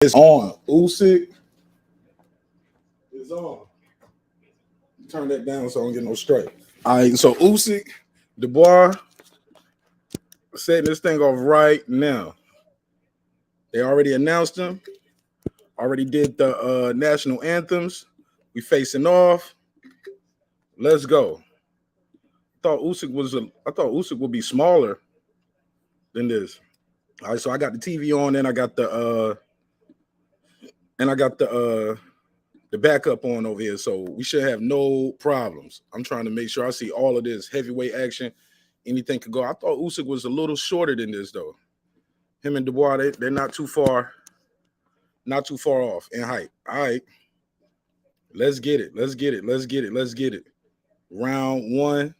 It's on. Usik is on. Turn that down so I don't get no straight. All right, so Usik Dubois setting this thing off right now. They already announced him. Already did the national anthems. We facing off. Let's go. I thought Usik would be smaller than this. All right, so I got the TV on, and I got the backup on over here, so we should have no problems. I'm trying to make sure I see all of this heavyweight action. Anything could go. I thought Usik was a little shorter than this, though. Him and Dubois, they're not too far off in height. All right, let's get it. Let's get it. Round one.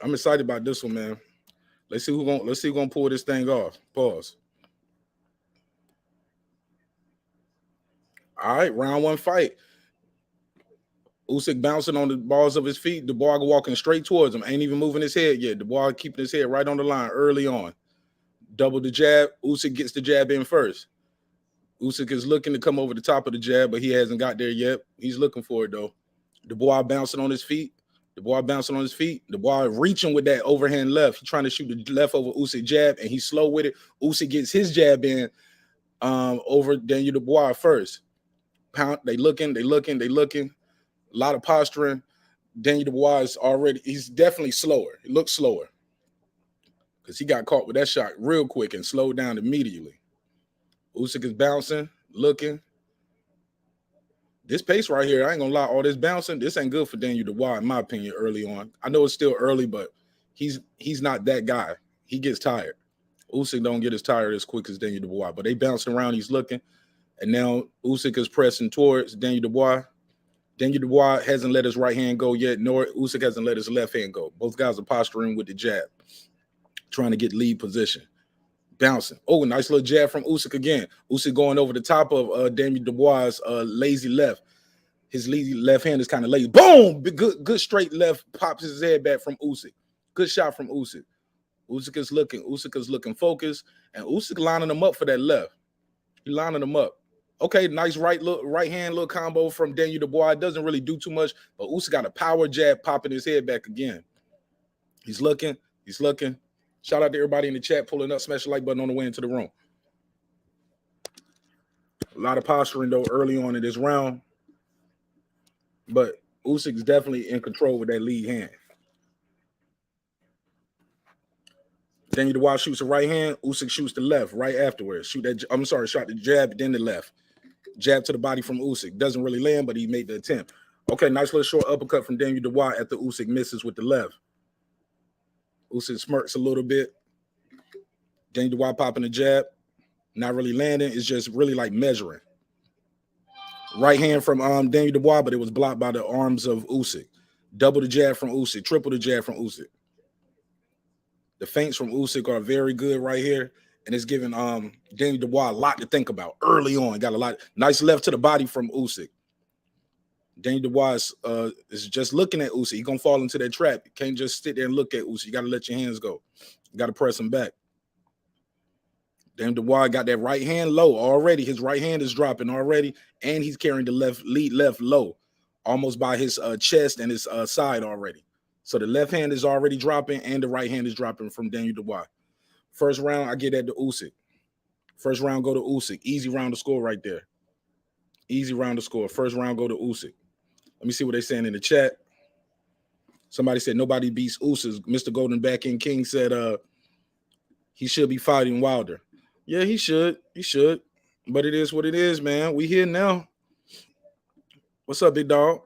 I'm excited about this one, man. Let's see who's gonna pull this thing off. Pause. All right, round one fight. Usik bouncing on the balls of his feet. Dubois walking straight towards him. Ain't even moving his head yet. Dubois keeping his head right on the line early on. Double the jab. Usik gets the jab in first. Usik is looking to come over the top of the jab, but he hasn't got there yet. He's looking for it, though. Dubois bouncing on his feet. Dubois reaching with that overhand left. He's trying to shoot the left over Usik jab, and he's slow with it. Usik gets his jab in over Daniel Dubois first. Pound. They looking. A lot of posturing. Daniel Dubois he's definitely slower. He looks slower because he got caught with that shot real quick and slowed down immediately. Usik is bouncing, looking. This pace right here, I ain't gonna lie, all this bouncing, this ain't good for Daniel Dubois, in my opinion, early on. I know it's still early, but he's not that guy. He gets tired. Usik don't get as tired as quick as Daniel Dubois, but they bouncing around, he's looking. And now Usik is pressing towards Daniel Dubois. Daniel Dubois hasn't let his right hand go yet, nor Usik hasn't let his left hand go. Both guys are posturing with the jab, trying to get lead position. Bouncing. Oh, nice little jab from Usik again. Usik going over the top of Daniel Dubois' lazy left. His lazy left hand is kind of lazy. Boom! Good straight left. Pops his head back from Usik. Good shot from Usik. Usik is looking focused, and Usik lining him up for that left. He lining him up. Okay, nice right hand little combo from Daniel Dubois. It doesn't really do too much, but Usik got a power jab popping his head back again. He's looking. Shout out to everybody in the chat pulling up. Smash the like button on the way into the room. A lot of posturing, though, early on in this round. But Usyk's definitely in control with that lead hand. Daniel Dubois shoots the right hand. Usik shoots the left right afterwards. Shot the jab, then the left. Jab to the body from Usik. Doesn't really land, but he made the attempt. Okay, nice little short uppercut from Daniel Dubois after Usik misses with the left. Usik smirks a little bit. Daniel Dubois popping the jab. Not really landing. It's just really like measuring. Right hand from Daniel Dubois, but it was blocked by the arms of Usik. Double the jab from Usik. Triple the jab from Usik. The feints from Usik are very good right here. And it's giving Daniel Dubois a lot to think about early on. Got a lot. Nice left to the body from Usik. Daniel Dubois is just looking at Usik. He's going to fall into that trap. You can't just sit there and look at Usik. You got to let your hands go. You got to press him back. Daniel Dubois got that right hand low already. His right hand is dropping already, and he's carrying the lead left low, almost by his chest and his side already. So the left hand is already dropping, and the right hand is dropping from Daniel Dubois. First round, I get that to Usik. First round, go to Usik. Easy round to score right there. Easy round to score. First round, go to Usik. Let me see what they're saying in the chat. Somebody said nobody beats Usyk. Mr. Golden Back End King said he should be fighting Wilder. Yeah, he should. He should. But it is what it is, man. We here now. What's up, big dog?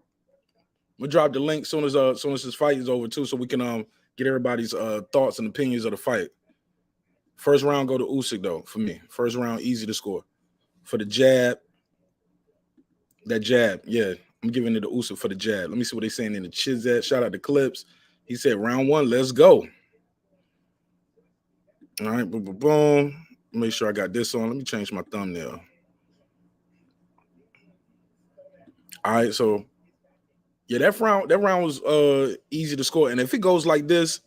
We'll drop the link soon as this fight is over, too, so we can get everybody's thoughts and opinions of the fight. First round, go to Usik, though, for me. First round, easy to score. For the jab, that jab, yeah, I'm giving it to Usik for the jab. Let me see what they're saying in the Chizat. Shout out to Clips. He said, round one, let's go. All right, boom, boom, boom. Make sure I got this on. Let me change my thumbnail. All right, so yeah, that round was easy to score. And if it goes like this,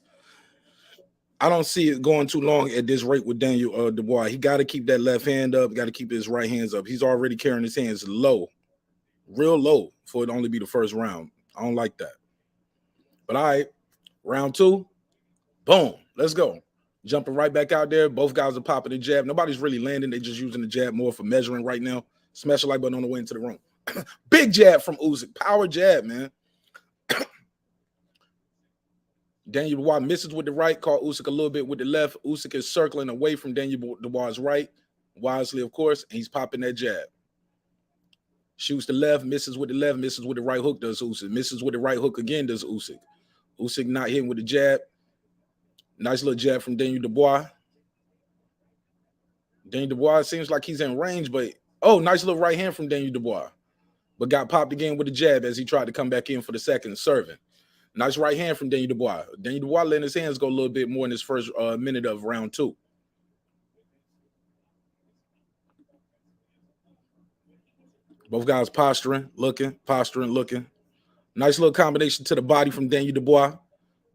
I don't see it going too long at this rate with Daniel Dubois. He got to keep that left hand up. Got to keep his right hands up. He's already carrying his hands low, real low, for it to only be the first round. I don't like that. But all right, round 2, boom, let's go. Jumping right back out there. Both guys are popping the jab. Nobody's really landing. They're just using the jab more for measuring right now. Smash the like button on the way into the room. Big jab from Usyk. Power jab, man. Daniel Dubois misses with the right, caught Usyk a little bit with the left. Usyk is circling away from Daniel Dubois' right, wisely, of course, and he's popping that jab. Shoots the left, misses with the left, misses with the right hook, does Usyk. Misses with the right hook again, does Usyk. Usyk not hitting with the jab. Nice little jab from Daniel Dubois. Daniel Dubois seems like he's in range, but, oh, nice little right hand from Daniel Dubois. But got popped again with the jab as he tried to come back in for the second serving. Nice right hand from Daniel Dubois. Daniel Dubois letting his hands go a little bit more in his first minute of round 2. Both guys posturing, looking. Nice little combination to the body from Daniel Dubois.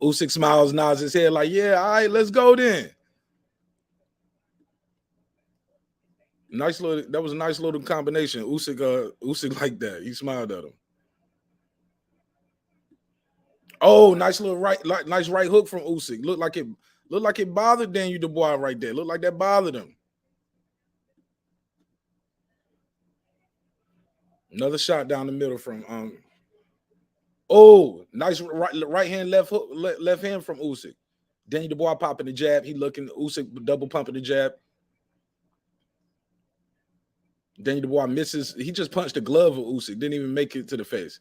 Usyk smiles, nods his head like, yeah, all right, let's go then. Nice little, that was a nice little combination. Usyk like that. He smiled at him. Oh, nice little nice right hook from Usyk. Looked like it bothered Daniel Dubois right there. Looked like that bothered him. Another shot down the middle from oh, nice right hand, left hook, left hand from Usyk. Daniel Dubois popping the jab. He looking, Usyk double pumping the jab. Daniel Dubois misses. He just punched the glove of Usyk. Didn't even make it to the face.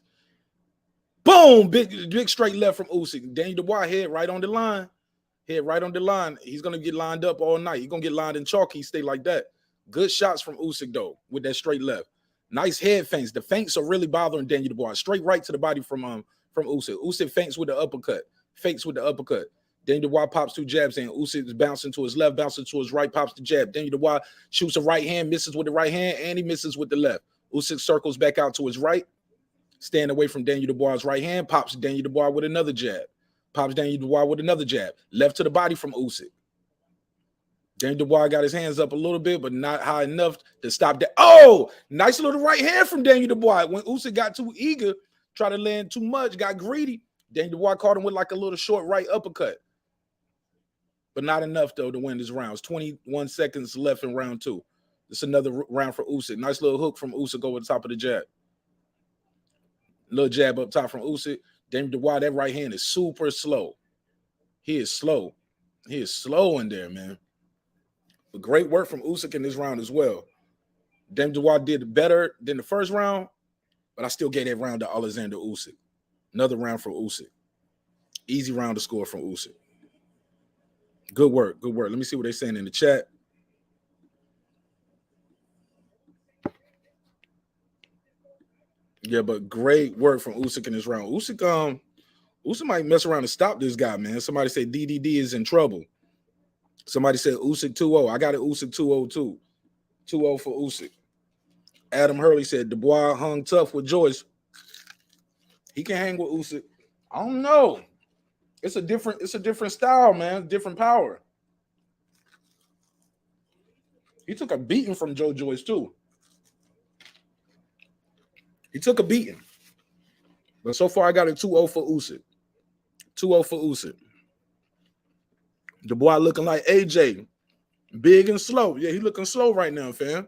Boom! Big straight left from Usyk. Daniel Dubois head right on the line. Head right on the line. He's going to get lined up all night. He's going to get lined in chalky. Stay like that. Good shots from Usyk, though, with that straight left. Nice head feints. The feints are really bothering Daniel Dubois. Straight right to the body from Usyk. Usyk feints with the uppercut. Fakes with the uppercut. Daniel Dubois pops 2 jabs in. Usyk is bouncing to his left, bouncing to his right, pops the jab. Daniel Dubois shoots a right hand, misses with the right hand, and he misses with the left. Usyk circles back out to his right, staying away from Daniel Dubois' right hand, pops Daniel Dubois with another jab. Pops Daniel Dubois with another jab. Left to the body from Usyk. Daniel Dubois got his hands up a little bit, but not high enough to stop that. Oh, nice little right hand from Daniel Dubois. When Usyk got too eager, tried to land too much, got greedy, Daniel Dubois caught him with like a little short right uppercut. But not enough, though, to win this round. It's 21 seconds left in round 2. It's another round for Usyk. Nice little hook from Usyk over the top of the jab. Little jab up top from Usyk. Daniel Dubois, that right hand is super slow. He is slow. He is slow in there, man. But great work from Usyk in this round as well. Daniel Dubois did better than the first round, but I still gave that round to Oleksandr Usyk. Another round for Usyk. Easy round to score from Usyk. Good work. Good work. Let me see what they're saying in the chat. Yeah, but great work from Usyk in this round. Usyk might mess around and stop this guy, man. Somebody said DDD is in trouble. Somebody said Usyk 2-0. I got it Usyk 2-0 too. 2-0 for Usyk. Adam Hurley said Dubois hung tough with Joyce. He can hang with Usyk. I don't know. It's a different style, man. Different power. He took a beating from Joe Joyce too. He took a beating. But so far I got a 2-0 for Usyk. 2-0 for Usyk. Dubois looking like AJ. Big and slow. Yeah, he looking slow right now, fam.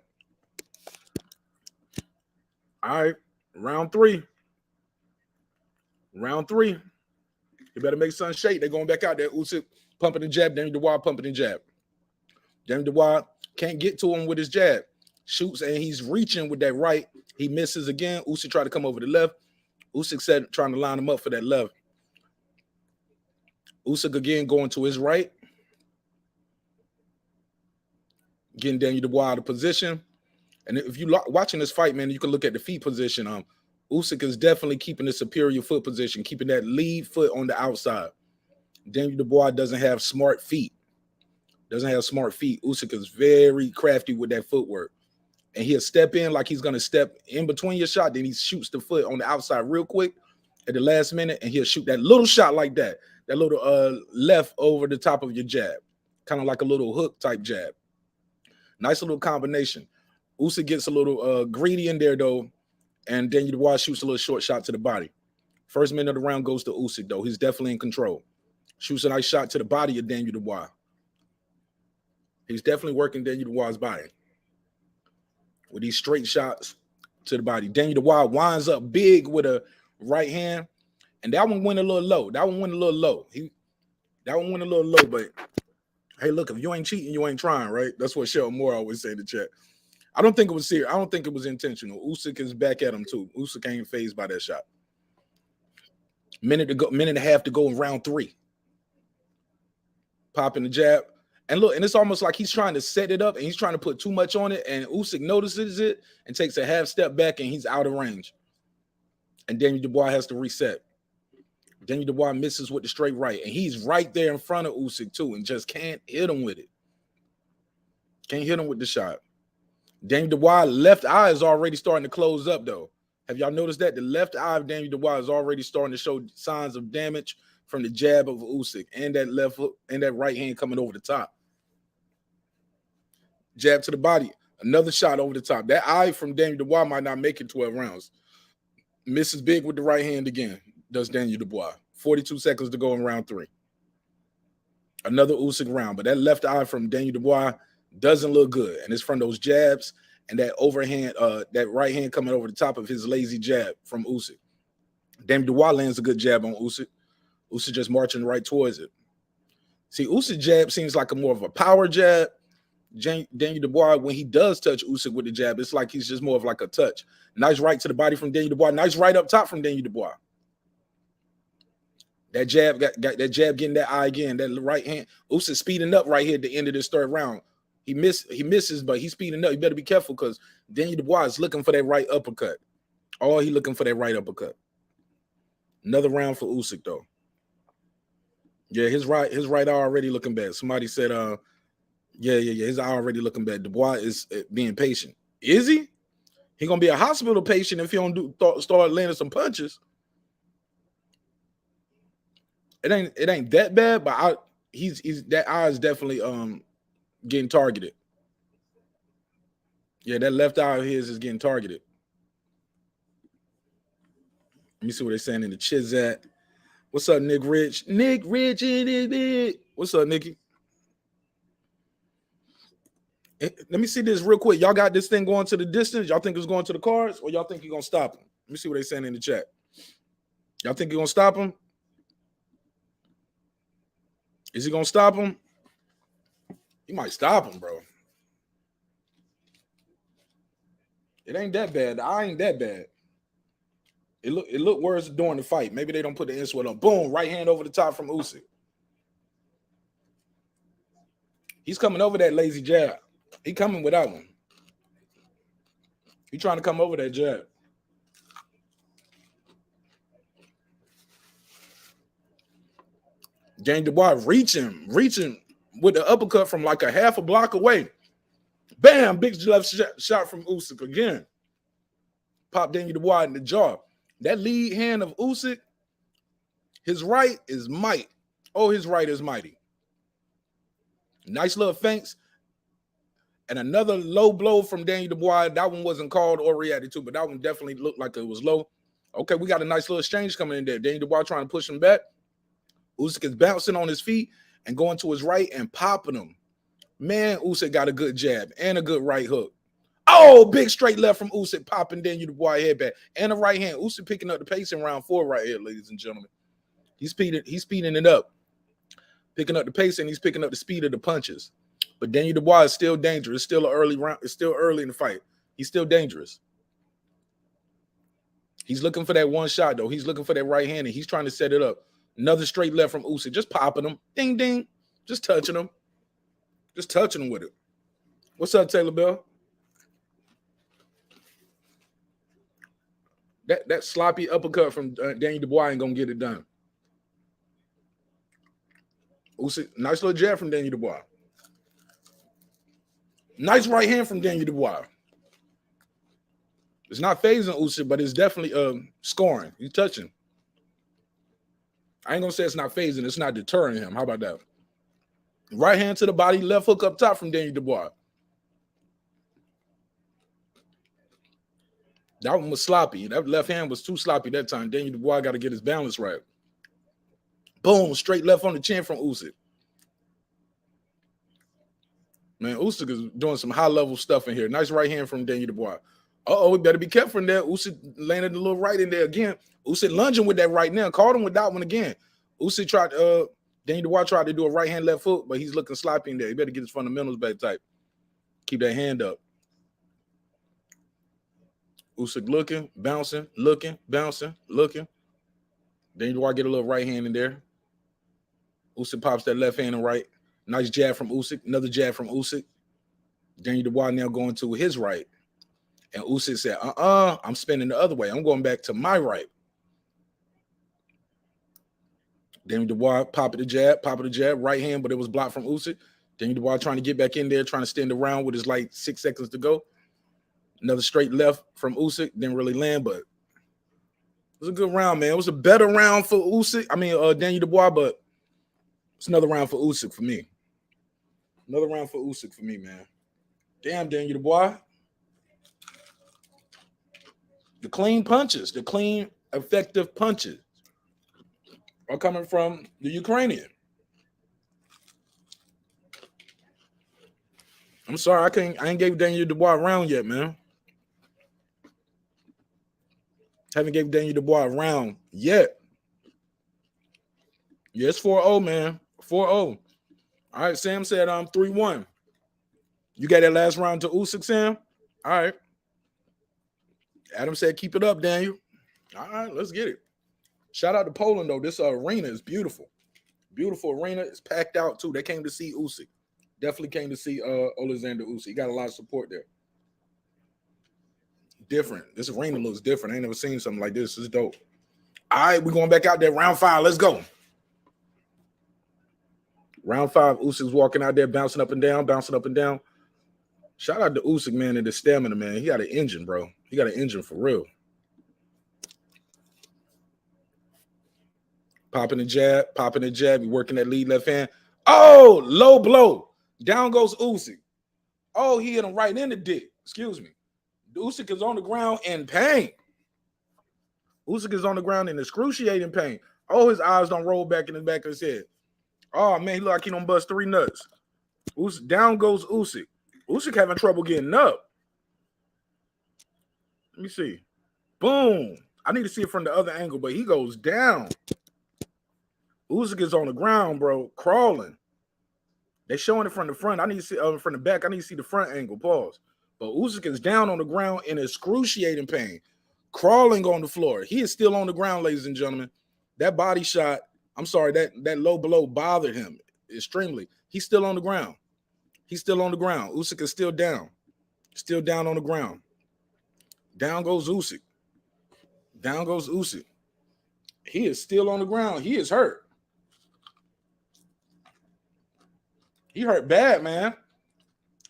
All right, round 3. Round 3. You better make something shake. They're going back out there. Usyk pumping the jab. Daniel Dubois pumping the jab. Daniel Dubois can't get to him with his jab. Shoots, and he's reaching with that right. He misses again. Usyk tried to come over the left. Usyk said, trying to line him up for that left. Usyk again going to his right. Getting Daniel Dubois out of position. And if you're watching this fight, man, you can look at the feet position. Usyk is definitely keeping the superior foot position, keeping that lead foot on the outside. Daniel Dubois doesn't have smart feet. Usyk is very crafty with that footwork. And he'll step in like he's going to step in between your shot. Then he shoots the foot on the outside real quick. at the last minute, and he'll shoot that little shot like that. That little left over the top of your jab. Kind of like a little hook type jab. Nice little combination. Usyk gets a little greedy in there, though, and Daniel Dubois shoots a little short shot to the body. First minute of the round goes to Usyk, though. He's definitely in control. Shoots a nice shot to the body of Daniel Dubois. He's definitely working Daniel Dubois' body with these straight shots to the body. Daniel Dubois winds up big with a right hand, and that one went a little low. That one went a little low. That one went a little low, but hey, look, if you ain't cheating, you ain't trying, right? That's what Sheldon Moore always say in the chat. I don't think it was serious. I don't think it was intentional. Usyk is back at him too. Usyk ain't fazed by that shot. Minute and a half to go in round 3. Popping the jab. And look, and it's almost like he's trying to set it up and he's trying to put too much on it, and Usyk notices it and takes a half step back and he's out of range. And Daniel Dubois has to reset. Daniel Dubois misses with the straight right, and he's right there in front of Usyk too and just can't hit him with it. Can't hit him with the shot. Daniel Dubois' left eye is already starting to close up, though. Have y'all noticed that? The left eye of Daniel Dubois is already starting to show signs of damage from the jab of Usyk and that left hook and that right hand coming over the top. Jab to the body. Another shot over the top. That eye from Daniel Dubois might not make it 12 rounds. Misses big with the right hand again, does Daniel Dubois. 42 seconds to go in round 3. Another Usyk round, but that left eye from Daniel Dubois doesn't look good, and it's from those jabs and that overhand, that right hand coming over the top of his lazy jab from Usyk. Daniel Dubois lands a good jab on Usyk. Usyk just marching right towards it. See, Usyk jab seems like a more of a power jab. Daniel Dubois, when he does touch Usyk with the jab, it's like he's just more of like a touch. Nice right to the body from Daniel Dubois. Nice right up top from Daniel Dubois. That jab got that jab getting that eye again. That right hand. Usyk speeding up right here at the end of this third round. He misses, but he's speeding up. You better be careful because Daniel Dubois is looking for that right uppercut. Oh, he looking for that right uppercut. Another round for Usyk, though. Yeah, his right eye already looking bad. Somebody said, yeah, his eye already looking bad. Dubois is being patient. Is he? He gonna be a hospital patient if he don't start landing some punches. It ain't that bad, but he's that eye is definitely getting targeted. Yeah, that left eye of his is getting targeted. Let me see what they're saying in the chat. What's up, Nick Rich? Nick Rich in it, big. What's up, Nicky? Let me see this real quick. Y'all got this thing going to the distance? Y'all think it's going to the cards, or y'all think you're gonna stop him? Let me see what they're saying in the chat. Y'all think you're gonna stop him? Is he gonna stop him? He might stop him, bro. It ain't that bad. The eye ain't that bad. It looked worse during the fight. Maybe they don't put the insult on. Boom, right hand over the top from Usyk. He's coming over that lazy jab. He coming with that one. He trying to come over that jab. Daniel Dubois reaching with the uppercut from like a half a block away. Bam, big left shot from Usyk again. Pop Daniel Dubois in the jaw. That lead hand of Usyk, his right is might. Oh, his right is mighty. Nice little feints. And another low blow from Daniel Dubois. That one wasn't called or reacted to, but that one definitely looked like it was low. Okay, we got a nice little exchange coming in there. Daniel Dubois trying to push him back. Usyk is bouncing on his feet and going to his right and popping him. Man, Usyk got a good jab and a good right hook. Oh, big straight left from Usyk, popping Daniel Dubois head back. And a right hand. Usyk picking up the pace in round 4 right here, ladies and gentlemen. He's speeding it up. Picking up the pace, and he's picking up the speed of the punches. But Daniel Dubois is still dangerous. It's still an early round. It's still early in the fight. He's still dangerous. He's looking for that one shot, though. He's looking for that right hand, and he's trying to set it up. Another straight left from Usyk, just popping him. Ding, ding. Just touching him. Just touching him with it. What's up, Taylor Bell? That sloppy uppercut from Daniel Dubois ain't going to get it done. Usyk, nice little jab from Daniel Dubois. Nice right hand from Daniel Dubois. It's not phasing Usyk, but it's definitely scoring. He's touching. I ain't gonna say it's not phasing, it's not deterring him. How about that? Right hand to the body, left hook up top from Danny Dubois. That one was sloppy. That left hand was too sloppy that time. Danny Dubois got to get his balance right. Boom, straight left on the chin from Usyk. Man, Usyk is doing some high-level stuff in here. Nice right hand from Danny Dubois. Uh-oh, we better be careful in there. Usyk landed a little right in there again. Usyk lunging with that right now. Caught him with that one again. Usyk tried, Danny Dubois tried to do a right hand left hook, but he's looking sloppy in there. He better get his fundamentals back tight. Keep that hand up. Usyk looking, bouncing, looking, bouncing, looking. Danny Dubois get a little right hand in there. Usyk pops that left hand and right. Nice jab from Usyk. Another jab from Usyk. Danny Dubois now going to his right. And Usyk said, I'm spinning the other way. I'm going back to my right. Danny Dubois popping the jab, right hand, but it was blocked from Usyk. Danny Dubois trying to get back in there, trying to stand around with his like 6 seconds to go. Another straight left from Usyk. Didn't really land, but it was a good round, man. It was a better round for Usyk. Danny Dubois, but it's another round for Usyk for me. Another round for Usyk for me, man. Damn, Danny Dubois. The clean punches, the clean, effective punches are coming from the Ukrainian. I'm sorry, I ain't gave Danny Dubois a round yet, man. Haven't gave Danny Dubois a round yet. Yeah, it's 4-0, man. 4-0. All right, Sam said 3-1. You got that last round to Usyk, Sam? All right. Adam said keep it up, Daniel. All right, let's get it. Shout out to Poland, though. This arena is beautiful. Beautiful arena. It's packed out, too. They came to see Usyk. Definitely came to see Oleksandr Usyk. He got a lot of support there. Different. This arena looks different. I ain't never seen something like this. It's dope. All right, we're going back out there. Round 5. Let's go. Round 5. Usyk's walking out there, bouncing up and down, bouncing up and down. Shout out to Usyk, man, and the stamina, man. He got an engine, bro. He got an engine for real. Popping the jab. He working that lead left hand. Oh, low blow. Down goes Usyk. Oh, he hit him right in the dick. Excuse me. Usyk is on the ground in pain. Usyk is on the ground in excruciating pain. Oh, his eyes don't roll back in the back of his head. Oh, man, he look like he don't bust 3 nuts. Down goes Usyk. Usyk having trouble getting up. Let me see. Boom. I need to see it from the other angle, but he goes down. Usyk is on the ground, bro, crawling. They showing it from the front. I need to see from the back. I need to see the front angle. Pause. But Usyk is down on the ground in excruciating pain, crawling on the floor. He is still on the ground, ladies and gentlemen. That body shot, I'm sorry, that low blow bothered him extremely. He's still on the ground. He's still on the ground. Usyk is still down. Still down on the ground. Down goes Usyk. Down goes Usyk. He is still on the ground. He is hurt. He hurt bad, man.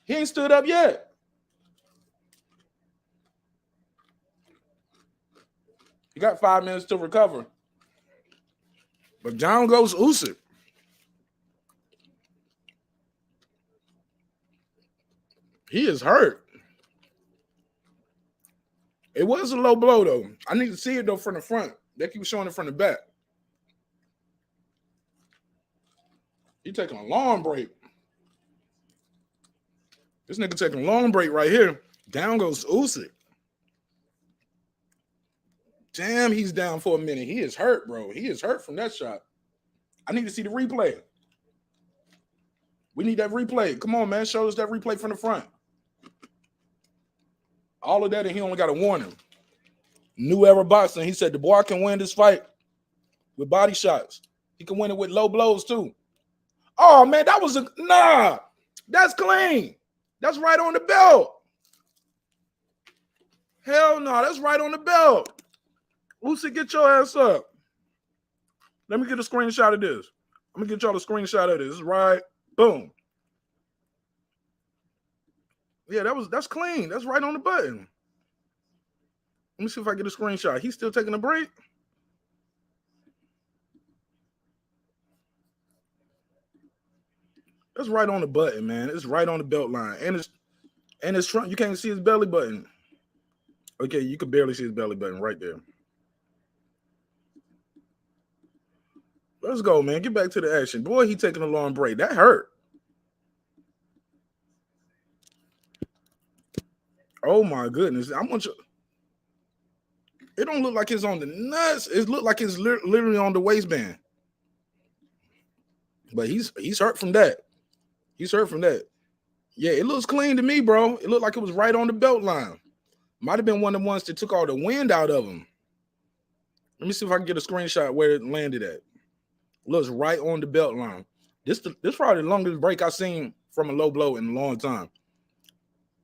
He ain't stood up yet. He got 5 minutes to recover. But down goes Usyk. He is hurt. It was a low blow, though. I need to see it, though, from the front. They keep showing it from the back. He taking a long break. This nigga taking a long break right here. Down goes Usyk. Damn, he's down for a minute. He is hurt, bro. He is hurt from that shot. I need to see the replay. We need that replay. Come on, man. Show us that replay from the front. All of that, and he only got a warning. New era boxing. He said Dubois can win this fight with body shots. He can win it with low blows, too. Oh, man, that was a... Nah, that's clean. That's right on the belt. Hell no, that's right on the belt. Usyk, get your ass up. Let me get a screenshot of this. I'm going to get y'all a screenshot of this. This is right. Boom. Yeah, that's clean. That's right on the button. Let me see if I get a screenshot. He's still taking a break. That's right on the button, man. It's right on the belt line. And it's front. You can't see his belly button. Okay, you can barely see his belly button right there. Let's go, man. Get back to the action. Boy, he taking a long break. That hurt. Oh my goodness. I want you. It don't look like it's on the nuts. It look like it's literally on the waistband. But he's hurt from that. He's hurt from that. Yeah, it looks clean to me, bro. It looked like it was right on the belt line. Might have been one of the ones that took all the wind out of him. Let me see if I can get a screenshot where it landed at. Looks right on the belt line. This probably the longest break I've seen from a low blow in a long time.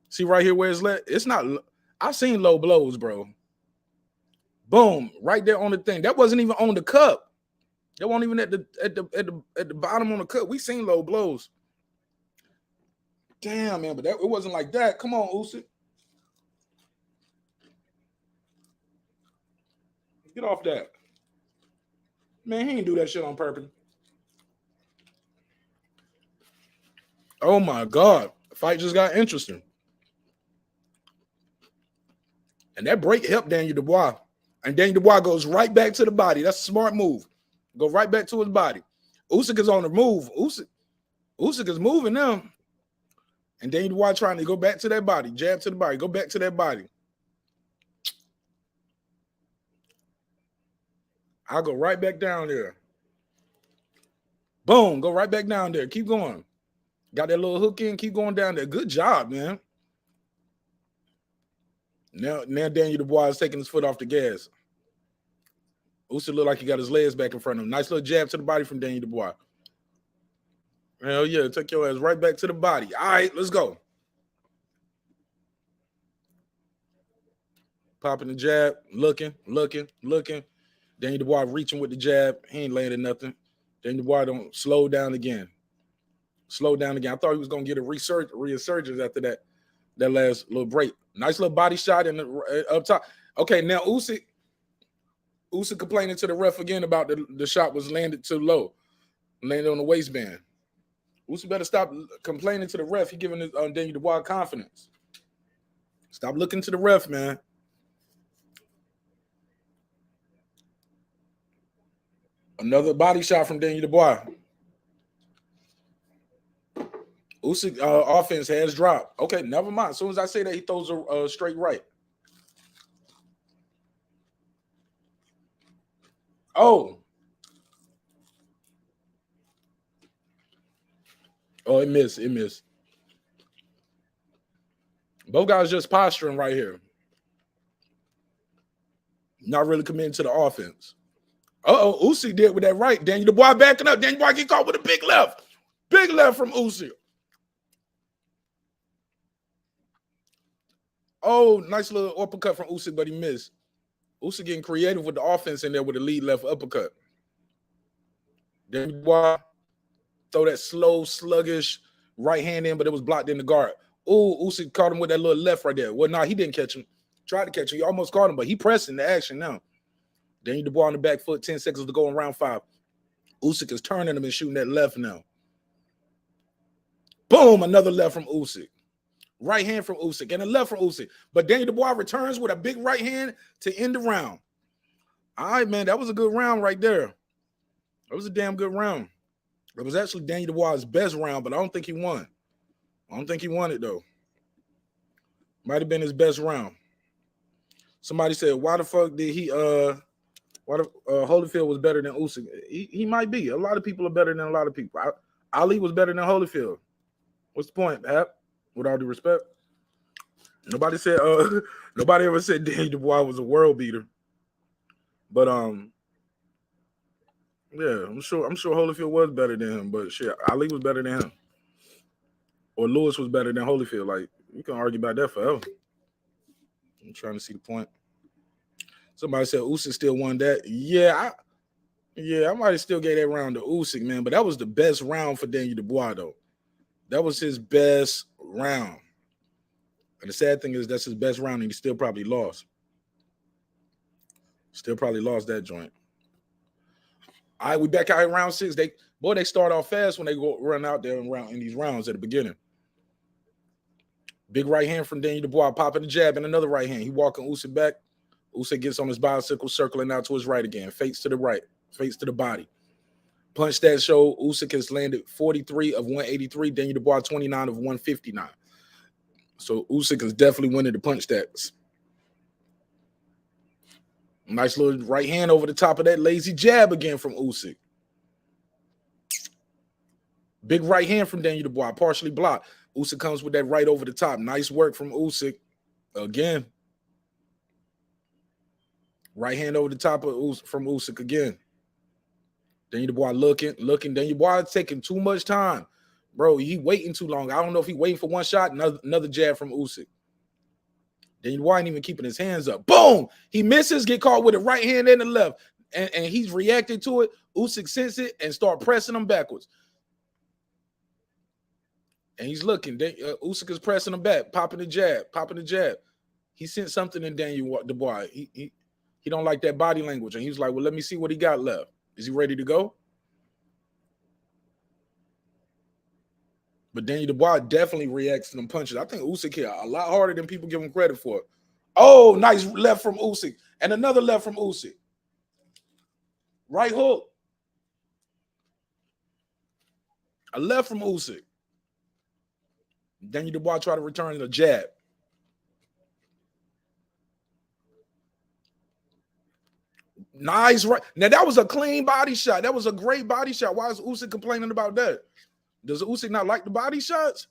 See right here where it's let. It's not. I've seen low blows, bro. Boom, right there on the thing. That wasn't even on the cup. That wasn't even at the bottom on the cup. We seen low blows. Damn, man, but it wasn't like that. Come on, Usik. Get off that. Man, he didn't do that shit on purpose. Oh my God. The fight just got interesting. And that break helped Daniel Dubois. And Daniel Dubois goes right back to the body. That's a smart move. Go right back to his body. Usik is on the move. Usik is moving now. And Daniel Dubois trying to go back to that body. Jab to the body. Go back to that body. I'll go right back down there. Boom. Go right back down there. Keep going. Got that little hook in. Keep going down there. Good job, man. Now Daniel Dubois is taking his foot off the gas. Usik look like he got his legs back in front of him. Nice little jab to the body from Daniel Dubois. Hell yeah, take your ass right back to the body. All right, let's go. Popping the jab, looking. Daniel Dubois reaching with the jab. He ain't landing nothing. Daniel Dubois don't slow down again. Slow down again. I thought he was going to get a resurgence after that last little break. Nice little body shot in the up top. Okay, now Usik complaining to the ref again about the shot was landed too low. Landed on the waistband. Usik better stop complaining to the ref. He giving Daniel Dubois confidence. Stop looking to the ref, man. Another body shot from Daniel Dubois. Usik offense has dropped. Okay, never mind. As soon as I say that, he throws a straight right. Oh, it missed. It missed. Both guys just posturing right here. Not really committing to the offense. Usik did with that right. Daniel Dubois backing up. Daniel Dubois get caught with a big left. Big left from Usik. Oh, nice little uppercut from Usik, but he missed. Usik getting creative with the offense in there with a lead left uppercut. Daniel Dubois throw that slow, sluggish right hand in, but it was blocked in the guard. Oh, Usik caught him with that little left right there. Well, no, he didn't catch him. Tried to catch him. He almost caught him, but he pressing the action now. Daniel Dubois on the back foot, 10 seconds to go in round 5. Usik is turning him and shooting that left now. Boom, another left from Usik. Right hand from Usik and a left from Usik. But Daniel Dubois returns with a big right hand to end the round. All right, man, that was a good round right there. That was a damn good round. It was actually Daniel Dubois' best round, but I don't think he won. I don't think he won it, though. Might have been his best round. Somebody said, why the fuck did he Holyfield was better than Usik? He might be. A lot of people are better than a lot of people. Ali was better than Holyfield. What's the point, Hap? With all due respect. Nobody ever said Daniel Dubois was a world beater. But yeah, I'm sure Holyfield was better than him, but shit, Ali was better than him. Or Lewis was better than Holyfield. Like, you can argue about that forever. I'm trying to see the point. Somebody said Usik still won that. Yeah, I might have still gave that round to Usik, man. But that was the best round for Daniel Dubois, though. That was his best round. And the sad thing is that's his best round, and he still probably lost. Still probably lost that joint. All right, we back out in round 6. Boy, they start off fast when they go run out there and round in these rounds at the beginning. Big right hand from Danny Dubois, popping the jab and another right hand. He walking Usyk back. Usyk gets on his bicycle, circling out to his right again. Face to the right, face to the body. Punch that show. Usyk has landed 43 of 183. Danny Dubois 29 of 159. So Usyk is definitely winning the punch stats. Nice little right hand over the top of that lazy jab again from Usyk. Big right hand from Danny Dubois, partially blocked. Usyk comes with that right over the top. Nice work from Usyk. Again. Right hand over the top of from Usyk again. Danny Dubois looking. Danny Dubois taking too much time. Bro, he waiting too long. I don't know if he waiting for one shot. Another jab from Usyk. Danny Dubois ain't even keeping his hands up. Boom! He misses, get caught with the right hand and the left. And he's reacting to it. Usyk sense it and start pressing him backwards. And he's looking. Usyk is pressing him back, popping the jab. He sent something in Danny Dubois. He don't like that body language. And he was like, well, let me see what he got left. Is he ready to go? But Danny Dubois definitely reacts to them punches. I think Usyk hit a lot harder than people give him credit for. Oh, nice left from Usyk. And another left from Usyk. Right hook. A left from Usyk. Danny Dubois tried to return the jab. Nice right. Now, that was a clean body shot. That was a great body shot. Why is Usyk complaining about that? Does Usyk not like the body shots?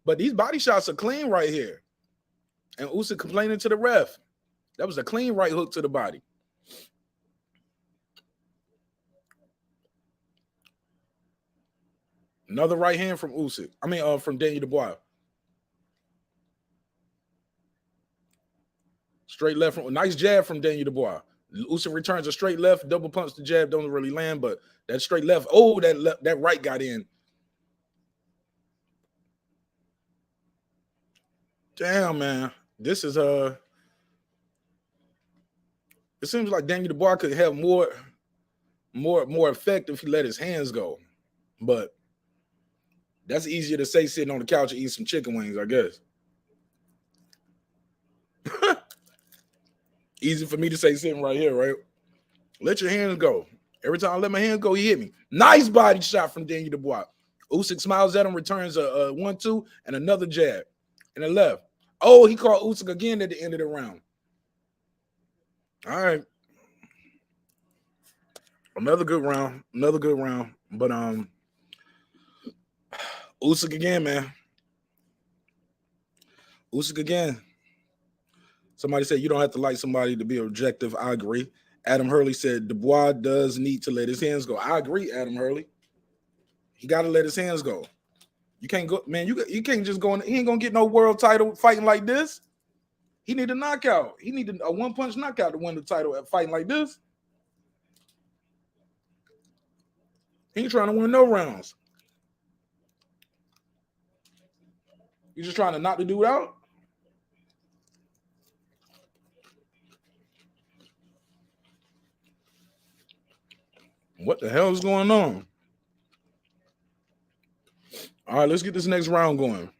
But these body shots are clean right here. And Usyk complaining to the ref. That was a clean right hook to the body. Another right hand from Usyk. From Danny Dubois. Straight left from nice jab from Danny Dubois. Usyk returns a straight left, double punch the jab, don't really land, but that straight left. Oh, that right got in. Damn, man. This is it seems like Danny Dubois could have more effect if he let his hands go. But that's easier to say sitting on the couch and eat some chicken wings, I guess. Easy for me to say sitting right here, right? Let your hands go. Every time I let my hands go, he hit me. Nice body shot from Danny Dubois. Usyk smiles at him, returns a 1-2 and another jab and a left. Oh, he caught Usyk again at the end of the round. All right. Another good round. But Usyk again, man. Usyk again. Somebody said you don't have to like somebody to be objective. I agree. Adam Hurley said Dubois does need to let his hands go. I agree, Adam Hurley. He got to let his hands go. You can't go, man. You can't just go in. He ain't gonna get no world title fighting like this. He need a knockout. He need a one-punch knockout to win the title at fighting like this. He ain't trying to win no rounds. You just trying to knock the dude out? What the hell is going on? All right, let's get this next round going.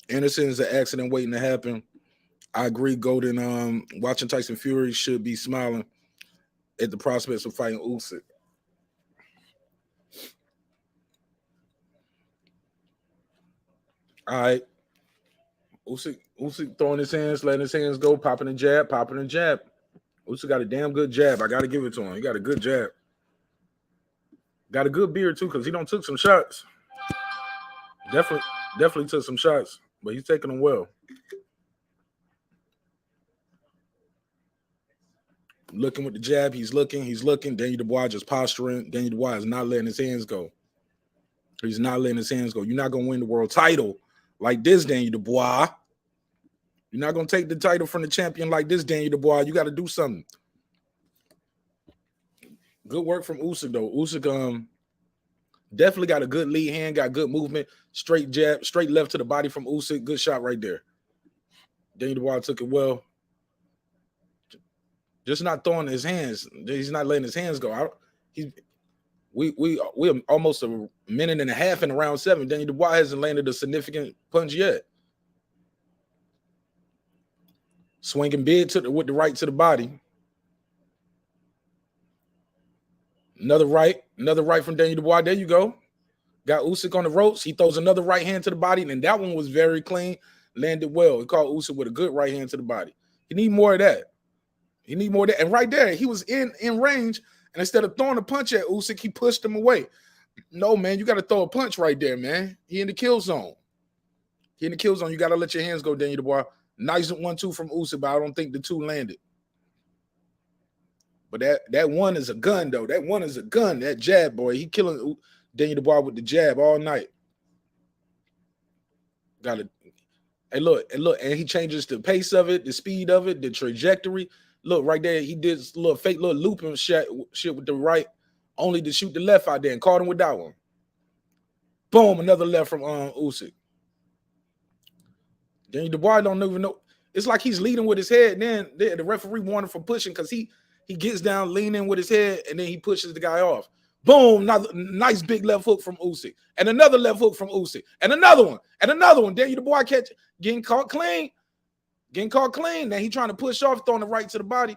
Innocent is an accident waiting to happen. I agree, Golden. Watching Tyson Fury should be smiling at the prospects of fighting Usyk. All right. Usyk throwing his hands, letting his hands go, popping a jab. Usyk got a damn good jab. I got to give it to him. He got a good jab. Got a good beard, too, because he don't took some shots. Definitely took some shots, but he's taking them well. Looking with the jab. He's looking. Danny Dubois just posturing. Danny Dubois is not letting his hands go. He's not letting his hands go. You're not going to win the world title like this, Danny Dubois. You're not going to take the title from the champion like this, Danny Dubois. You got to do something. Good work from Usyk, though. Usyk definitely got a good lead hand, got good movement. Straight jab, straight left to the body from Usyk. Good shot right there. Danny Dubois took it well. Just not throwing his hands. He's not letting his hands go out. we're almost a minute and a half in round 7. Daniel Dubois hasn't landed a significant punch yet. Swinging big with the right to the body. Another right from Daniel Dubois. There you go. Got Usyk on the ropes. He throws another right hand to the body, and that one was very clean. Landed well. He caught Usyk with a good right hand to the body. He need more of that. He need more of that. And right there, he was in range, and instead of throwing a punch at Usyk, he pushed him away. No, man, you got to throw a punch right there, man. He in the kill zone. He in the kill zone. You got to let your hands go, Daniel Dubois. Nice 1-2 from Usyk, but I don't think the 2 landed. But that one is a gun, though. That one is a gun. That jab, boy. He killing Daniel Dubois with the jab all night. Got it. And look, and he changes the pace of it, the speed of it, the trajectory. Look, right there, he did this little fake little looping shit with the right, only to shoot the left out there and caught him with that one. Boom, another left from Usyk. Daniel Dubois don't even know. It's like he's leading with his head. Then the referee warned him for pushing because he gets down, leaning with his head, and then he pushes the guy off. Boom, nice big left hook from Usyk. And another left hook from Usyk. And another one. And another one. Daniel Dubois getting caught clean. Getting caught clean. Now he trying to push off, throwing the right to the body.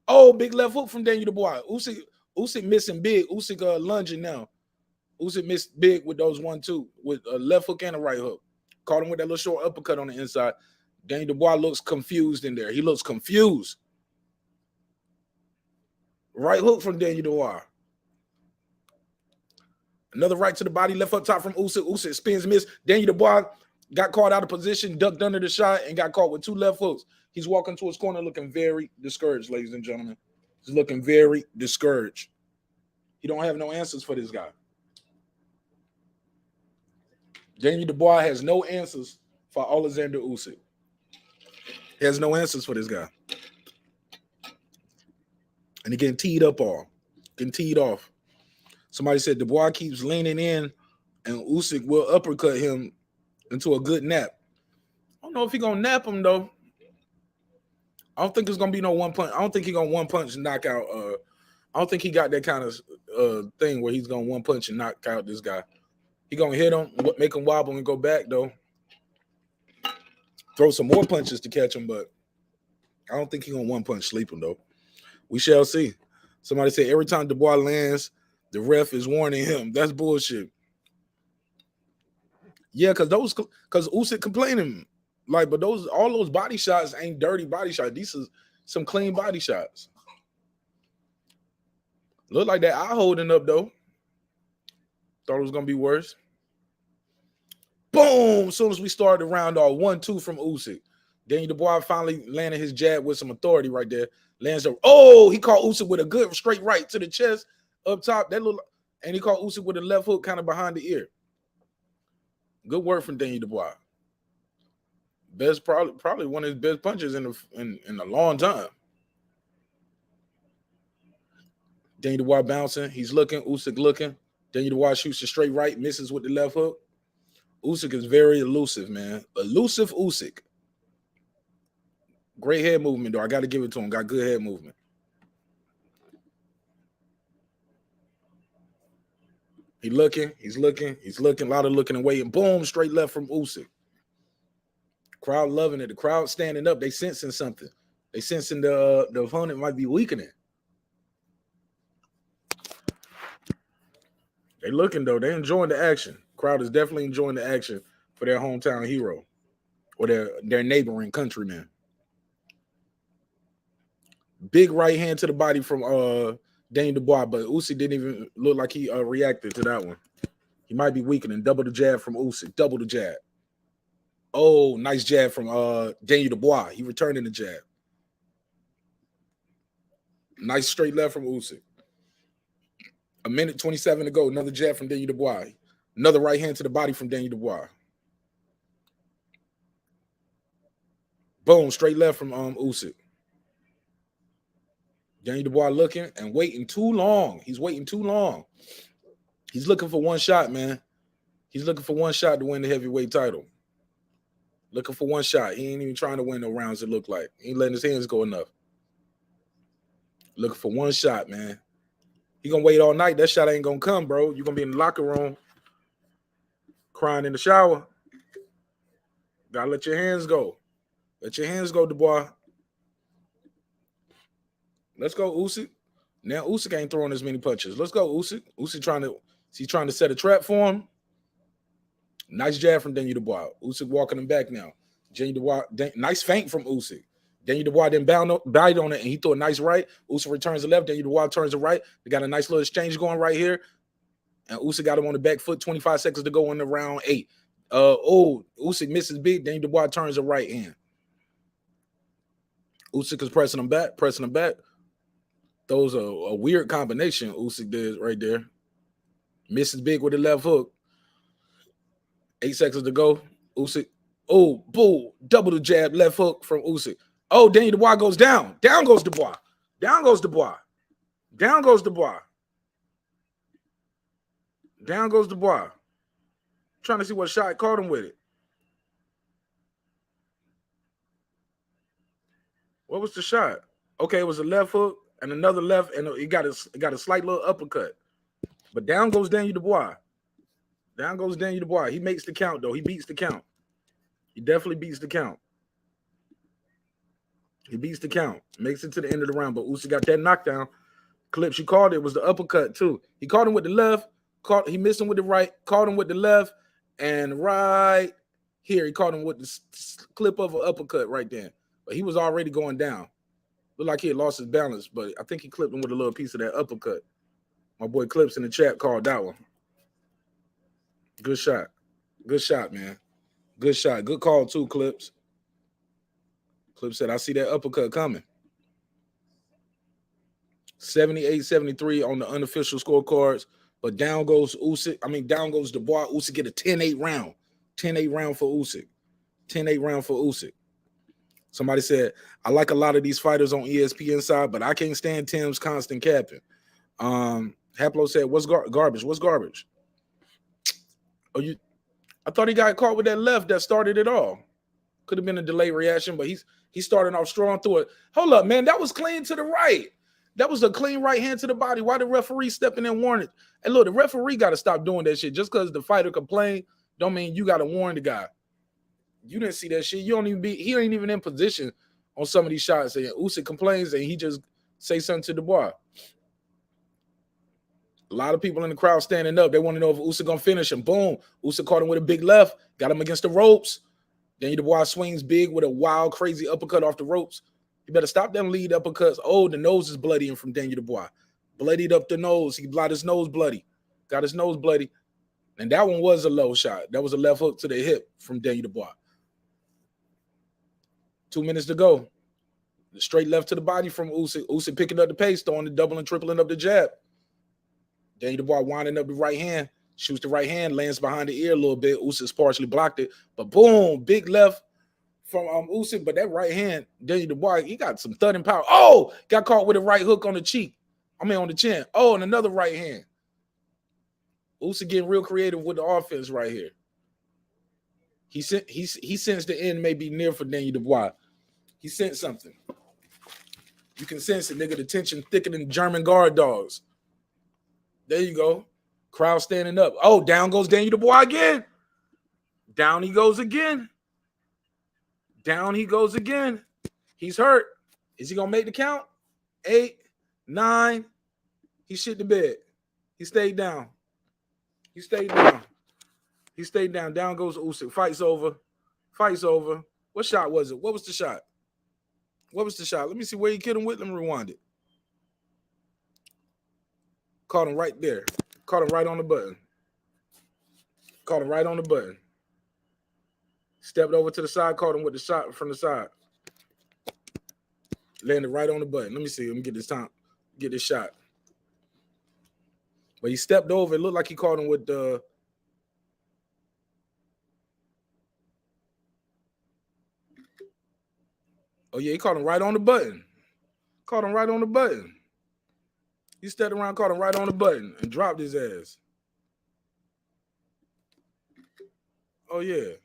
Oh, big left hook from Daniel Dubois. Usyk missing big. Usyk lunging now. Usyk missed big with those 1-2 with a left hook and a right hook. Caught him with that little short uppercut on the inside. Daniel Dubois looks confused in there. He looks confused. Right hook from Daniel Dubois. Another right to the body, left up top from Usyk. Usyk spins, miss. Daniel Dubois got caught out of position, ducked under the shot, and got caught with 2 left hooks. He's walking to his corner looking very discouraged, ladies and gentlemen. He's looking very discouraged. He don't have no answers for this guy. Daniel Dubois has no answers for Oleksandr Usyk. He has no answers for this guy. And he getting teed up all. Getting teed off. Somebody said Dubois keeps leaning in and Usyk will uppercut him into a good nap. I don't know if he's going to nap him, though. I don't think it's going to be no one punch. I don't think he's going to one punch and knock out. I don't think he got that kind of thing where he's going to one punch and knock out this guy. He going to hit him, make him wobble and go back, though. Throw some more punches to catch him, but I don't think he's going to one punch sleep him, though. We shall see. Somebody said every time Dubois lands, the ref is warning him. That's bullshit. Yeah, because Usyk complaining. Like, but all those body shots ain't dirty body shots. These are some clean body shots. Look like that eye holding up, though. Thought it was gonna be worse. Boom! As soon as we started the round off, 1-2 from Usyk. Daniel Dubois finally landed his jab with some authority right there. Lands a he caught Usyk with a good straight right to the chest up top. That little, and he caught Usyk with a left hook kind of behind the ear. Good work from Daniel Dubois. Probably one of his best punches in a long time. Daniel Dubois bouncing. He's looking. Usyk looking. Daniel Dubois shoots a straight right, misses with the left hook. Usyk is very elusive, man. Elusive Usyk. Great head movement, though. I got to give it to him. Got good head movement. He's looking. A lot of looking and waiting. Boom, straight left from Usyk. Crowd loving it. The crowd standing up. They sensing something. They sensing the opponent might be weakening. They looking, though. They enjoying the action. Crowd is definitely enjoying the action for their hometown hero or their neighboring countryman. Big right hand to the body from Daniel Dubois, but Usyk didn't even look like he reacted to that one. He might be weakening. Double the jab from Usyk. Double the jab. Oh, nice jab from Daniel Dubois. He returning the jab. Nice straight left from Usyk. 1:27 to go. Another jab from Daniel Dubois. Another right hand to the body from Daniel Dubois. Boom, straight left from Usyk. Daniel Dubois looking and waiting too long. He's waiting too long. He's looking for one shot, man. He's looking for one shot to win the heavyweight title. Looking for one shot. He ain't even trying to win no rounds, it look like. He ain't letting his hands go enough. Looking for one shot, man. He gonna wait all night. That shot ain't gonna come, bro. You're gonna be in the locker room crying in the shower. Gotta let your hands go. Let your hands go, Dubois. Let's go, Usyk. Now Usyk ain't throwing as many punches. Let's go, Usyk. Usyk trying to set a trap for him. Nice jab from Daniel Dubois. Usyk walking him back now. Daniel Dubois, nice feint from Usyk. Daniel Dubois then bite on it, and he threw a nice right. Usyk returns the left. Daniel Dubois turns the right. They got a nice little exchange going right here. And Usyk got him on the back foot. 25 seconds to go in the round 8. Usyk misses big. Daniel Dubois turns the right hand. Usyk is pressing him back. Throws a weird combination Usyk did right there. Misses big with the left hook. 8 seconds to go. Usyk. Oh, boo. Double the jab, left hook from Usyk. Oh, Daniel Dubois goes down. Down goes Dubois. Down goes Dubois. Down goes Dubois. Down goes Dubois. Trying to see what shot caught him with it. What was the shot? Okay, it was a left hook and another left, and it got a slight little uppercut. But down goes Daniel Dubois. Down goes Daniel Dubois. He makes the count, though. He beats the count. He definitely beats the count. He beats the count. Makes it to the end of the round. But Usyk got that knockdown. Clips, you called it, was the uppercut, too. He caught him with the left. He missed him with the right. Caught him with the left. And right here, he caught him with the clip of an uppercut right there. But he was already going down. Looked like he had lost his balance, but I think he clipped him with a little piece of that uppercut. My boy Clips in the chat called that one. Good shot. Good shot, man. Good shot. Good call, too, Clips. Clips said, I see that uppercut coming. 78-73 on the unofficial scorecards. But down goes Usyk. Down goes Dubois. Usyk get a 10-8 round. 10-8 round for Usyk. 10-8 round for Usyk. Somebody said, I like a lot of these fighters on ESPN side, but I can't stand Tim's constant capping. Haplo said, what's garbage? What's garbage? I thought he got caught with that left that started it all. Could have been a delayed reaction, but he's starting off strong through it. Hold up, man. That was clean to the right. That was a clean right hand to the body. Why the referee stepping in warning? And look, the referee got to stop doing that shit. Just because the fighter complained don't mean you got to warn the guy. You didn't see that shit. He ain't even in position on some of these shots. And Usyk complains and he just say something to Dubois. A lot of people in the crowd standing up. They want to know if Usyk gonna finish him. Boom. Usyk caught him with a big left. Got him against the ropes. Daniel Dubois swings big with a wild, crazy uppercut off the ropes. You better stop them lead uppercuts. Oh, the nose is bloodying from Daniel Dubois. Bloodied up the nose. He got his nose bloody. Got his nose bloody. And that one was a low shot. That was a left hook to the hip from Daniel Dubois. 2 minutes to go. The straight left to the body from Usyk. Usyk picking up the pace, throwing the double and tripling up the jab. Daniel Dubois winding up the right hand. Shoots the right hand, lands behind the ear a little bit. Usyk's partially blocked it. But boom, big left from Usyk. But that right hand, Daniel Dubois, he got some thudding power. Oh, got caught with a right hook on the cheek. On the chin. Oh, and another right hand. Usyk getting real creative with the offense right here. He sensed the end may be near for Daniel Dubois. He sensed something. You can sense it, nigga. The tension thicker than German guard dogs. There you go. Crowd standing up. Oh, down goes Daniel Dubois again. Down he goes again. Down he goes again. He's hurt. Is he going to make the count? 8, 9. He shit the bed. He stayed down. He stayed down. He stayed down. Down goes Usyk. Fight's over. Fight's over. What shot was it? What was the shot? What was the shot? Let me see where he killed him with. Let me rewind it. Caught him right there. Caught him right on the button. Caught him right on the button. Stepped over to the side. Caught him with the shot from the side. Landed right on the button. Let me see. Let me get this time. Get this shot. But he stepped over. It looked like he caught him with the... Oh, yeah, he caught him right on the button. Caught him right on the button. He stepped around, caught him right on the button, and dropped his ass. Oh, yeah.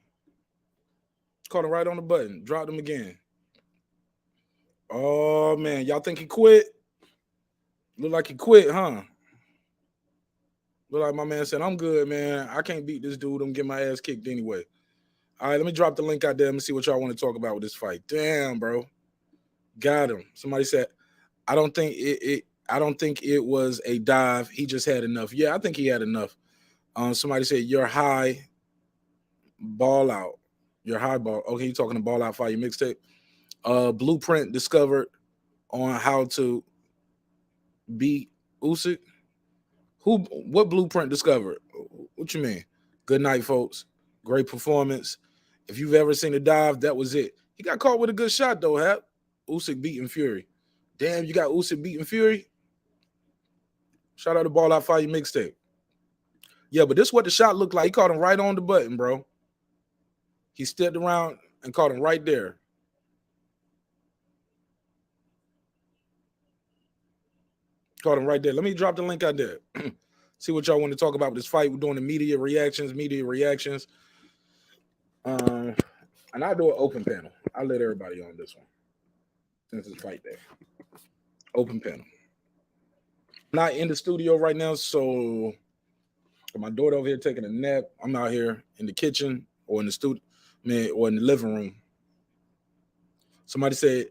Caught him right on the button. Dropped him again. Oh, man. Y'all think he quit? Look like he quit, huh? But like my man said, I'm good, man. I can't beat this dude. I'm getting my ass kicked anyway. All right, let me drop the link out there. Let me see what y'all want to talk about with this fight. Damn, bro. Got him. Somebody said, I don't think it was a dive. He just had enough. Yeah, I think he had enough. Somebody said, you're high, ball out. You're high ball. Okay, you talking to Ball Out Fire mixtape. Blueprint discovered on how to beat Usyk. What blueprint discovered? What you mean? Good night, folks. Great performance. If you've ever seen a dive, that was it. He got caught with a good shot, though, Hap. Usyk beating Fury. Damn, you got Usyk beating Fury? Shout out to Ball Out Fire mixtape. Yeah, but this is what the shot looked like. He caught him right on the button, bro. He stepped around and caught him right there. Caught him right there. Let me drop the link out there. See what y'all want to talk about with this fight. We're doing the media reactions. And I'll do an open panel. I'll let everybody on this one since it's fight day. Open panel. Not in the studio right now, so my daughter over here taking a nap. I'm out here in the kitchen or in the studio, man, or in the living room. Somebody said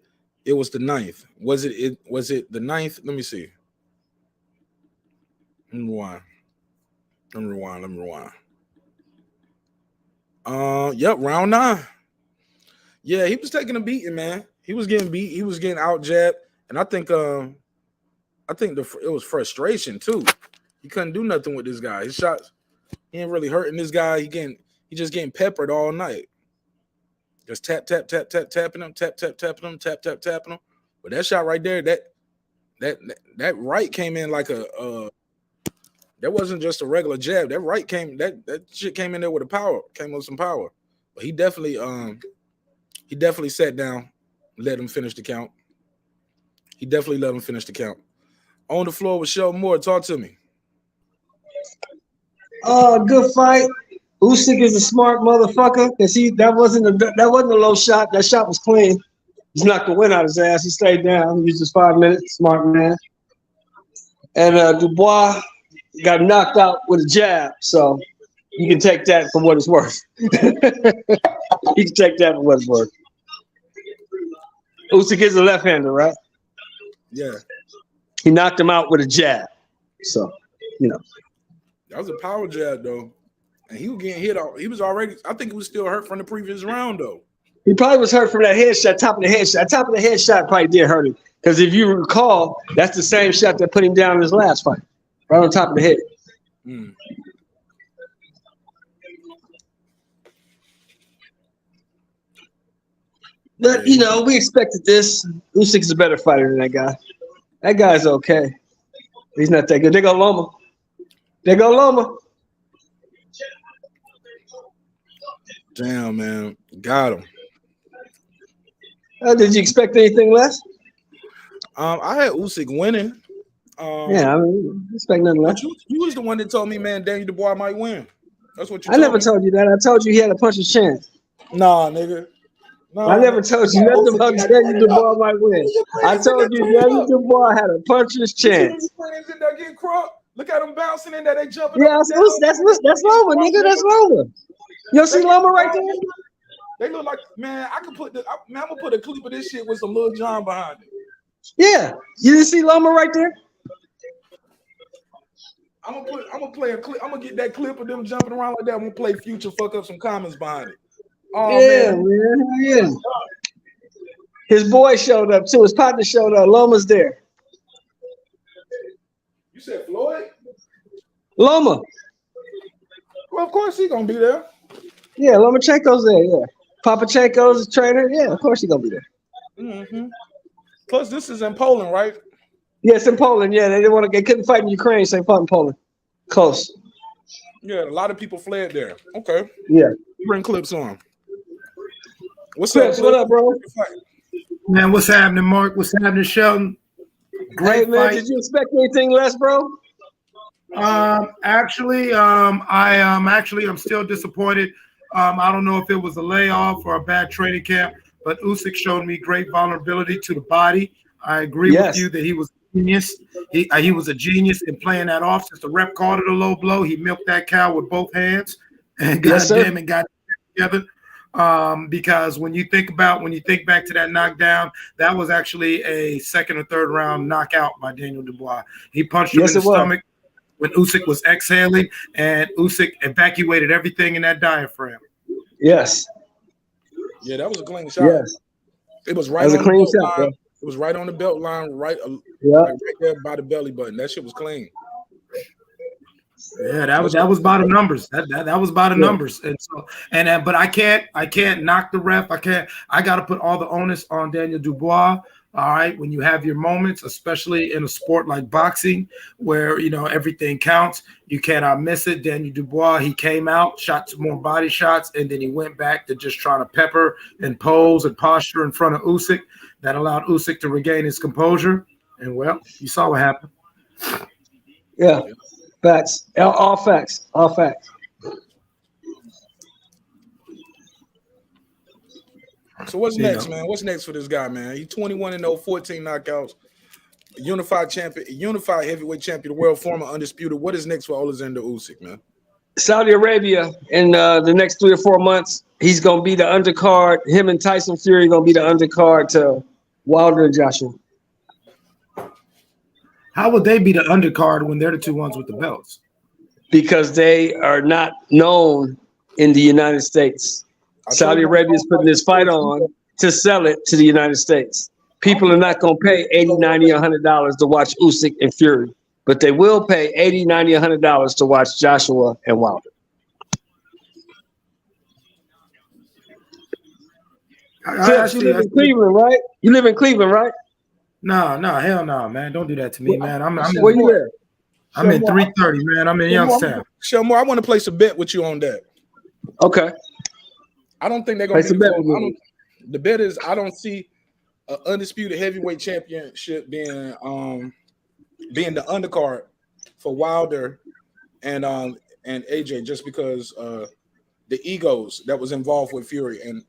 it was the 9th. Was it the 9th? Let me see. Let me rewind. Yep, round 9. Yeah, he was taking a beating, man. He was getting beat. He was getting out jabbed, and I think it was frustration too. He couldn't do nothing with this guy. His shots, he ain't really hurting this guy. He just getting peppered all night. Just tapping him, tapping him. But that shot right there, that right came in like that wasn't just a regular jab. That right that shit came in there with some power. But he definitely sat down, let him finish the count. On the floor with Sheldon Moore. Talk to me. Good fight. Usyk is a smart motherfucker. That wasn't a low shot. That shot was clean. He's knocked the wind out of his ass. He stayed down. He used his 5 minutes. Smart man. And Dubois got knocked out with a jab, so you can take that for what it's worth. You can take that for what it's worth. Usyk is a left-hander, right? Yeah. He knocked him out with a jab. So, That was a power jab, though. And he was getting hit off. He was already, I think he was still hurt from the previous round, though. He probably was hurt from that headshot, top of the headshot. Top of the headshot probably did hurt him. Because if you recall, that's the same shot that put him down in his last fight. Right on top of the head. Mm. But, we expected this. Usyk is a better fighter than that guy. That guy's okay. He's not that good. There go Loma. Damn, man. Got him. Did you expect anything less? I had Usyk winning. Yeah, I mean, expect nothing less. You was the one that told me, man, Danny Dubois might win. That's what you I never told you that. I told you he had a puncher's chance. Nah, nigga. Nah, I never told you nothing about Danny Dubois might win. I told you Danny Dubois had a puncher's chance. Look at him bouncing in there. They jumping. Yeah, that's Loma, nigga. That's Loma. You see Loma right there? They look like, man, I'm gonna put a clip of this shit with some Lil Jon behind it. Yeah. You didn't see Loma right there? I'm gonna play a clip. I'm gonna get that clip of them jumping around like that. I'm gonna play Future, fuck up some comments behind it. Oh yeah, man. Yeah. His boy showed up too. His partner showed up. Loma's there. You said Floyd? Loma. Well, of course he's gonna be there. Yeah, Lomachenko's there. Yeah. Papachenko's a trainer. Yeah, of course he's gonna be there. Mm-hmm. Plus, this is in Poland, right? Yes, in Poland. Yeah, they couldn't fight in Ukraine, so they fought in Poland. Close. Yeah, a lot of people fled there. Okay. Yeah. Bring clips on. What's Clips, up? what up, bro? Man, what's happening, Mark? What's happening, Sheldon? Great, man. Fight. Did you expect anything less, bro? I'm still disappointed. I don't know if it was a layoff or a bad training camp, but Usyk showed me great vulnerability to the body. I agree with you that he was a genius. He was a genius in playing that off. Since the rep called it a low blow, he milked that cow with both hands and got it together. Because when you think back to that knockdown, that was actually a second or third round knockout by Daniel Dubois. He punched him in the stomach when Usyk was exhaling, and Usyk evacuated everything in that diaphragm. Yes. Yeah, that was a clean shot. Yes. It was right on the belt line. Bro. It was right on the belt line, right there by the belly button. That shit was clean. Yeah, that was by the numbers. That was by the numbers. And so but I can't knock the ref. I gotta put all the onus on Daniel Dubois. All right, when you have your moments, especially in a sport like boxing, where everything counts, you cannot miss it. Daniel Dubois, he came out, shot some more body shots, and then he went back to just trying to pepper and pose and posture in front of Usyk. That allowed Usyk to regain his composure. And well, you saw what happened. Yeah, facts. All facts. All facts. So what's next, man? What's next for this guy, man? He's 21-0, 14 knockouts, unified champion, unified heavyweight champion of the world, former undisputed. What is next for Oleksandr Usyk, man? Saudi Arabia in the next 3 or 4 months. He's gonna be the undercard. Him and Tyson Fury gonna be the undercard to Wilder and Joshua. How would they be the undercard when they're the two ones with the belts? Because they are not known in the United States. Saudi Arabia is putting this fight on to sell it to the United States. People are not going to pay $80, $90, $100 to watch Usyk and Fury, but they will pay $80, $90, $100 to watch Joshua and Wilder. You live in Cleveland, right? You live in Cleveland, right? No, hell no, man. Don't do that to me, man. Where you live? I'm in 330, man. I'm in Youngstown. Shelmore, I want to place a bet with you on that. Okay. I don't think they're going to be the bet is I don't see an undisputed heavyweight championship being the undercard for Wilder and AJ just because the egos that was involved with Fury and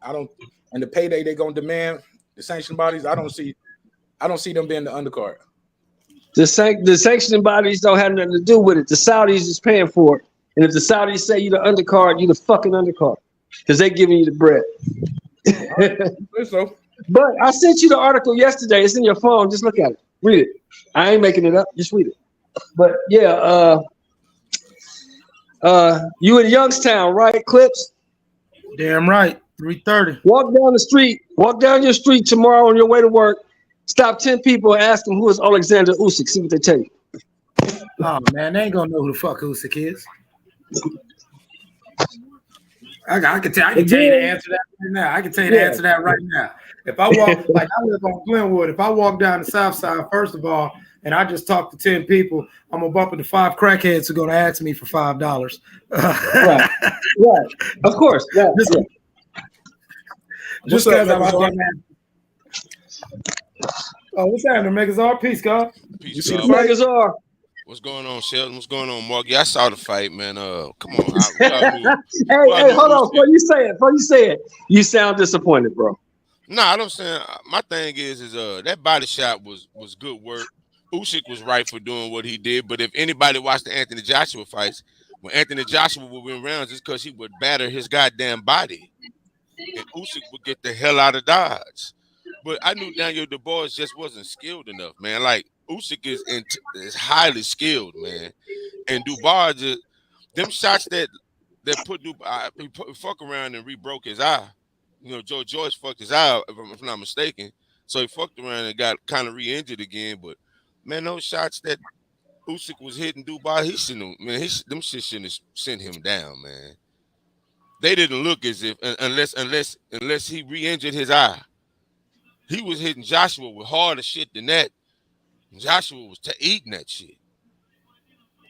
the payday they're going to demand, the sanction bodies, I don't see them being the undercard. The sanctioning bodies don't have nothing to do with it. The Saudis is paying for it. And if the Saudis say you the undercard, you the fucking undercard. Because they're giving you the bread. So. But I sent you the article yesterday. It's in your phone. Just look at it. Read it. I ain't making it up. Just read it. But yeah, you in Youngstown, right, Clips? Damn right. 330. Walk down the street. Walk down your street tomorrow on your way to work. Stop 10 people and ask them who is Oleksandr Usyk. See what they tell you. Oh man, they ain't gonna know who the fuck Usyk is. I can tell you the answer to that right now. I can tell you the answer to that right now. If I walk, like I live on Glenwood, if I walk down the south side, first of all, and I just talk to 10 people, I'm gonna bump into 5 crackheads who are gonna ask me for $5. Right. Of course. Yeah. Just because I'm out there, man. Oh, what's happening, Megazar? Peace, God. Peace, you see the Megazar? What's going on, Sheldon? What's going on, Mark? Yeah, I saw the fight, man. Come on. Hey, hold on. Before you say it, you sound disappointed, bro. No, I don't say. My thing is that body shot was good work. Usyk was right for doing what he did, but if anybody watched the Anthony Joshua fights, when Anthony Joshua would win rounds, it's because he would batter his goddamn body, and Usyk would get the hell out of Dodge. But I knew Daniel Dubois just wasn't skilled enough, man. Like Usyk is highly skilled, man, and Dubois just them shots that put Dubois, he fuck around and re-broke his eye. You know, Joe Joyce fucked his eye, if I'm not mistaken. So he fucked around and got kind of re-injured again. But man, those shots that Usyk was hitting Dubois, he shouldn't, man. Them shit shouldn't have sent him down, man. They didn't look as if unless he re-injured his eye. He was hitting Joshua with harder shit than that. Joshua was eating that shit.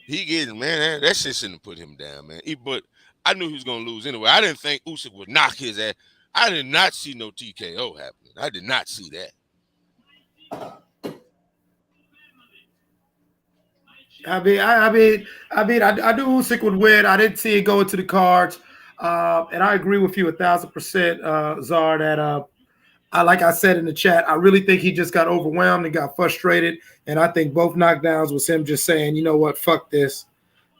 He getting, man, that shit shouldn't have put him down, man. But I knew he was gonna lose anyway. I didn't think Usyk would knock his ass. I did not see no TKO happening. I did not see that. I do Usyk would win. I didn't see it go into the cards. And I agree with you 1,000%, Czar, that like I said in the chat, I really think he just got overwhelmed and got frustrated. And I think both knockdowns was him just saying, you know what, fuck this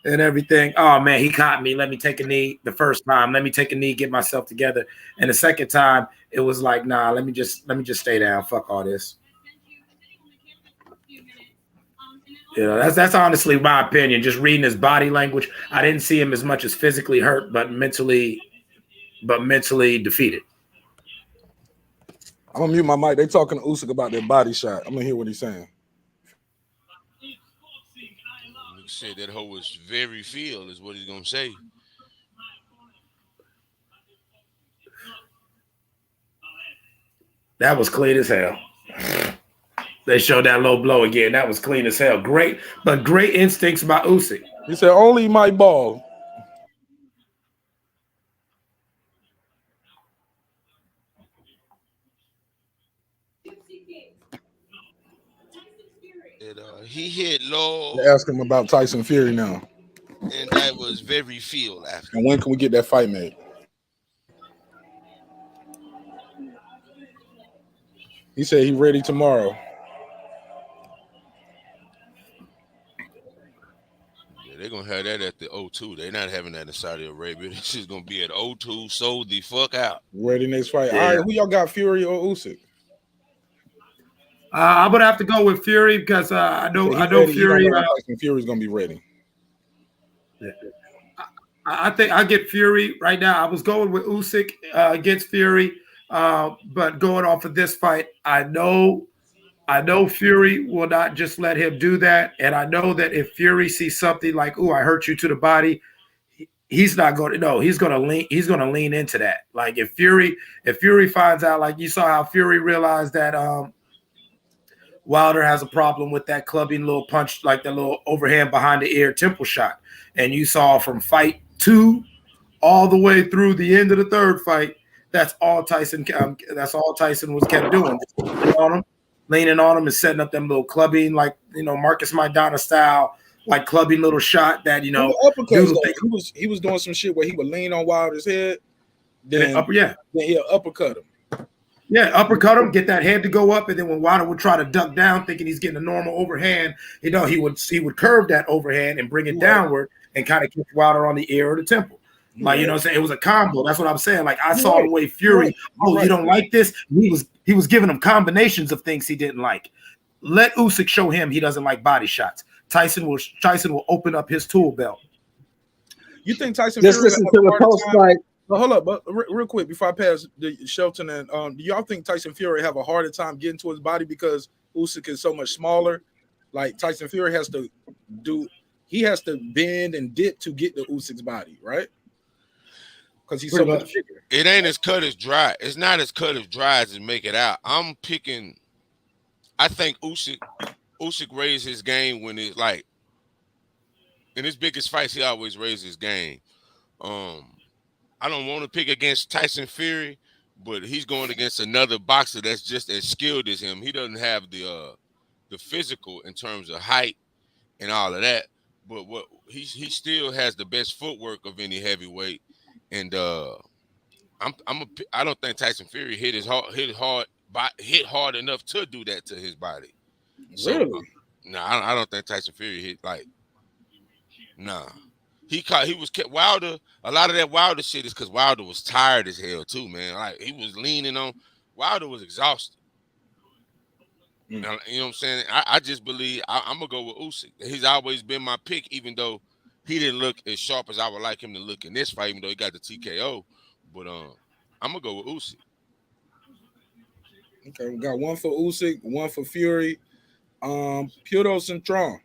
and everything. Oh man, he caught me. Let me take a knee the first time. Let me take a knee, get myself together. And the second time, it was like, nah, let me just stay down. Fuck all this. You know, that's honestly my opinion. Just reading his body language, I didn't see him as much as physically hurt, but mentally defeated. I'm gonna mute my mic. They talking to Usik about their body shot. I'm gonna hear what he's saying. He said that hoe was very feel is what he's gonna say. That was clean as hell. They showed that low blow again. That was clean as hell. Great instincts by Usik. He said, only my ball. He hit low. They ask him about Tyson Fury now. And that was very feel after. And when can we get that fight made? He said he's ready tomorrow. Yeah, they're gonna have that at the O2. They're not having that in Saudi Arabia. This is gonna be at O2. Sold the fuck out. Ready next fight. Yeah. All right, who y'all got, Fury or Usyk? I would have to go with Fury because I know ready. Fury. Fury's gonna be ready. I think I get Fury right now. I was going with Usyk against Fury, but going off of this fight, I know Fury will not just let him do that, and I know that if Fury sees something like, "Ooh, I hurt you to the body," he's not going to. No, he's going to lean. He's going to lean into that. Like if Fury finds out, like you saw how Fury realized that Wilder has a problem with that clubbing little punch, like the little overhand behind the ear temple shot, and you saw from fight 2 all the way through the end of the third fight. That's all Tyson. That's all Tyson was kept doing, leaning on him and setting up them little clubbing, like Marcus Maidana style, like clubbing little shot that He was doing some shit where he would lean on Wilder's head, then he'll uppercut him. Yeah, uppercut him, get that head to go up, and then when Wilder would try to duck down, thinking he's getting a normal overhand, he would curve that overhand and bring it downward and kind of kick Wilder on the ear or the temple. Like, you know what I'm saying? It was a combo. That's what I'm saying. Like, I saw the way Fury, you don't like this? He was giving him combinations of things he didn't like. Let Usyk show him he doesn't like body shots. Tyson will open up his tool belt. You think Tyson Just Fury listen to the post fight. But hold up, but real quick before I pass the Shelton and do y'all think Tyson Fury have a harder time getting to his body because Usyk is so much smaller? Like Tyson Fury has to bend and dip to get to Usyk's body, right? Because he's so much bigger. It ain't as cut as dry. It's not as cut as dry as make it out. I think Usyk raised his game when it's like in his biggest fights, he always raised his game. I don't want to pick against Tyson Fury, but he's going against another boxer that's just as skilled as him. He doesn't have the physical in terms of height and all of that, but what he still has the best footwork of any heavyweight. And I don't think Tyson Fury hit hard enough to do that to his body. So, really? I don't think Tyson Fury hit like. Nah. He was kept Wilder. A lot of that Wilder shit is because Wilder was tired as hell too, man. Like he was leaning on. Wilder was exhausted. Now, you know what I'm saying? I just believe I'm gonna go with Usyk. He's always been my pick, even though he didn't look as sharp as I would like him to look in this fight, even though he got the TKO. But I'm gonna go with Usyk. Okay, we got one for Usyk, one for Fury. Puro Centron.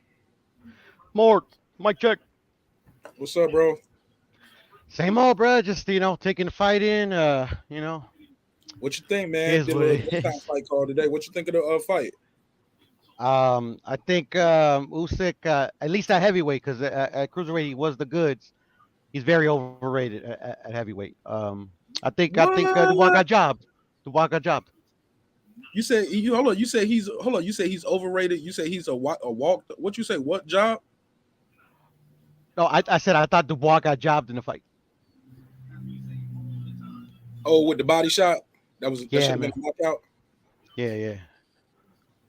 Mort, mic check. What's up, bro? Same old, bro. Just taking the fight in. What you think, man? Did a fight call today. What you think of the fight? I think Usyk, at least at heavyweight, because at cruiserweight he was the goods. He's very overrated at heavyweight. I think Dubois got jobbed. You say You say he's overrated. You say he's a walk. What you say? What job? No, I said I thought Dubois got jobbed in the fight. Oh, with the body shot. That should Yeah, have been man. a knockout. Yeah.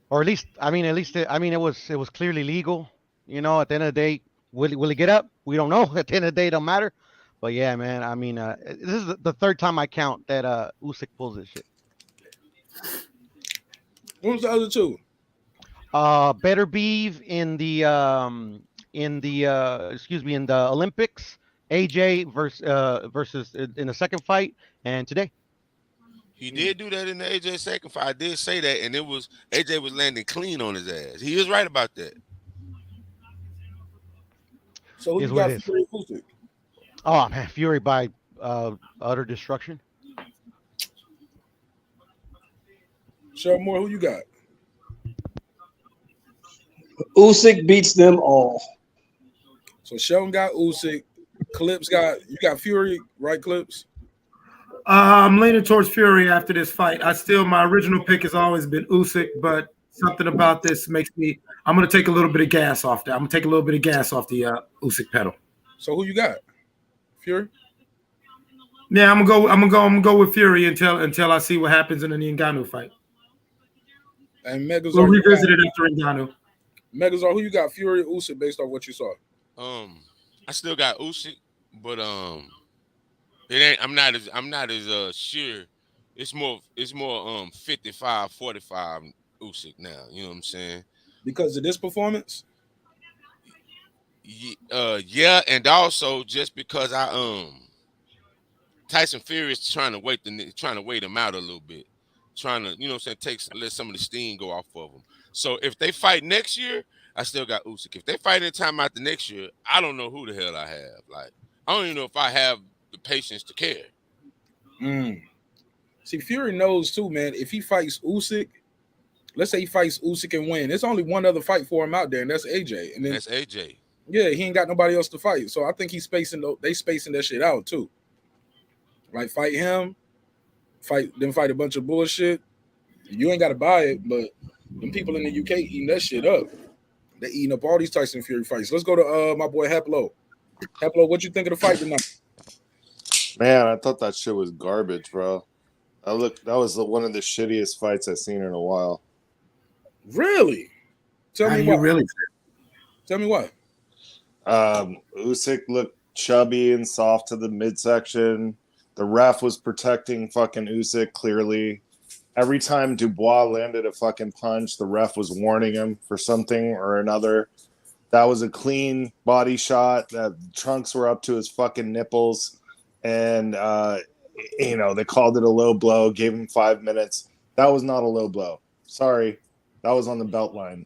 Or at least it was clearly legal. You know, at the end of the day, will he get up? We don't know. At the end of the day, it don't matter. But yeah, man. I mean, this is the third time I count that Usyk pulls this shit. What was the other two? Better Beeve in the in the Olympics. AJ versus in the second fight, and today. He did do that in the AJ second fight. I did say that, and AJ was landing clean on his ass. He is right about that. So who Is you what got it is. for Fury Usyk? Oh man, Fury by utter destruction. Show more. Who you got? Usyk beats them all. So Sheldon got Usyk. Clips got Fury, right? Clips. I'm leaning towards Fury after this fight. My original pick has always been Usyk, but something about this makes me. I'm gonna take a little bit of gas off that. I'm gonna take a little bit of gas off the Usyk pedal. So who you got? Fury. Yeah, I'm gonna go with Fury until I see what happens in the Ngannou fight. And Megazord. We'll revisit it after Ngannou. Megazord, who you got? Fury or Usyk based on what you saw? I still got Usyk, but it ain't. I'm not as sure. It's more 55-45 Usyk now. You know what I'm saying? Because of this performance. Yeah, and also just because Tyson Fury is trying to wait him out a little bit, trying to, you know what I'm saying, let some of the steam go off of him. So if they fight next year, I still got Usyk. If they fight in time after next year, I don't know who the hell I have. Like, I don't even know if I have the patience to care. See, Fury knows too, man. If he fights Usyk, let's say he fights Usyk and win, there's only one other fight for him out there, and that's AJ. And then that's AJ. Yeah, he ain't got nobody else to fight. So I think they spacing that shit out too. Like fight him, fight a bunch of bullshit. You ain't got to buy it, but them people in the UK eating that shit up. They eating up all these Tyson Fury fights. Let's go to my boy Heplo. Heplo, what you think of the fight tonight? Man, I thought that shit was garbage, bro. That was one of the shittiest fights I've seen in a while. Really? Tell me why. Really? Tell me why. Usyk looked chubby and soft to the midsection. The ref was protecting fucking Usyk clearly. Every time Dubois landed a fucking punch, the ref was warning him for something or another. That was a clean body shot. The trunks were up to his fucking nipples. And, they called it a low blow, gave him 5 minutes. That was not a low blow. Sorry. That was on the belt line.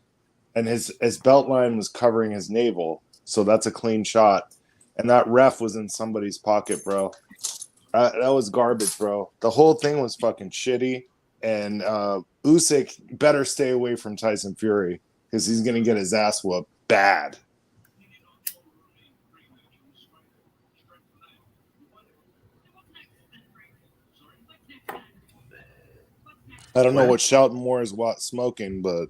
And his belt line was covering his navel. So that's a clean shot. And that ref was in somebody's pocket, bro. That was garbage, bro. The whole thing was fucking shitty. And Usyk better stay away from Tyson Fury because he's going to get his ass whooped bad. I don't know what Shelton Moore is smoking, but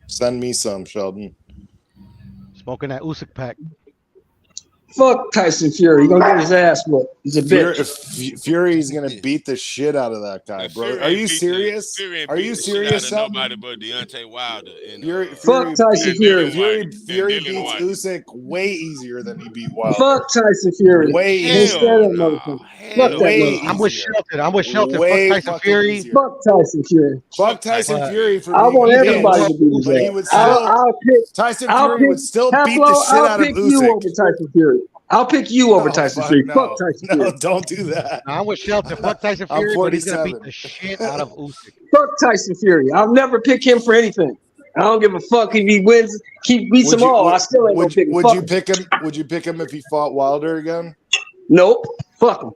send me some, Shelton. Smoking that Usyk pack. Fuck Tyson Fury. He's gonna get his ass whooped. He's a bitch. Fury's gonna beat the shit out of that guy, bro. Are you serious? Are you serious? Nobody but Deontay Wilder. Fuck Tyson Fury. Fury beats Usyk way easier than he beat Wilder. Fuck Tyson Fury. Way easier. I'm with Shelton. Fuck Tyson Fury. Fuck Tyson Fury. Fuck Tyson Fury. I want everybody to beat his ass. He would still. Tyson Fury would still beat the shit out of Usyk. Tyson Fury. I'll pick you over Tyson Fury. Fuck Tyson Fury. No, don't do that. I'm with Shelton. Fuck Tyson Fury, but he's gonna beat the shit out of Usyk. Fuck Tyson Fury. I'll never pick him for anything. I don't give a fuck if he wins. He beats them all. I still ain't gonna pick him. Would you pick him? Would you pick him if he fought Wilder again? Nope. Fuck him.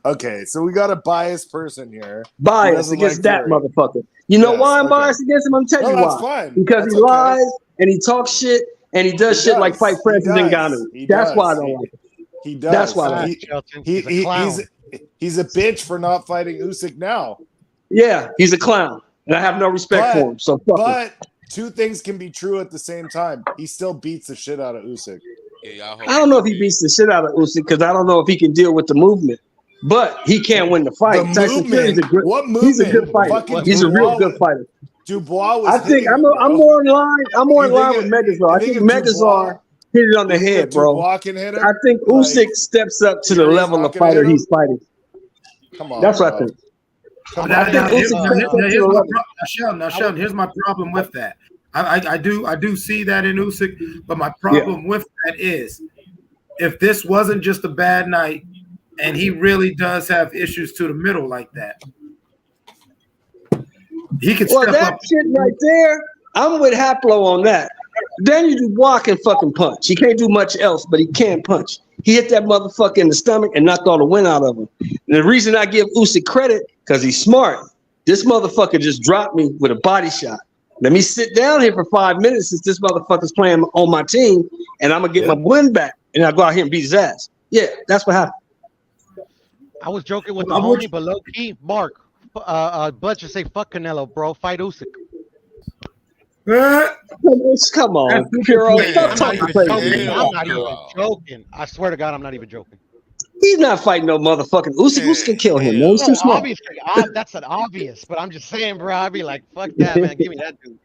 Okay, so we got a biased person here. Biased against that motherfucker. You know why I'm biased against him? I'm telling you why. Fine. Because he lies and he talks shit and he does shit like fight Francis Ngannou. That's why I don't like him. He does. That's why he's a bitch for not fighting Usyk now. Yeah, he's a clown. And I have no respect for him. So fuck him. Two things can be true at the same time. He still beats the shit out of Usyk. Yeah, I don't know if he beats the shit out of Usyk because I don't know if he can deal with the movement. but he can't win the fight. The Tyson Fury's movement. he's a good fighter. Fucking He's a real Dubois good fighter. Dubois was I think hitting I'm him, more in line. I'm more in You line think with it- Megazar. I you think think if Megazar hit it on the head, bro. Dubois can hit him? I think Like, Usyk steps up to the Fury's level not of gonna fighter hit him? he's fighting. Come on. That's what I bro. think. Come Now, on. now, Usyk now, steps up to here's the my level. Sheldon, here's my problem with that. I do see that in Usyk, but my problem with that is if this wasn't just a bad night and he really does have issues to the middle like that, he could Well, step that up. shit right there, I'm with Haplo on that. Daniel Dubois can fucking punch. He can't do much else, but he can punch. He hit that motherfucker in the stomach and knocked all the wind out of him. And the reason I give Usyk credit, because he's smart. This motherfucker just dropped me with a body shot. Let me sit down here for 5 minutes since this motherfucker's playing on my team, and I'm gonna get my win back, and I'll go out here and beat his ass. Yeah, that's what happened. I was joking with the homie, but low key, Mark, Bud should say fuck Canelo, bro. Fight Usyk. Come on, Puro, stop talking crazy. I'm not even joking. I swear to God, I'm not even joking. He's not fighting no motherfucking Usyk. Usyk can kill him, man. He's too No, smart. obviously, that's an obvious. But I'm just saying, bro. I'd be like, fuck that, man. Give me that dude.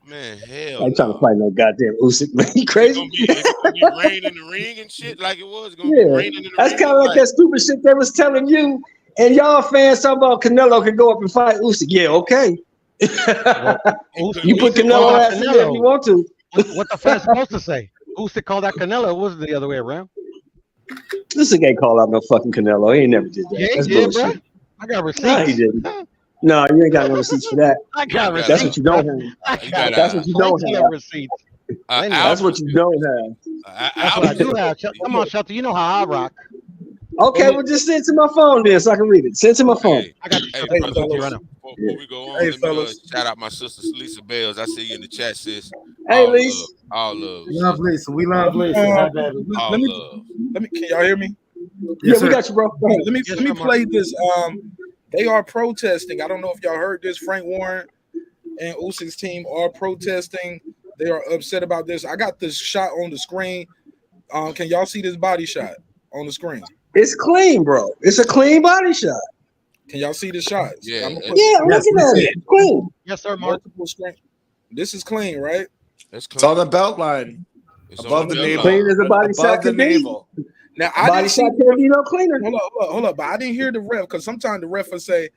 Man, I hell. ain't trying to fight no goddamn Usyk, man. He crazy. It's gonna be rain in the ring and shit like it was. It's gonna be rain in the That's ring. kind of like that stupid shit they was telling you. And y'all fans talking about Canelo can go up and fight Usyk. Yeah, okay. You put Canelo ass in there if you want to. What the fans supposed to say? Usyk called out Canelo. It wasn't the other way around. Usyk ain't call out no fucking Canelo. He ain't never did that. Yeah, That's he did, bro. bullshit. I got receipts. No, he didn't. No, you ain't got no receipts for that. I got receipts. That's what you don't have. That's what you don't have. Receipts. That's what you don't have. That's what I do have. Come on, Shelter. You know how I rock. Okay, well, just send it to my phone then so I can read it. Send it to my phone. I got you. Hey, Shelter. fellas, Right now. before we go on, let me shout out my sister Lisa Bales. I see you in the chat, sis. Hey, All Lisa. love, all love. We love Lisa. We love Lisa. Let All me, love. can y'all hear me? Yeah, we got you, bro. Go ahead. Let me sir, play this. They are protesting. I don't know if y'all heard this. Frank Warren and Usyk's team are protesting. They are upset about this. I got this shot on the screen. Can y'all see this body shot on the screen? It's clean, bro. It's a clean body shot. Can y'all see the shots? Yeah. I'm Yeah, I'm looking at it. It's clean. Yes, sir, Mark. multiple screen. This is clean, right? It's It's on the belt line. It's Above on the belt navel. line. Clean as a body shot Above the can be. navel. Now I Body didn't see. shot can't be no cleaner. Hold up, but I didn't hear the ref because sometimes the ref will say,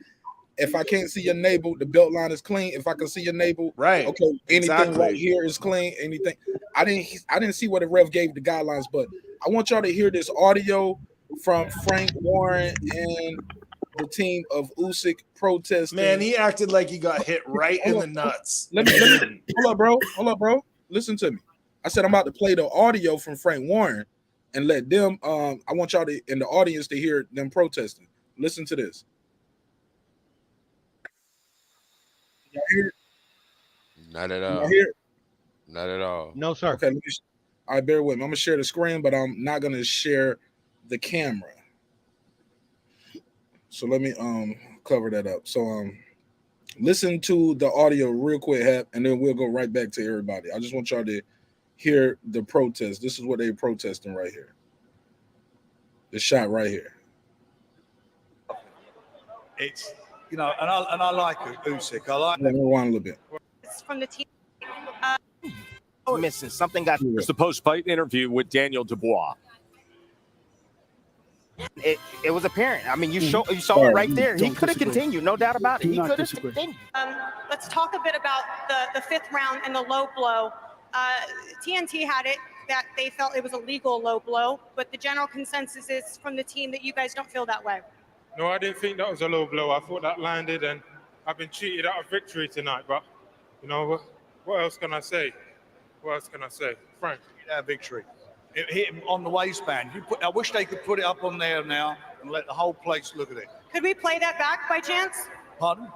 "If I can't see your navel, the belt line is clean. If I can see your navel, Right. okay, anything Exactly. right here is clean. Anything." I didn't see what the ref gave the guidelines, but I want y'all to hear this audio from Frank Warren and the team of Usyk protesting. Man, he acted like he got hit right in the nuts. Let me hold up, bro. Listen to me. I said I'm about to play the audio from Frank Warren and let them. I want y'all to in the audience to hear them protesting. Listen to this. Y'all hear it? Not at Y'all all. hear it? Not at all. No, sir. Okay, all right, bear with me. I'm gonna share the screen, but I'm not gonna share the camera. So let me cover that up. So listen to the audio real quick, Hap, and then we'll go right back to everybody. I just want y'all to hear the protest. This is what they're protesting right here. The shot right here. It's, you know, and I like Usyk. I like Let me rewind a little bit. It's from the team. Missing something got It's the post-fight interview with Daniel Dubois. it was apparent. I mean, you saw it right there. He could have continued, no doubt about it. He could have continued. Let's talk a bit about the fifth round and the low blow. TNT had it that they felt it was a legal low blow, but the general consensus is from the team that you guys don't feel that way. No, I didn't think that was a low blow. I thought that landed, and I've been cheated out of victory tonight. But you know what else can I say? What else can I say, Frank? that victory. It hit him on the waistband. I wish they could put it up on there now and let the whole place look at it. Could we play that back by chance? Pardon?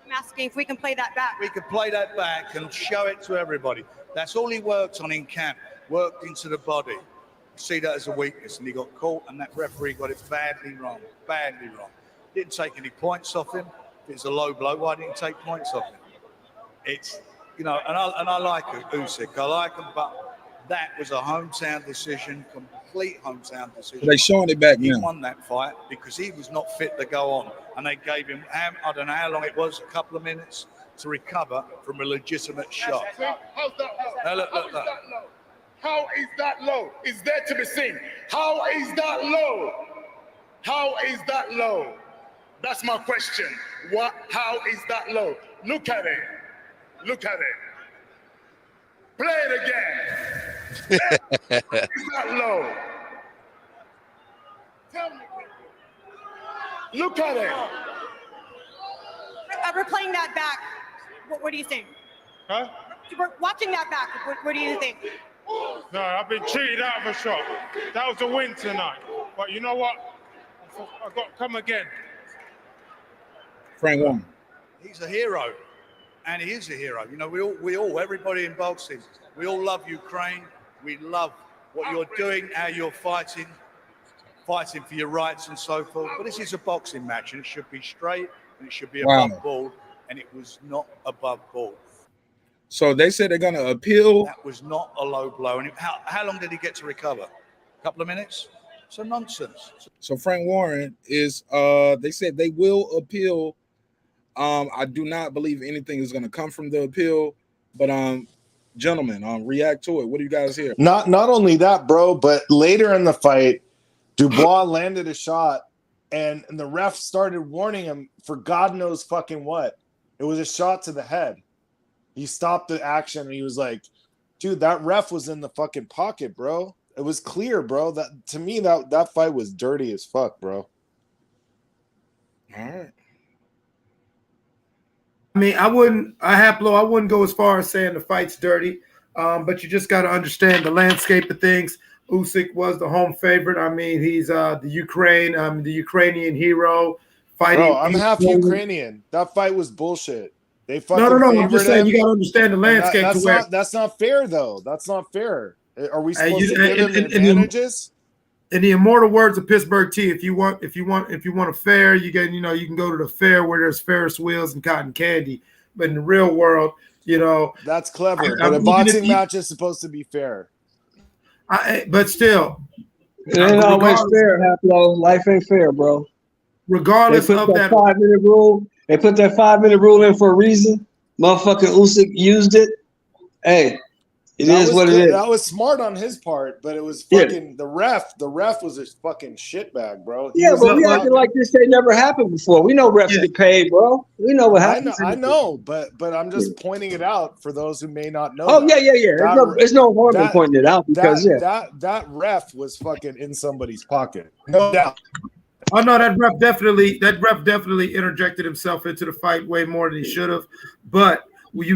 I'm asking if we can play that back. We could play that back and show it to everybody. That's all he worked on in camp, worked into the body. See that as a weakness, and he got caught, and that referee got it badly wrong, badly wrong. Didn't take any points off him. If it's a low blow, why didn't he take points off him? It's, you know, and I like Usyk. I like him, but that was a hometown decision, complete hometown decision. They showing it back He now. won that fight because he was not fit to go on, and they gave him, I don't know how long it was, a couple of minutes to recover from a legitimate shot. How's that low? Now look. How is that low? Is there to be seen? How is that low? How is that low? That's my question. What? How is that low? Look at it. Look at it. Play it again. How is that low? Tell me. Look at it. We're playing that back. What do you think? Huh? We're watching that back. What do you think? No, I've been cheated out of a shot. That was a win tonight. But you know what? I've got to come again. Frank Warren. He's a hero, and he is a hero. You know, everybody in boxing, we all love Ukraine. We love what you're doing, how you're fighting for your rights and so forth. But this is a boxing match, and it should be straight, and it should be above board, and it was not above board. So they said they're gonna appeal. That was not a low blow. And how long did he get to recover? A couple of minutes? So nonsense. So Frank Warren is they said they will appeal. I do not believe anything is gonna come from the appeal, but gentlemen, react to it. What do you guys hear? Not only that, bro, but later in the fight, Dubois landed a shot and the ref started warning him for God knows fucking what. It was a shot to the head. He stopped the action and he was like, dude, that ref was in the fucking pocket, bro. It was clear, bro. That to me, that fight was dirty as fuck, bro. All right. I mean, I wouldn't go as far as saying the fight's dirty, but you just got to understand the landscape of things. Usyk was the home favorite. I mean, he's the Ukrainian hero fighting. Bro, I'm half Ukrainian. That fight was bullshit. They fucking no. I'm just saying you got to understand the landscape. That's not fair, though. That's not fair. Are we supposed to give him advantages? In the immortal words of Pittsburgh T, if you want a fair, you can go to the fair where there's Ferris wheels and cotton candy. But in the real world, that's clever. But a boxing match is supposed to be fair. But still, it ain't always fair, Haplo. Life ain't fair, bro. Regardless of that 5-minute rule, they put that 5-minute rule in for a reason. Motherfucking Usyk used it. Hey, it is what it is. That was smart on his part, but it was fucking the ref. The ref was a fucking shitbag, bro. But we acting like this ain't never happened before. We know refs get paid, bro. We know what happens. I know, but I'm just pointing it out for those who may not know. Oh yeah. There's no harm in pointing it out because that ref was fucking in somebody's pocket, no doubt. Oh no, that ref definitely interjected himself into the fight way more than he should have. But when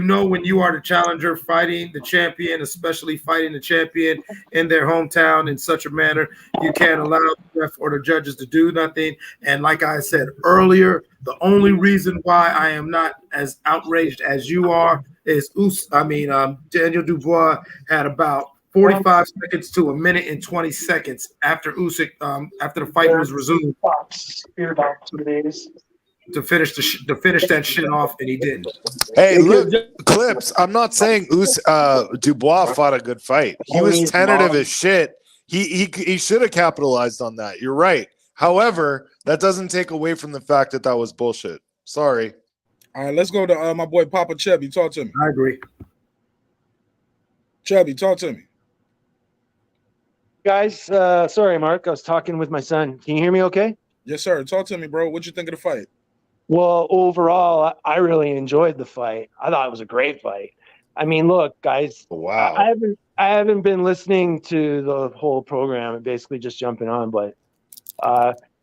you are the challenger fighting the champion, especially fighting the champion in their hometown in such a manner, you can't allow the ref or the judges to do nothing. And like I said earlier, the only reason why I am not as outraged as you are is Daniel Dubois had about 45 seconds to a minute and 20 seconds after Usyk, after the fight was resumed, to finish that shit off, and he didn't. Hey, look, clips. I'm not saying Dubois fought a good fight. He was tentative as shit. He should have capitalized on that. You're right. However, that doesn't take away from the fact that was bullshit. Sorry. All right, let's go to my boy Papa Chubby. Talk to me. I agree. Chubby, talk to me. Guys, sorry, Mark. I was talking with my son. Can you hear me okay? Yes, sir. Talk to me, bro. What'd you think of the fight? Well, overall, I really enjoyed the fight. I thought it was a great fight. I mean, look, guys. Wow. I haven't been listening to the whole program and basically just jumping on, but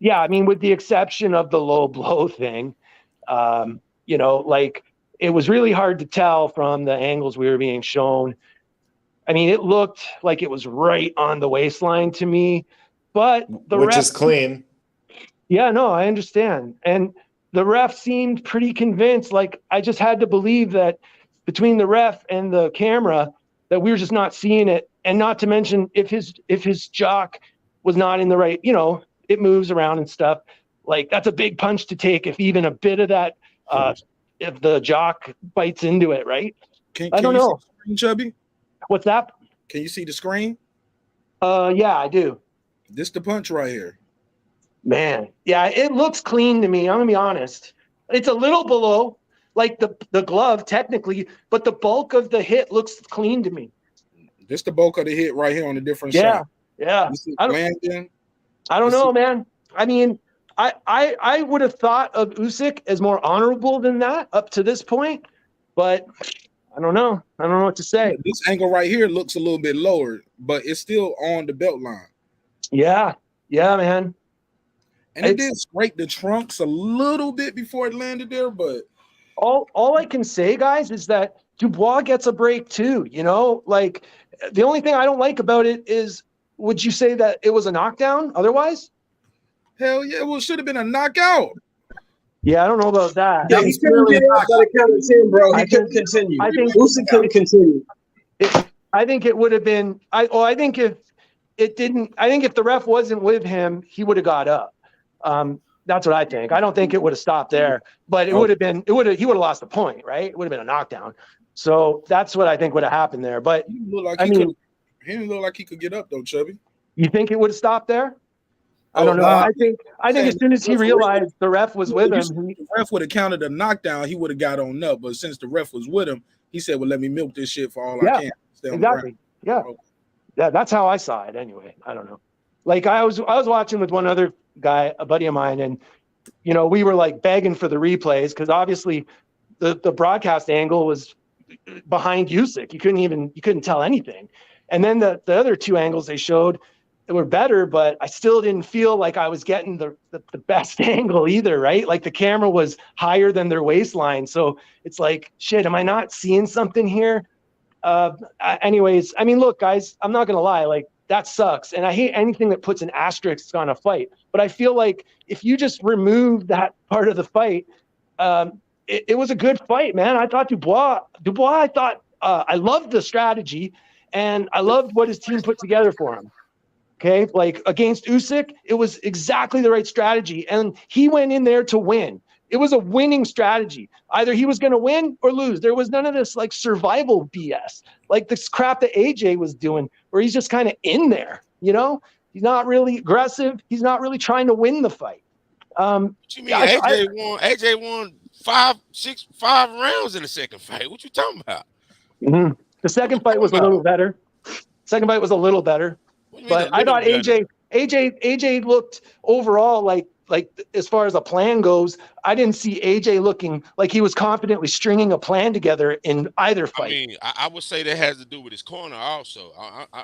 yeah, I mean, with the exception of the low blow thing, like it was really hard to tell from the angles we were being shown. I mean, it looked like it was right on the waistline to me, but which is clean. Yeah, no, I understand. And the ref seemed pretty convinced. Like I just had to believe that between the ref and the camera that we were just not seeing it. And not to mention if his jock was not in the right, it moves around and stuff. Like that's a big punch to take if even a bit of that, if the jock bites into it, right? Can I don't know. Screen, Chubby? What's that? Can you see the screen? Yeah, I do. This the punch right here. Man, yeah, it looks clean to me. I'm gonna be honest. It's a little below, like the glove technically, but the bulk of the hit looks clean to me. This the bulk of the hit right here on the different Yeah, shot. yeah. I don't know, man. I mean, I would have thought of Usyk as more honorable than that up to this point, but I don't know. I don't know what to say. This angle right here looks a little bit lower, but it's still on the belt line. Yeah, yeah, man. And it did scrape the trunks a little bit before it landed there, but all I can say, guys, is that Dubois gets a break too. You know, like the only thing I don't like about it is, would you say that it was a knockdown otherwise? Hell yeah, well, it should have been a knockout. Yeah, I don't know about that. Yeah, he couldn't get up by the count of 10, bro. He couldn't continue. I think Usyk couldn't continue. I think it would have been. I think if it didn't, I think if the ref wasn't with him, he would have got up. That's what I think. I don't think it would have stopped there, but it would have been. He would have lost the point, right? It would have been a knockdown. So that's what I think would have happened there. But he didn't look like he could get up though, Chubby. You think it would have stopped there? I don't know. I think as soon as he realized the ref was with him, the ref would have counted a knockdown. He would have got on up. But since the ref was with him, he said, "Well, let me milk this shit for all I can." Exactly. Yeah. Yeah. That's how I saw it. Anyway, I don't know. Like I was watching with one other guy, a buddy of mine, and you know we were like begging for the replays because obviously the broadcast angle was behind Usyk. You couldn't tell anything. And then the other two angles they showed, they were better, but I still didn't feel like I was getting the best angle either, right? Like the camera was higher than their waistline. So it's like, shit, am I not seeing something here? Anyways, I mean, look, guys, I'm not going to lie. Like that sucks. And I hate anything that puts an asterisk on a fight. But I feel like if you just remove that part of the fight, it was a good fight, man. I thought Dubois, I thought I loved the strategy and I loved what his team put together for him. Okay, like against Usyk, it was exactly the right strategy. And he went in there to win. It was a winning strategy. Either he was going to win or lose. There was none of this like survival BS, like this crap that AJ was doing, where he's just kind of in there, you know? He's not really aggressive. He's not really trying to win the fight. What you mean? AJ won 5 rounds in the second fight. What you talking about? Mm-hmm. The second fight was a little better. But I thought AJ looked overall like as far as a plan goes, I didn't see AJ looking like he was confidently stringing a plan together in either fight. I mean, I would say that has to do with his corner also.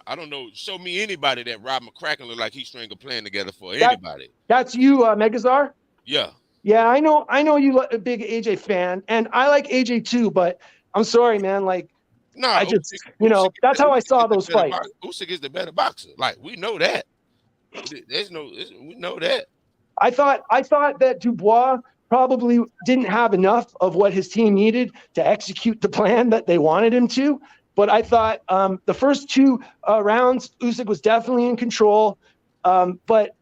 I don't know. Show me anybody that Rob McCracken looked like he string a plan together for anybody. That's you, Megazar? Yeah. Yeah, I know you a big AJ fan, and I like AJ too, but I'm sorry, man. Like, no, I just, that's how I saw those fights. Usyk is the better boxer. Like, we know that. We know that. I thought that Dubois probably didn't have enough of what his team needed to execute the plan that they wanted him to. But I thought the first two rounds, Usyk was definitely in control. But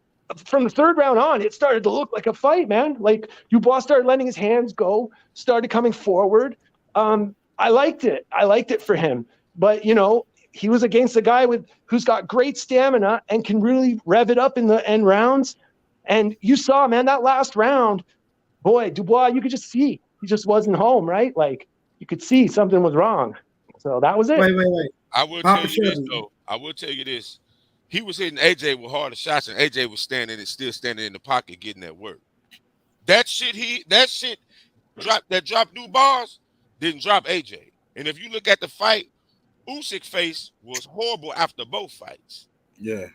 from the third round on, it started to look like a fight, man. Like Dubois started letting his hands go, started coming forward. I liked it. I liked it for him. But, he was against a guy who's got great stamina and can really rev it up in the end rounds. And you saw, man, that last round, boy, Dubois, you could just see he just wasn't home, right? Like you could see something was wrong. So that was it. Wait. I will tell you this, though. I will tell you this. He was hitting AJ with harder shots, and AJ was still standing in the pocket getting that work. That shit dropped new bars didn't drop AJ. And if you look at the fight, Usyk's face was horrible after both fights. Yeah.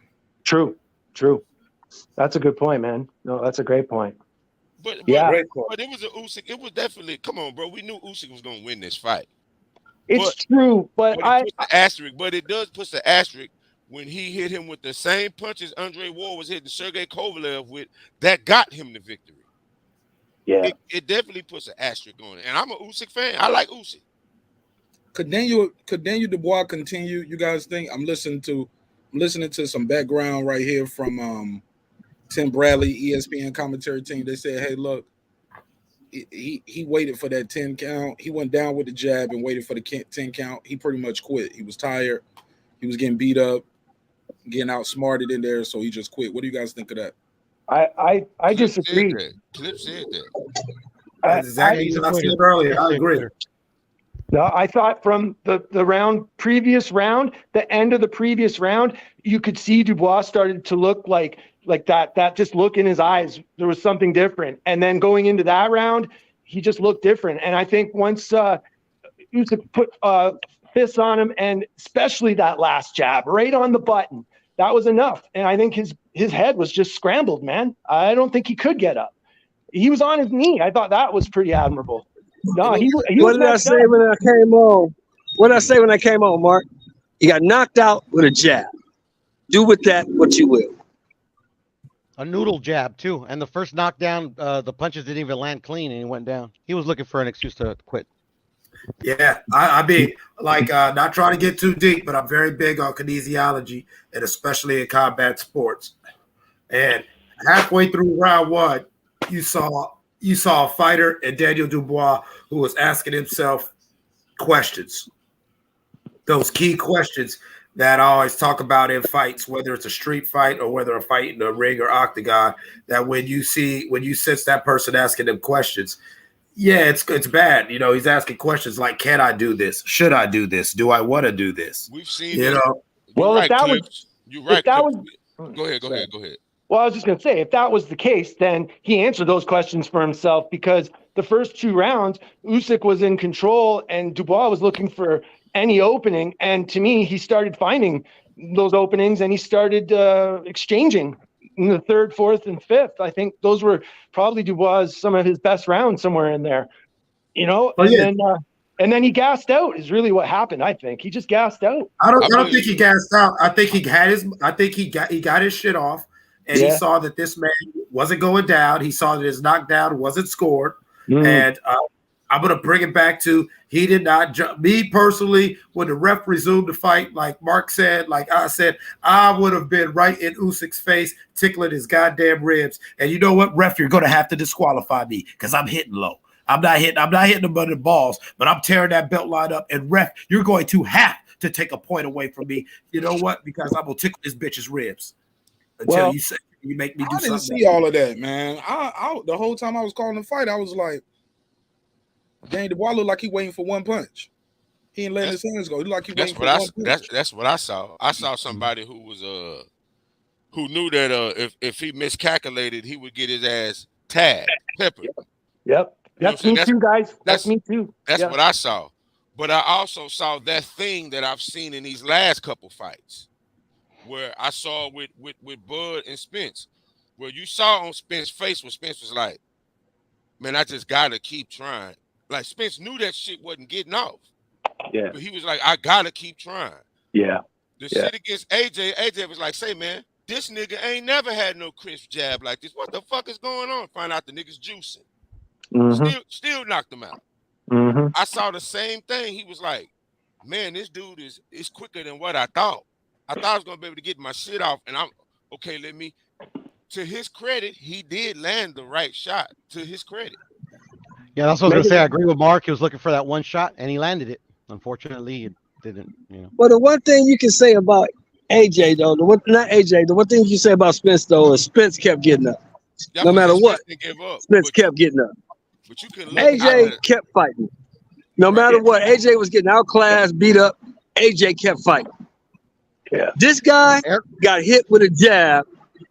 True. That's a good point, man. No, that's a great point. But it was a Usyk. It was definitely, come on, bro. We knew Usyk was going to win this fight. It's true, but it does put the asterisk when he hit him with the same punches Andre Ward was hitting Sergey Kovalev with that got him the victory. Yeah. It definitely puts an asterisk on it. And I'm a Usyk fan. I like Usyk. Could Daniel Dubois continue? You guys think? I'm listening to some background right here from Tim Bradley, ESPN commentary team. They said, hey, look, he waited for that 10 count. He went down with the jab and waited for the 10 count. He pretty much quit. He was tired. He was getting beat up. getting outsmarted in there, so he just quit. What do you guys think of that? I disagree. Clip said that. That's exactly what I said earlier. I agree. No, I thought from the previous round, the end of the previous round, you could see Dubois started to look like that just look in his eyes. There was something different. And then going into that round, he just looked different. And I think once Usyk put fists on him, and especially that last jab right on the button, that was enough. And I think his head was just scrambled, man. I don't think he could get up. He was on his knee. I thought that was pretty admirable. No, he what did I say when I came on? What did I say when I came on, Mark? He got knocked out with a jab. Do with that what you will. A noodle jab too, and the first knockdown, the punches didn't even land clean, and he went down. He was looking for an excuse to quit. Yeah, I mean, like, not trying to get too deep, but I'm very big on kinesiology, and especially in combat sports. And halfway through round one, you saw a fighter in Daniel Dubois who was asking himself questions. Those key questions that I always talk about in fights, whether it's a street fight or whether a fight in the ring or octagon, that when you sense that person asking them questions, yeah, it's bad. You know, he's asking questions like, can I do this? Should I do this? Do I want to do this? We've seen, you know. Well, if that was, you're right. Go ahead. Well, I was just going to say, if that was the case, then he answered those questions for himself, because the first two rounds, Usyk was in control and Dubois was looking for any opening. And to me, he started finding those openings and he started exchanging in the third, fourth, and fifth. I think those were probably Dubois' some of his best rounds somewhere in there, you know. And then he gassed out is really what happened. I think he just gassed out. I don't think he gassed out. I think he got his shit off. And he saw that this man wasn't going down. He saw that his knockdown wasn't scored. And I'm going to bring it back to, he did not jump. Me personally, when the ref resumed the fight, like Mark said, like I said, I would have been right in Usyk's face, tickling his goddamn ribs. And you know what, ref, you're going to have to disqualify me because I'm hitting low. I'm not hitting him under the balls, but I'm tearing that belt line up. And ref, you're going to have to take a point away from me. You know what? Because I'm going to tickle this bitch's ribs. Until you make me do something. I didn't see all of that, man. I the whole time I was calling the fight, I was like, Danny Dubois looked like he waiting for one punch. He ain't letting his hands go. He like he waiting for one punch. That's what I saw. I saw somebody who was who knew that if he miscalculated, he would get his ass tagged, peppered. Yep. That's me too, guys. That's me too. That's what I saw. But I also saw that thing that I've seen in these last couple fights, where I saw with Bud and Spence, where you saw on Spence's face when Spence was like, man, I just gotta keep trying. Like Spence knew that shit wasn't getting off. Yeah. But he was like, I gotta keep trying. Yeah. The shit against AJ was like, say, man, this nigga ain't never had no crisp jab like this. What the fuck is going on? Find out the nigga's juicing. Still knocked him out. I saw the same thing. He was like, man, this dude is quicker than what I thought. I thought I was gonna be able to get my shit off, and I'm okay. To his credit, he did land the right shot. To his credit. Yeah, that's what I was gonna say. I agree with Mark. He was looking for that one shot, and he landed it. Unfortunately, it didn't. You know. Well, the one thing you can say about AJ though, the one thing you can say about Spence though is Spence kept getting up, no matter what. Spence kept getting up. But you can AJ kept fighting, no matter what. AJ was getting outclassed, beat up. AJ kept fighting. Yeah. This guy got hit with a jab,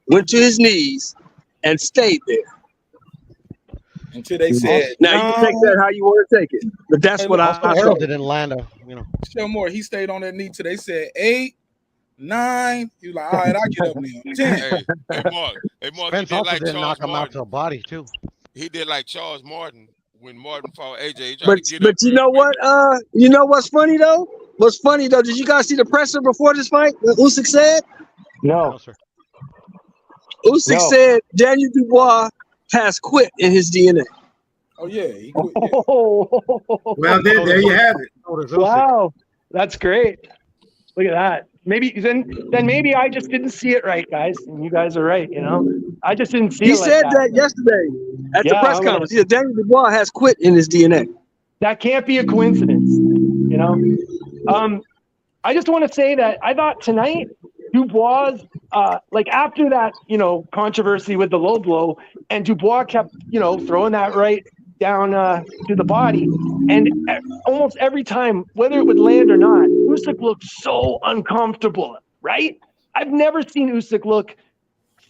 went to his knees, and stayed there. Until they said, now you can take that how you want to take it. But that's what I Harold didn't land Show more. He stayed on that knee till they said 8, 9. He was like, all right, I'll get up now. 10. Hey, Mark, Spence he did also like didn't knock Charles him out Martin. to the body too. He did like Charles Martin when Martin fought AJ. He tried But to get up you know what? You know what's funny though? What's funny though? Did you guys see the presser before this fight? What Usyk said? No, sir. Usyk said Daniel Dubois has quit in his DNA. Oh yeah, he quit. Well, there you have it. Wow, that's great. Look at that. Maybe then maybe I just didn't see it right, guys. And you guys are right. You know, I just didn't see. He said that yesterday at the press conference. He said Daniel Dubois has quit in his DNA. That can't be a coincidence. You know, I just want to say that I thought tonight Dubois, like after that, controversy with the low blow, and Dubois kept, throwing that right down to the body, and almost every time, whether it would land or not, Usyk looked so uncomfortable, right? I've never seen Usyk look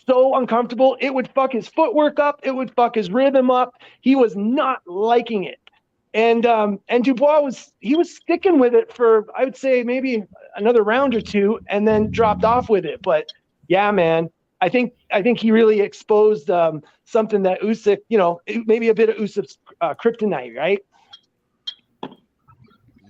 so uncomfortable. It would fuck his footwork up. It would fuck his rhythm up. He was not liking it. And Dubois was sticking with it for, I would say, maybe another round or two, and then dropped off with it. But yeah, man, I think he really exposed something that Usyk, maybe a bit of Usyk's kryptonite, right?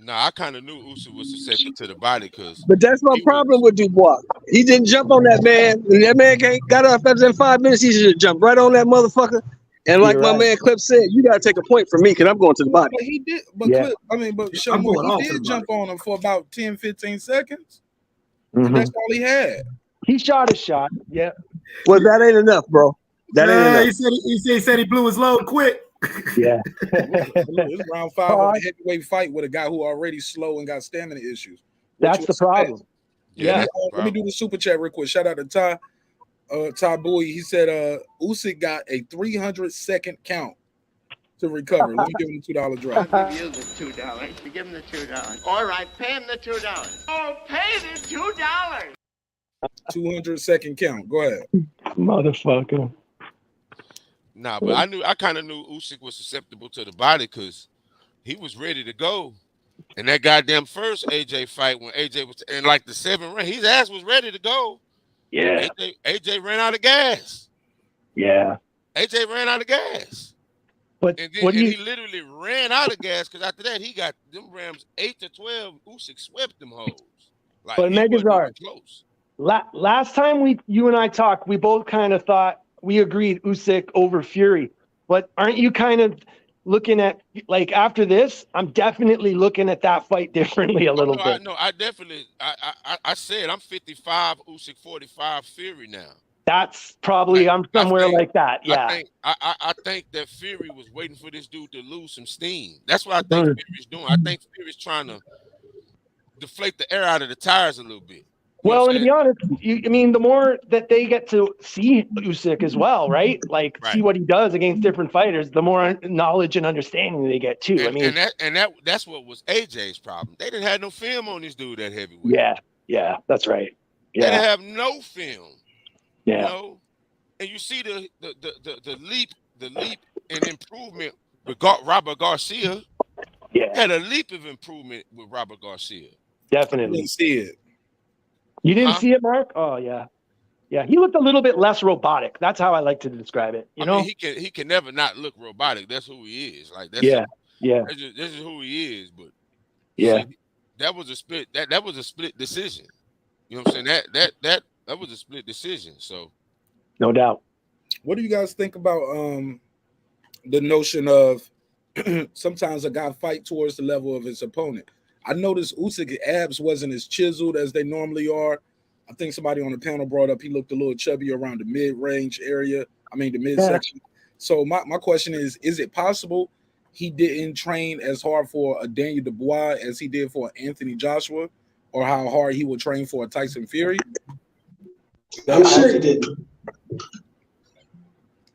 Nah, I kind of knew Usyk was susceptible to the body because. But that's my problem with Dubois. He didn't jump on that man. And that man got up after 5 minutes. He should jump right on that motherfucker. And like my man Clip said, you gotta take a point from me because I'm going to the body. But he did. But Yeah. Clip, but Shamo, he did jump on him for about 10, 15 seconds. Mhm. And that's all he had. He shot his shot. Yeah. Well, that ain't enough, bro. That ain't enough. He said he blew his load quick. Yeah. It's round 5 of a heavyweight fight with a guy who already slow and got stamina issues. That's the problem. Yeah. Let me do the super chat real quick. Shout out to Ty. Ty Bowie, he said Usyk got a 300-second count to recover. Let me give him a $2 drop. I'll give you the $2. You give him the $2. All right, pay him the $2. Oh, pay the $2. 200-second count. Go ahead. Motherfucker. Nah, but I kind of knew Usyk was susceptible to the body because he was ready to go. And that goddamn first AJ fight, when AJ was in like the 7th round, his ass was ready to go. Yeah. AJ ran out of gas. Yeah. AJ ran out of gas. But And then he literally ran out of gas because after that he got them Rams 8-12. Usyk swept them hoes. Like, But he wasn't even Megazard, close. last time you and I talked, we both kind of thought we agreed Usyk over Fury. But aren't you kind of looking at, like, after this, I'm definitely looking at that fight differently a little bit. I definitely I said I'm 55, Usyk 45, Fury now. That's probably I'm somewhere like that. Yeah. I think that Fury was waiting for this dude to lose some steam. That's what I think Fury's doing. I think Fury's trying to deflate the air out of the tires a little bit. Well, and to be honest, I mean, the more that they get to see Usyk as well, right? Like see what he does against different fighters, the more knowledge and understanding they get too. And, I mean, that's what was AJ's problem. They didn't have no film on this dude at heavyweight. Yeah, that's right. They didn't have no film. Yeah. You know? And you see the leap in improvement with Robert Garcia. Yeah. Had a leap of improvement with Robert Garcia. Definitely. Didn't see it. You didn't see it, Mark? Oh yeah. Yeah, he looked a little bit less robotic. That's how I like to describe it. You know, mean, he can never not look robotic. That's who he is. Like that's this is who he is. But see, that was a split. That was a split decision. You know what I'm saying? That was a split decision. So no doubt. What do you guys think about the notion of sometimes a guy fight towards the level of his opponent? I noticed Usyk's abs wasn't as chiseled as they normally are. I think somebody on the panel brought up he looked a little chubby around the mid-range area. I mean, the midsection. So my question is it possible he didn't train as hard for a Daniel Dubois as he did for Anthony Joshua, or how hard he would train for a Tyson Fury? I'm sure he didn't.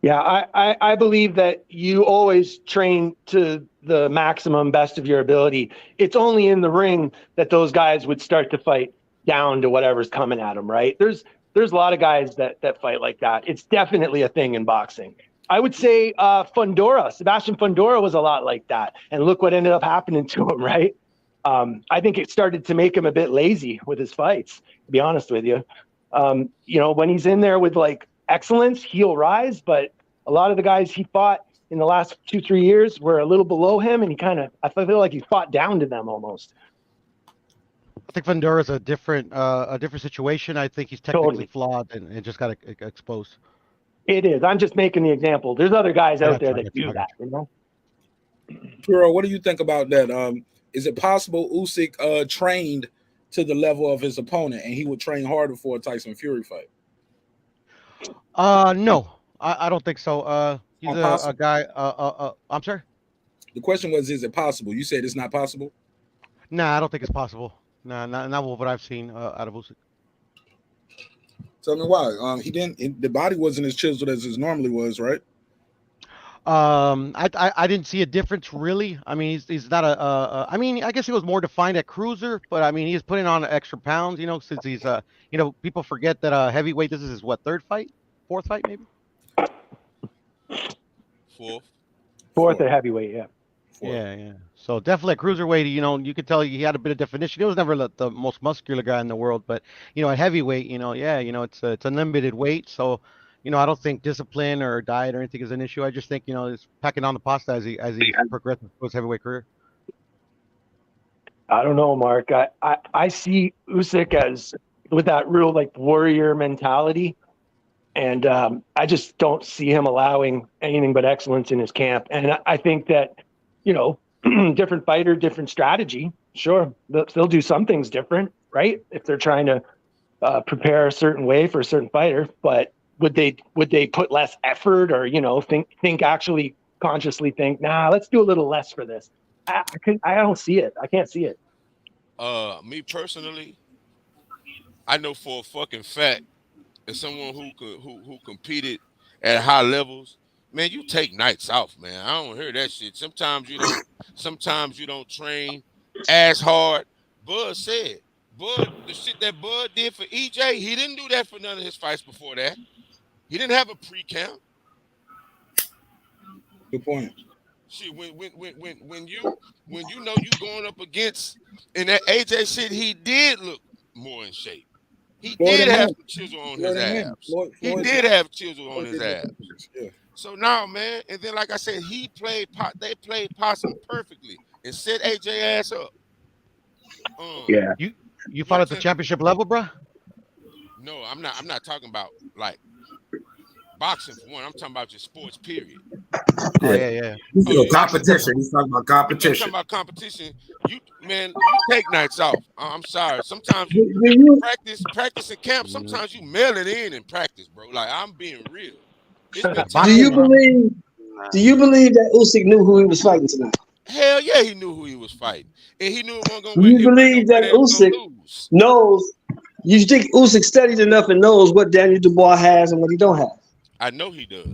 Yeah, I believe that you always train to the maximum best of your ability. It's only in the ring that those guys would start to fight down to whatever's coming at them, right? There's a lot of guys that fight like that. It's definitely a thing in boxing. I would say Sebastian Fundora was a lot like that. And look what ended up happening to him, right? I think it started to make him a bit lazy with his fights, to be honest with you. You know, when he's in there with like excellence, he'll rise, but a lot of the guys he fought in the last 2-3 years were a little below him, and I feel like he fought down to them almost. I think Fundora's a different situation. I think he's technically flawed and just got exposed. It is. I'm just making the example. There's other guys out there that do that, you know? Puro, what do you think about that? Is it possible Usyk trained to the level of his opponent and he would train harder for a Tyson Fury fight? No, I don't think so. He's a guy. I'm sorry. The question was, is it possible? You said it's not possible. Nah, I don't think it's possible. Nah, not what I've seen out of Usyk. Tell me why. He didn't. The body wasn't as chiseled as it normally was, right? I didn't see a difference really. I mean, he's not I mean, I guess he was more defined at cruiser, but I mean, he's putting on extra pounds, you know, since he's you know, people forget that heavyweight. This is his what, fourth fight, maybe. Fourth at heavyweight, yeah. Yeah. So definitely at cruiserweight, you know, you could tell he had a bit of definition. He was never the most muscular guy in the world, but you know, at heavyweight, you know, yeah, you know, it's a limited weight, so. You know, I don't think discipline or diet or anything is an issue. I just think, you know, he's packing on the pasta as he progresses through his heavyweight career. I don't know, Mark. I see Usyk as with that real like warrior mentality, and I just don't see him allowing anything but excellence in his camp. And I think that, you know, different fighter, different strategy. Sure, they'll do some things different, right? If they're trying to prepare a certain way for a certain fighter, but would they put less effort, or, you know, think actually consciously think, nah, let's do a little less for this? I don't see it. I can't see it. Me personally, I know for a fucking fact, as someone who competed at high levels, man, you take nights off, man. I don't hear that shit. Sometimes you don't train as hard. Bud said, the shit that Bud did for EJ, he didn't do that for none of his fights before that. He didn't have a pre-count. Good point. Shit, when you know you going up against, and that AJ shit, he did look more in shape. He did have some chisel on his abs. He did have chisel on his abs. Yeah. So now, man, and then like I said, they played possum perfectly and set AJ ass up. Yeah. You fought at the championship level, bro? No, I'm not talking about like boxing for one. I'm talking about just sports, period. Yeah. Competition. He's talking about competition. Talking about competition. You take nights off. I'm sorry. Sometimes you practice in camp. Sometimes you mail it in and practice, bro. Like, I'm being real. Do you believe that Usyk knew who he was fighting tonight? Hell yeah, he knew who he was fighting, and he knew it wasn't gonna Do win. you believe that Usyk knows? You think Usyk studied enough and knows what Daniel Dubois has and what he don't have? I know he does.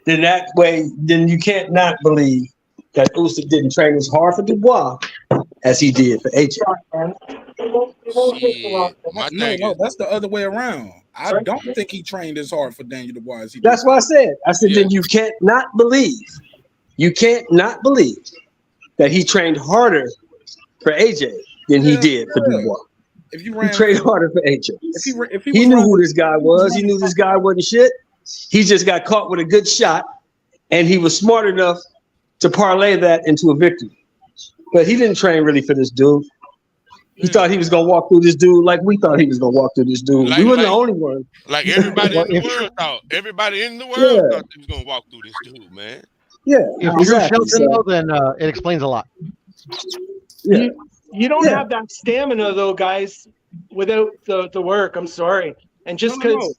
Then then you can't not believe that Usyk didn't train as hard for Dubois as he did for AJ. No, that's the other way around. I don't think he trained as hard for Daniel Dubois as he did. That's what I said. Then you can't not believe. You can't not believe that he trained harder for AJ than he did for Dubois. If you he trained harder for AJ. If he knew who this guy was. He knew this guy wasn't shit. He just got caught with a good shot, and he was smart enough to parlay that into a victory. But he didn't train really for this dude. He thought he was gonna walk through this dude like we thought he was gonna walk through this dude. We weren't the only one. Like everybody in the world thought. Everybody in the world thought he was gonna walk through this dude, man. Yeah. If you're Shelton, though, then it explains a lot. Yeah. You don't have that stamina though, guys, without the work. I'm sorry. And just because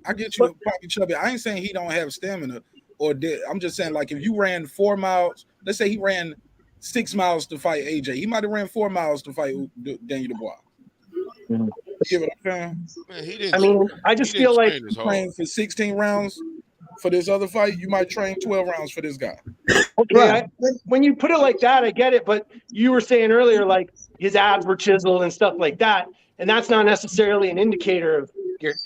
I get you, Poppy Chubby. I ain't saying he don't have stamina I'm just saying, like, if you ran 4 miles, let's say he ran 6 miles to fight AJ, he might have ran 4 miles to fight Daniel Dubois. Mm-hmm. You know what I'm saying? I mean, I just feel like train for 16 rounds for this other fight, you might train 12 rounds for this guy. Okay, when you put it like that, I get it. But you were saying earlier, like, his abs were chiseled and stuff like that, and that's not necessarily an indicator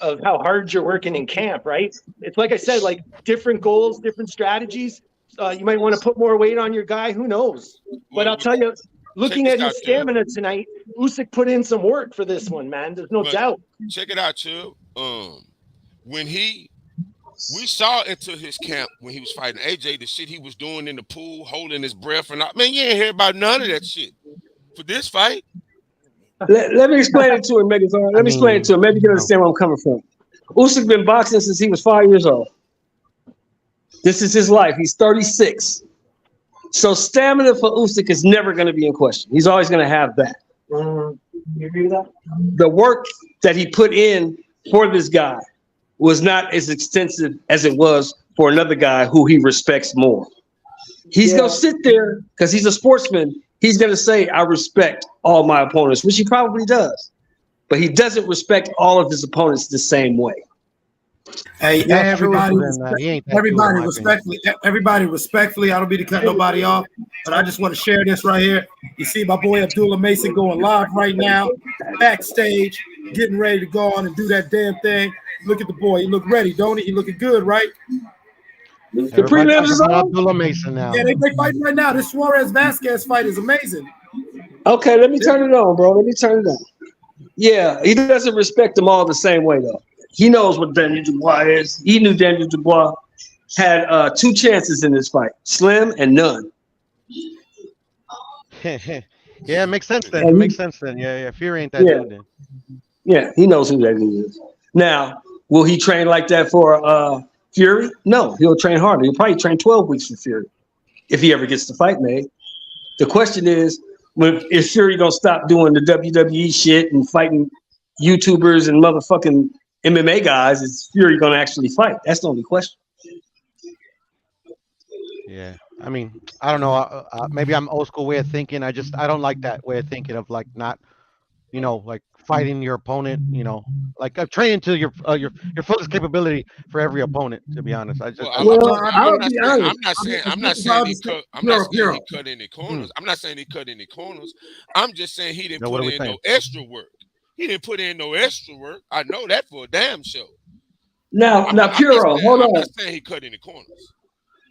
of how hard you're working in camp, right? It's like I said, like, different goals, different strategies. You might want to put more weight on your guy. Who knows? But I'll tell you, looking at his stamina tonight, Usyk put in some work for this one, man. There's no doubt. Check it out, Chubb. When we saw into his camp when he was fighting AJ, the shit he was doing in the pool, holding his breath and all. Man, you ain't hear about none of that shit for this fight. Let me explain it to him, Megatron. Let me explain it to him. Maybe you can understand where I'm coming from. Usyk been boxing since he was 5 years old. This is his life. He's 36. So stamina for Usyk is never going to be in question. He's always going to have that. You agree with that? The work that he put in for this guy was not as extensive as it was for another guy who he respects more. He's going to sit there because he's a sportsman. He's going to say, I respect all my opponents, which he probably does. but he doesn't respect all of his opponents the same way. Hey, everybody, everybody respectfully. I don't mean to cut nobody off, but I just want to share this right here. You see my boy Abdullah Mason going live right now, backstage, getting ready to go on and do that damn thing. Look at the boy. He look ready, don't he? He looking good, right? The prelims is on. Abdullah Mason now. Yeah, they fighting right now. This Suarez Vasquez fight is amazing. Okay, let me turn it on, bro. Let me turn it on. Yeah, he doesn't respect them all the same way, though. He knows what Daniel Dubois is. He knew Daniel Dubois had 2 chances in this fight, slim and none. Yeah, it makes sense then. It makes sense then. Yeah. Fury ain't that dude then. Yeah, he knows who that dude is. Now, will he train like that for Fury? No, he'll train harder. He'll probably train 12 weeks for Fury if he ever gets the fight made. The question is, is Fury gonna stop doing the WWE shit and fighting YouTubers and motherfucking MMA guys? Is Fury gonna actually fight? That's the only question. Yeah, I mean, I don't know. Maybe I'm old school way of thinking. I don't like that way of thinking of like not, like fighting your opponent. Like training to your fullest capability for every opponent. To be honest, I'm not saying he cut any corners. I'm not saying he cut any corners. I'm just saying he didn't put in no extra work. He didn't put in no extra work. I know that for a damn show. Now, Puro, hold on. I'm not saying he cut any corners.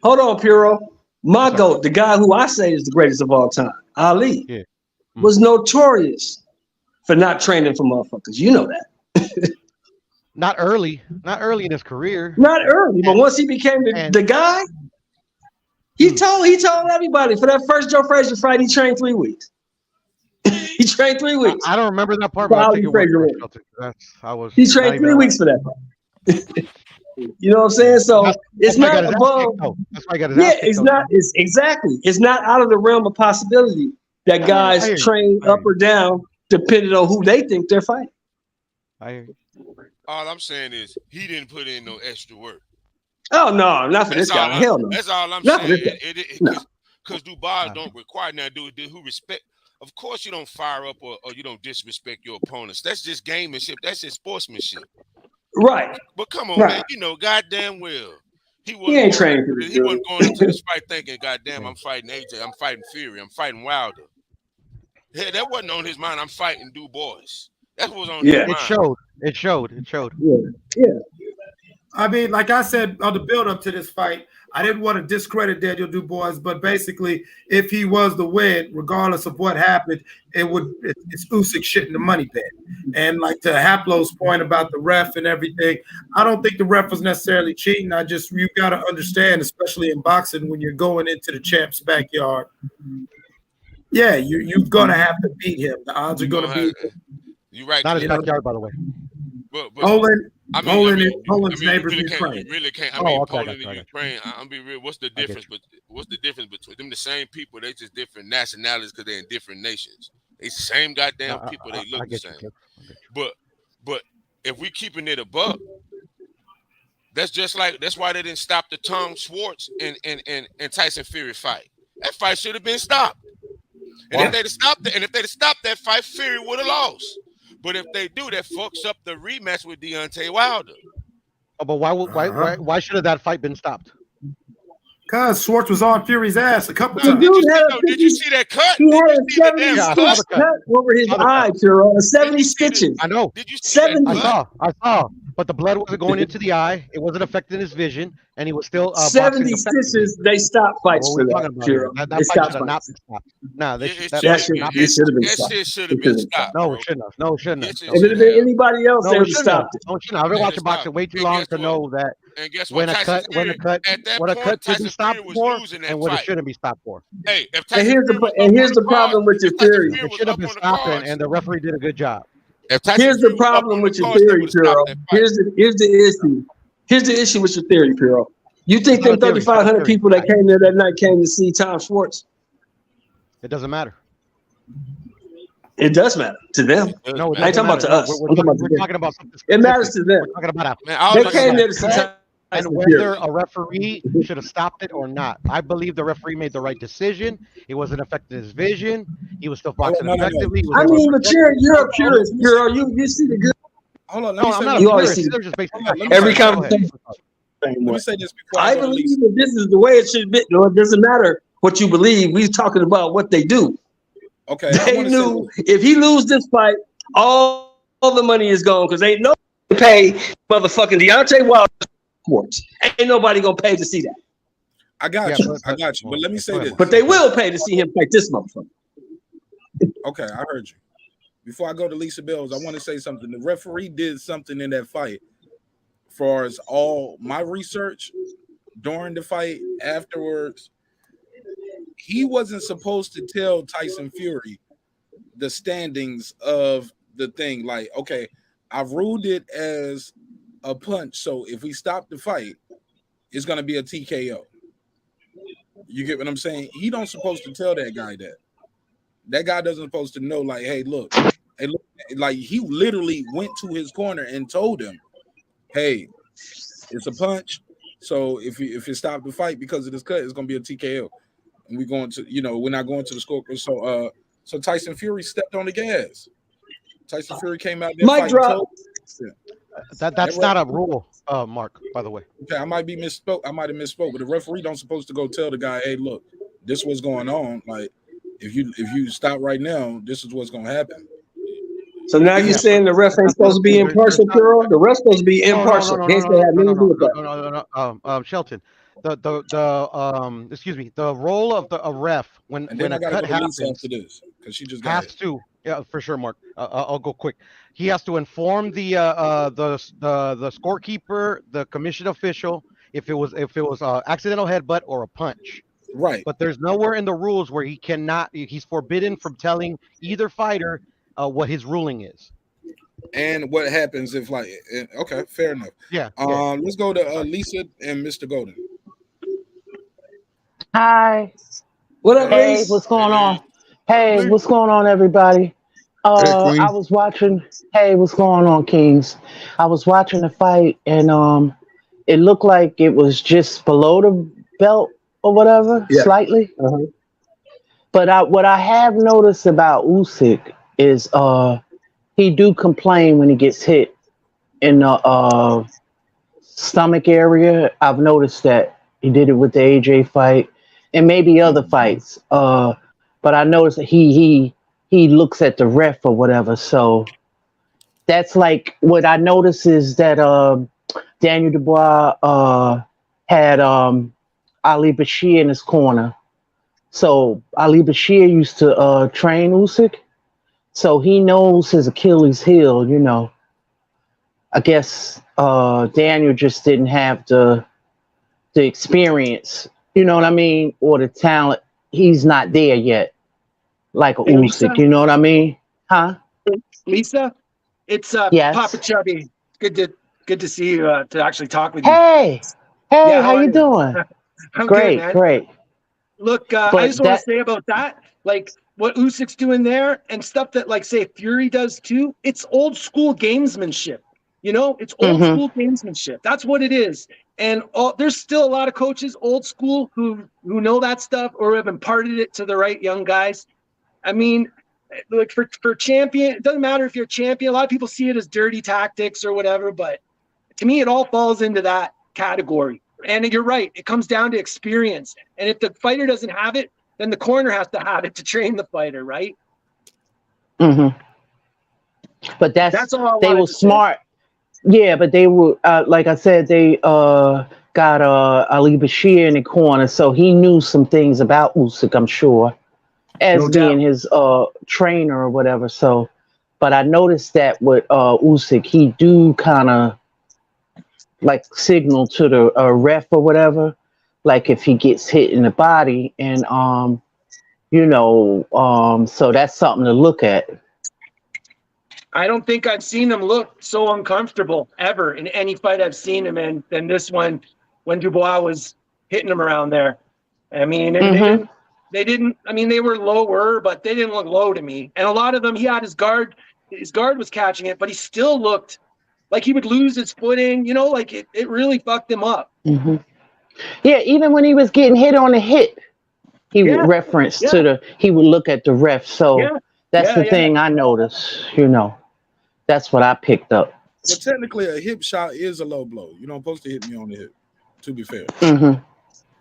Hold on, Puro. My GOAT, the guy who I say is the greatest of all time, Ali, was notorious for not training for motherfuckers. You know that. Not early in his career. Not early, but once he became the guy, he told everybody for that first Joe Frazier fight, he trained 3 weeks. He trained 3 weeks. I don't remember that part, but I think he trained 3 weeks for that fight. You know what I'm saying? So it's not above. It's not. It's exactly. It's not out of the realm of possibility that guys train up or down depending on who they think they're fighting. I hear you. All I'm saying is he didn't put in no extra work. Oh no, not for this guy. Hell no. That's all I'm saying. Because Dubois don't require now. Who respect? Of course, you don't fire up or you don't disrespect your opponents. That's just gamemanship. That's just sportsmanship. Right. But come on, man. Goddamn well. He ain't training for this. He wasn't going into this fight thinking, goddamn, I'm fighting AJ, I'm fighting Fury, I'm fighting Wilder. Yeah, that wasn't on his mind. I'm fighting Dubois. That was on his mind. It showed. Yeah. I mean, like I said on the build up to this fight, I didn't want to discredit Daniel Dubois, but basically, if he was the win, regardless of what happened, it's Usyk shitting the money pit. And like to Haplo's point about the ref and everything, I don't think the ref was necessarily cheating. You got to understand, especially in boxing, when you're going into the champ's backyard, yeah, you're gonna have to beat him. The odds are gonna be. You're right. Not his backyard, by the way. But Poland's neighbors in Ukraine. You really can't. Poland and Ukraine. I'm be real. What's the difference? But what's the difference between them? The same people. They just different nationalities because they're in different nations. They the same goddamn people. They look the same. But if we keeping it above, that's why they didn't stop the Tom Schwartz and Tyson Fury fight. That fight should have been stopped. And if they'd have stopped that fight, Fury would have lost. But if they do, that fucks up the rematch with Deontay Wilder. Oh, but why should have that fight been stopped? Because Schwartz was on Fury's ass a couple times. Did you see that cut? He had a 70 cut over his eye, Puro. 70 stitches. I know. Did you see 70. I saw. But the blood wasn't going into the eye. It wasn't affecting his vision, and he was still 70 stitches. They stopped fights for that. Puro. That fight should have not been stopped. No, that should have been stopped. That shit should have been stopped. No, it shouldn't have. No, it shouldn't have. If it had been anybody else, they would have stopped it. No, it shouldn't have. I've been watching boxing way too long to know that when a cut should be stopped for and when it shouldn't be stopped for. Hey, and here's the problem with your theory. It should have been stopped, and the referee did a good job. Here's the problem with your theory, Puro. Here's the issue. Here's the issue with your theory, Puro. You think them 3,500 people that came there that night came to see Tom Schwartz? It doesn't matter. It does matter to them. I ain't talking about to us. We're talking about something. It matters to them. We're talking about they came there to see Tom and whether a referee should have stopped it or not. I believe the referee made the right decision. It wasn't affecting his vision. He was still boxing effectively. I mean, but you're a purist. You see the good. Hold on, No, I'm not a you always purist. see They're just basically every conversation. Let me say this before I believe that this is the way it should be. No, it doesn't matter what you believe. We're talking about what they do. Okay, They knew if he lose this fight, all the money is gone because ain't nobody pay motherfucking Deontay Wilder sports. Ain't nobody gonna pay to see that. I got you. But let me say this. But they will pay to see him fight this motherfucker. Okay, I heard you. Before I go to Lisa Bills, I want to say something. The referee did something in that fight. As far as all my research during the fight, afterwards, he wasn't supposed to tell Tyson Fury the standings of the thing. Like, okay, I've ruled it as a punch, so if we stop the fight, it's gonna be a TKO. You get what I'm saying? He don't supposed to tell that guy that. That guy doesn't supposed to know, like, hey, look, like he literally went to his corner and told him, hey, it's a punch. So if you stop the fight because of this cut, it's gonna be a TKO. And we're going to, we're not going to the score. So Tyson Fury stepped on the gas. Tyson Fury came out there. Mic drop. That's not a rule, Mark, by the way. Okay, I might have misspoke, but the referee don't supposed to go tell the guy, hey, look, this is what's going on. Like, if you stop right now, this is what's gonna happen. So now you're saying the ref ain't supposed to be impartial, Puro? The ref's supposed to be impartial. No, Shelton. Excuse me. The role of a ref when a cut happens after this because she just has to. Yeah, for sure, Mark. I'll go quick. He has to inform the scorekeeper, the commission official, if it was accidental headbutt or a punch. Right. But there's nowhere in the rules where he's forbidden from telling either fighter what his ruling is. And what happens if, like, okay, fair enough. Yeah. Let's go to Lisa and Mr. Golden. Hi. What up, Hey, Reese? what's going on? Hey, what's going on, everybody? I was watching. Hey, what's going on, Kings? I was watching the fight, and it looked like it was just below the belt or whatever, slightly. But what I have noticed about Usyk is he do complain when he gets hit in the stomach area. I've noticed that he did it with the AJ fight and maybe other fights. But I noticed that he looks at the ref or whatever. So that's like what I noticed is that Daniel Dubois had Ali Bashir in his corner. So Ali Bashir used to train Usyk. So he knows his Achilles heel, I guess Daniel just didn't have the experience, you know what I mean, or the talent. He's not there yet, like a Usyk, you know what I mean? Huh? Lisa, it's Yes. Papa Chubby. Good to see you, to actually talk with you. Hey, Yeah, how you doing? I'm Great, good, man. great. Look, I But just want to say about that, like what Usyk's doing there and stuff that, like, say, Fury does too. It's old school gamesmanship. It's old school gamesmanship. That's what it is. And there's still a lot of coaches, old school, who know that stuff or have imparted it to the right young guys. I mean, like for champion, it doesn't matter if you're a champion. A lot of people see it as dirty tactics or whatever, but to me, it all falls into that category. And you're right. It comes down to experience. And if the fighter doesn't have it, then the corner has to have it to train the fighter, right? But that's all I they wanted were to say. smart. Yeah, but they were like I said, they got Ali Bashir in the corner, so he knew some things about Usyk, I'm sure, as No being doubt. his trainer or whatever. So, but I noticed that with Usyk, he do kind of like signal to the ref or whatever, like if he gets hit in the body, and so that's something to look at. I don't think I've seen him look so uncomfortable ever in any fight I've seen him in than this one when Dubois was hitting him around there. I mean, they didn't, I mean, they were lower, but they didn't look low to me. And a lot of them, he had his guard was catching it, but he still looked like he would lose his footing, you know, like it really fucked him up. Mm-hmm. Yeah, even when he was getting hit on the hit, he would reference to he would look at the ref. So that's the thing I noticed, you know. That's what I picked up. Well, technically, a hip shot is a low blow. You're not supposed to hit me on the hip, to be fair. Mm-hmm.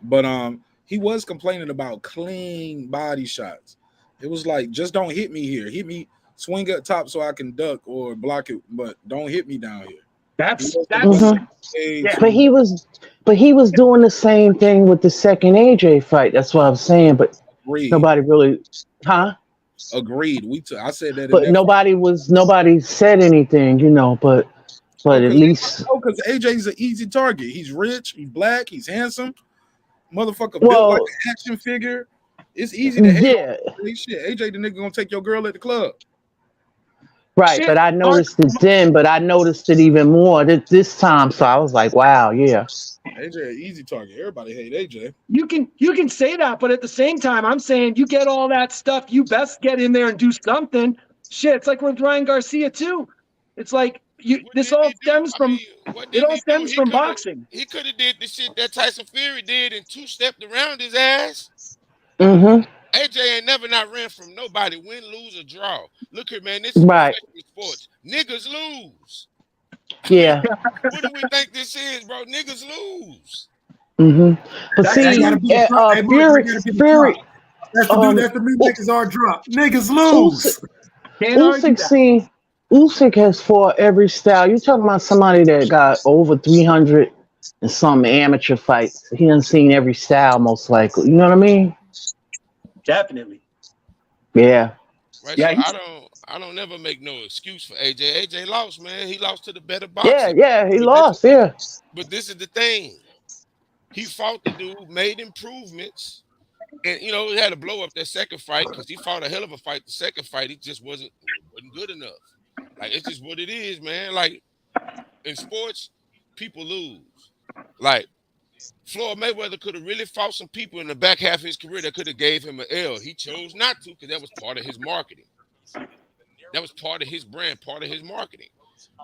But he was complaining about clean body shots. It was like, just don't hit me here. Hit me, swing up top so I can duck or block it, but don't hit me down here. That's But he was doing the same thing with the second AJ fight. That's what I'm saying. But nobody really, Agreed. I said that. But nobody said anything, you know. But at least because AJ's an easy target. He's rich. He's black. He's handsome. Motherfucker built like an action figure. It's easy to hate. Shit, AJ the nigga gonna take your girl at the club. Right, but I noticed it then, but I noticed it even more this time. So I was like, wow, yeah. AJ an easy target. Everybody hate AJ. You can say that, but at the same time, I'm saying you get all that stuff, you best get in there and do something. Shit, it's like with Ryan Garcia too. It's like this all stems from boxing. He could have did the shit that Tyson Fury did and two-stepped around his ass. Mm-hmm. AJ ain't never not ran from nobody, win, lose, or draw. Look here, man, this is sports. Niggas lose. Yeah. What do we think this is, bro? Niggas lose. Mm-hmm. But Fury. That's the new niggas are drunk. Niggas lose. Usyk has fought every style. You talking about somebody that got over 300 and some amateur fights. He done seen every style, most likely. You know what I mean? Definitely. Yeah. Right. Yeah. So I don't never make no excuse for AJ. AJ lost, man. He lost to the better boxer. Yeah, he lost. Yeah. But this is the thing. He fought the dude, made improvements, and you know he had to blow up that second fight because he fought a hell of a fight. The second fight, he just wasn't good enough. Like it's just what it is, man. Like in sports, people lose. Like Floyd Mayweather could have really fought some people in the back half of his career that could have gave him an L. He chose not to because that was part of his marketing. That was part of his brand, part of his marketing.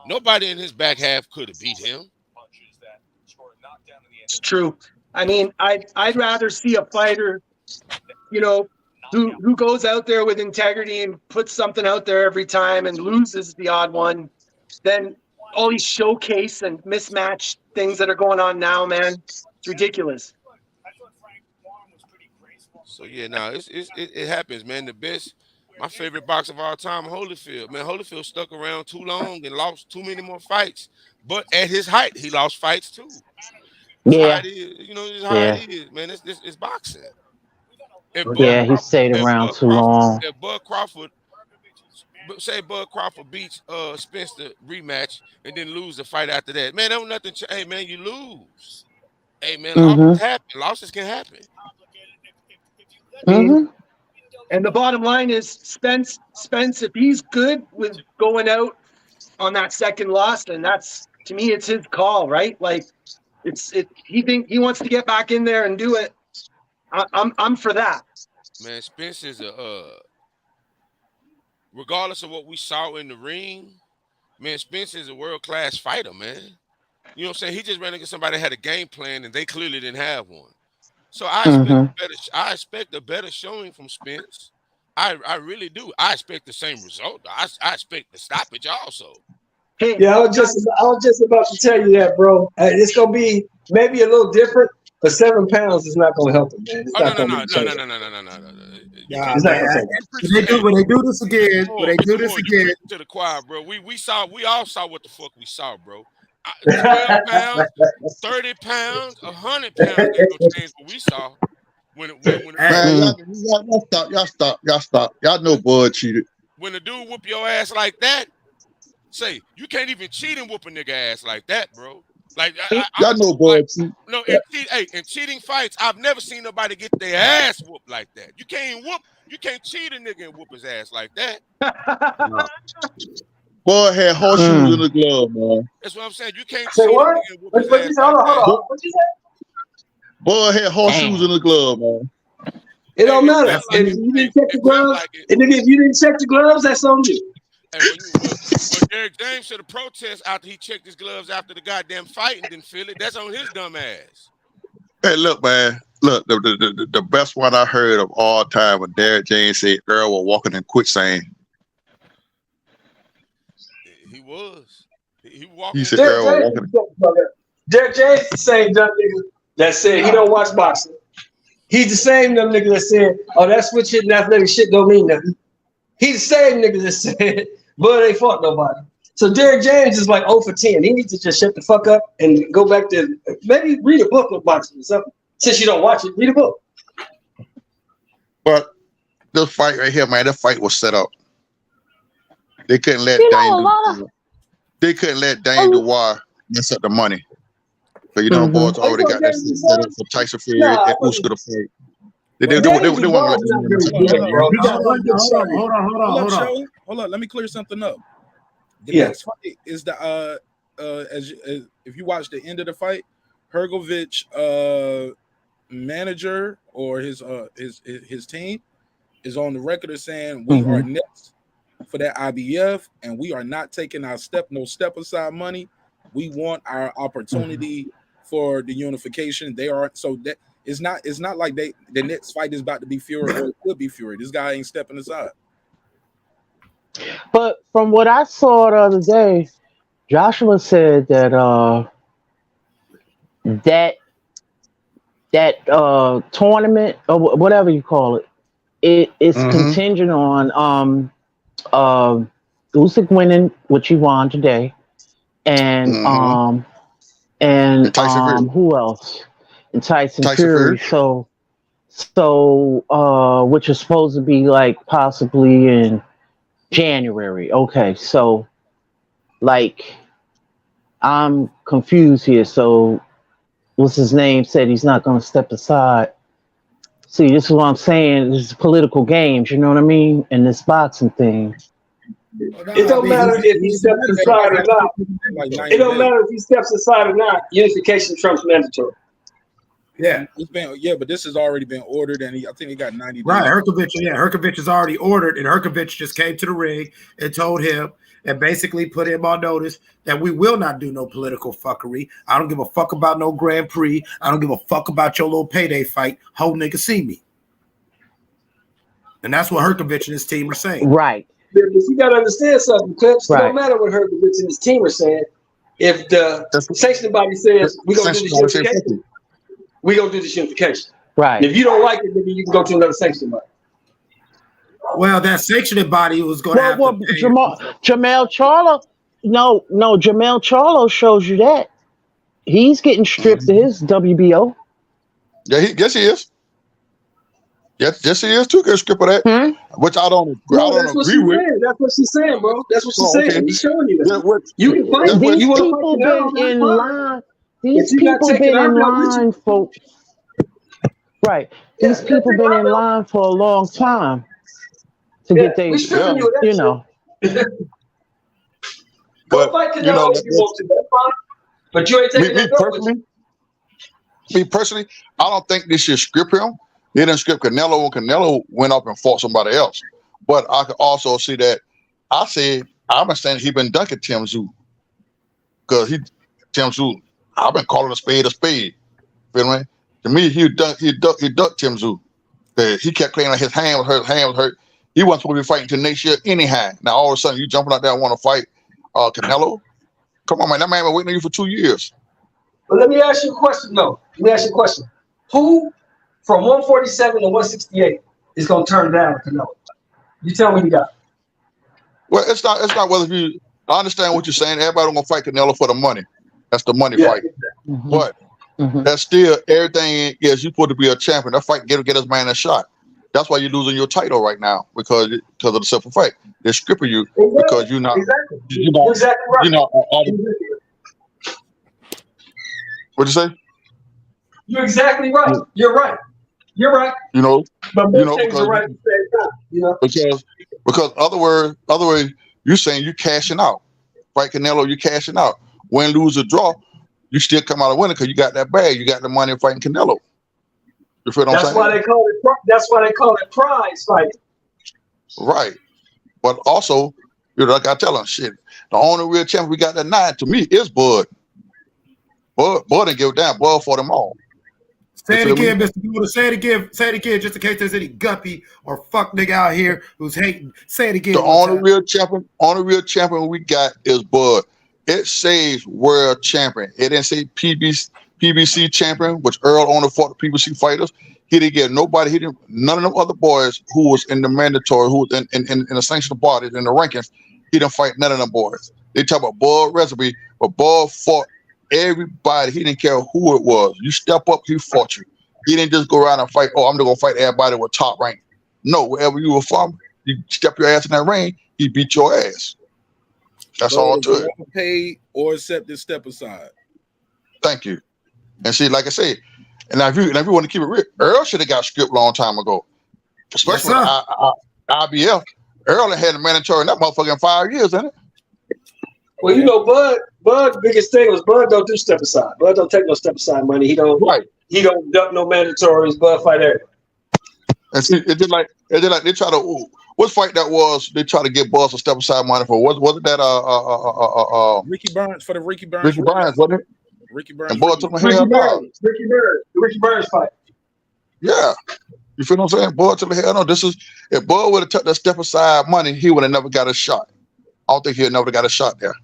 Nobody in his back half could have beat him. It's true. I mean, I'd rather see a fighter, you know, who goes out there with integrity and puts something out there every time and loses the odd one than all these showcase and mismatched things that are going on now, man. It's ridiculous. So yeah, now it happens, man. My favorite boxer of all time, Holyfield. Man, Holyfield stuck around too long and lost too many more fights. But at his height, he lost fights too. Yeah. You know, it's how it is, man. It's boxing. He stayed around too long. If Bud Crawford beats Spence the rematch and then lose the fight after that, man, there was nothing. Hey, man, you lose. Hey, man, losses happen. Losses can happen. Mm-hmm. And the bottom line is Spence, if he's good with going out on that second loss, then that's, to me, it's his call, right? Like he wants to get back in there and do it. I'm for that. Man, Spence is regardless of what we saw in the ring, man, Spence is a world-class fighter, man. You know what I'm saying? He just ran against somebody that had a game plan and they clearly didn't have one. So I expect a better showing from Spence. I really do. I expect the same result. I expect the stoppage also. Yeah, I was just about to tell you that, bro. It's gonna be maybe a little different, but 7 pounds is not gonna help him, man. It's not gonna No. Yeah, when they do this again, to the choir, bro. We all saw what the fuck we saw, bro. 12 pounds, 30 pounds, 100 pounds ain't no change what we saw. Man, y'all stop. Y'all know Bud cheated. When the dude whoop your ass like that, say you can't even cheat and whoop a nigga ass like that, bro. Like y'all know Bud cheat. No, in cheating fights, I've never seen nobody get their ass whooped like that. You can't cheat a nigga and whoop his ass like that. Boy had horseshoes in the glove, man. That's what I'm saying. You can't cheat a nigga and whoop his ass. Hold on. What you say? Boy had horseshoes in the glove, man. It don't matter. If you didn't check the gloves, and if you didn't check the gloves, that's on you. But Derek James should have protested after he checked his gloves after the goddamn fight and didn't feel it. That's on his dumb ass. Hey, look, man. Look, the best one I heard of all time when Derek James said Earl was walking in quicksand. He was. He walked. He said Earl was walking. Derek James is the same dumb nigga that said he don't watch boxing. He's the same dumb nigga that said, "Oh, that switch hit and athletic shit don't mean nothing." He's the same nigga that said, "But they fought nobody." So Derek James is like 0 for 10. He needs to just shut the fuck up and go back to maybe read a book of boxing or something. Since you don't watch it, read a book. But this fight right here, man, that fight was set up. They couldn't let They couldn't let Daniel Dubois mess up the money. So you know, boys already got that set up for Tyson Fury and Usika to fight. They want to let Hold on. Let me clear something up. The next fight is the if you watch the end of the fight, Hrgovic manager or his team is on the record as saying we are next for that IBF and we are not taking our no step aside money. We want our opportunity for the unification. They are so that it's not like the next fight is about to be Fury or it could be Fury. This guy ain't stepping aside. But from what I saw the other day, Joshua said that that tournament or whatever you call it, it's contingent on Usyk winning, which he won today, and who else? And Tyson Fury. So which is supposed to be like possibly in January. Okay, so like I'm confused here. So what's his name said he's not going to step aside. See, this is what I'm saying. This is political games, you know what I mean? And this boxing thing. It don't matter if he steps aside or not. It don't matter if he steps aside or not. Unification trumps mandatory. Yeah, but this has already been ordered, and I think he got 90 days. Right, Hrgovic is already ordered, and Hrgovic just came to the ring and told him and basically put him on notice that we will not do no political fuckery. I don't give a fuck about no Grand Prix. I don't give a fuck about your little payday fight. Whole nigga see me. And that's what Hrgovic and his team are saying. Right. Because you got to understand something, Clips. Right. It don't matter what Hrgovic and his team are saying. If the sanctioning body says we're going to do this unification, we're going to do this unification. Right. And if you don't like it, then you can go to another sanctioning body. Well, that sanctioning body was going to have to pay. Jamel Charlo, no, Jamel Charlo shows you that. He's getting stripped of his WBO. Yeah, yes he is. Yes, he is too. Get stripped of that, which I don't agree with. That's what she's saying, bro. That's what she's saying. Okay. He's showing you that. You can fight. These You people been in line. These people been in line for These people been in line for a long time to get their, you know. Go fight Canelo if you want to. That's fine. But you ain't taking that. Me personally, I don't think they should script him. They didn't script Canelo when Canelo went up and fought somebody else. But I could also see that I'm saying he been dunking Tim Tszyu. Because Tim Tszyu, I've been calling a spade a spade. Feel me? To me, he ducked Tim Tszyu. He kept claiming like his hand was hurt. He wasn't supposed to be fighting until next year anyhow. Now all of a sudden you jumping out there and want to fight Canelo? Come on, man. That man been waiting on you for 2 years. But let me ask you a question, though. Who from 147 to 168 is going to turn down Canelo? You tell me who you got. Well, it's not whether you. I understand what you're saying. Everybody gonna fight Canelo for the money. That's the money fight. Mm-hmm. But that's still everything is you supposed to be a champion. That fight get this man a shot. That's why you're losing your title right now because of the simple fight. They're stripping you because you're not. Exactly. You're not. Exactly right. You're not. What'd you say? You're exactly right. You're right. You're right. You know. But both things are right at the same time. You know. Because other words, you're saying you're cashing out. Fight Canelo, you're cashing out. Win, lose, or draw, you still come out a winner because you got that bag. You got the money fighting Canelo. You feel what I'm saying? That's why they call it prize fighting. Right. But also, You know, like I tell him, shit. The only real champion we got that night to me is Bud. Bud didn't give a damn. Bud fought them all. Say it again, Mr. Buddha. Say it again, just in case there's any guppy or fuck nigga out here who's hating. Say it again. The only real champion we got is Bud. It says world champion. It didn't say PBC champion, which Earl only fought the PBC fighters. He didn't get nobody. He didn't. None of them other boys who was in the mandatory, who was in the sanctioned bodies, in the rankings. He didn't fight none of them boys. They talk about Bud recipe, but Bud fought everybody. He didn't care who it was. You step up, he fought you. He didn't just go around and fight. Oh, I'm just gonna fight everybody with top rank. No, wherever you were from, you step your ass in that ring, he beat your ass. That's all to it. Paid or accepted step aside. Thank you. And see, like I say, and if you want to keep it real, Earl should have got stripped a long time ago. Especially IBF. Earl had a mandatory in that motherfucker in 5 years, isn't it? Well, you know, Bud biggest thing was Bud don't do step aside. Bud don't take no step aside money. He don't duck no mandatories. Bud fight everything. And see, it did like they try to what fight that was? They try to get Bud some step aside money for. Wasn't that Ricky Burns for the Ricky Burns? Ricky Burns, wasn't it? Ricky Burns. And Bud took my hell no. The Ricky Burns fight. Yeah. You feel what I'm saying? Bud took the hell no. This is if Bud would have took that step aside money, he would have never got a shot. I don't think he'd never got a shot there.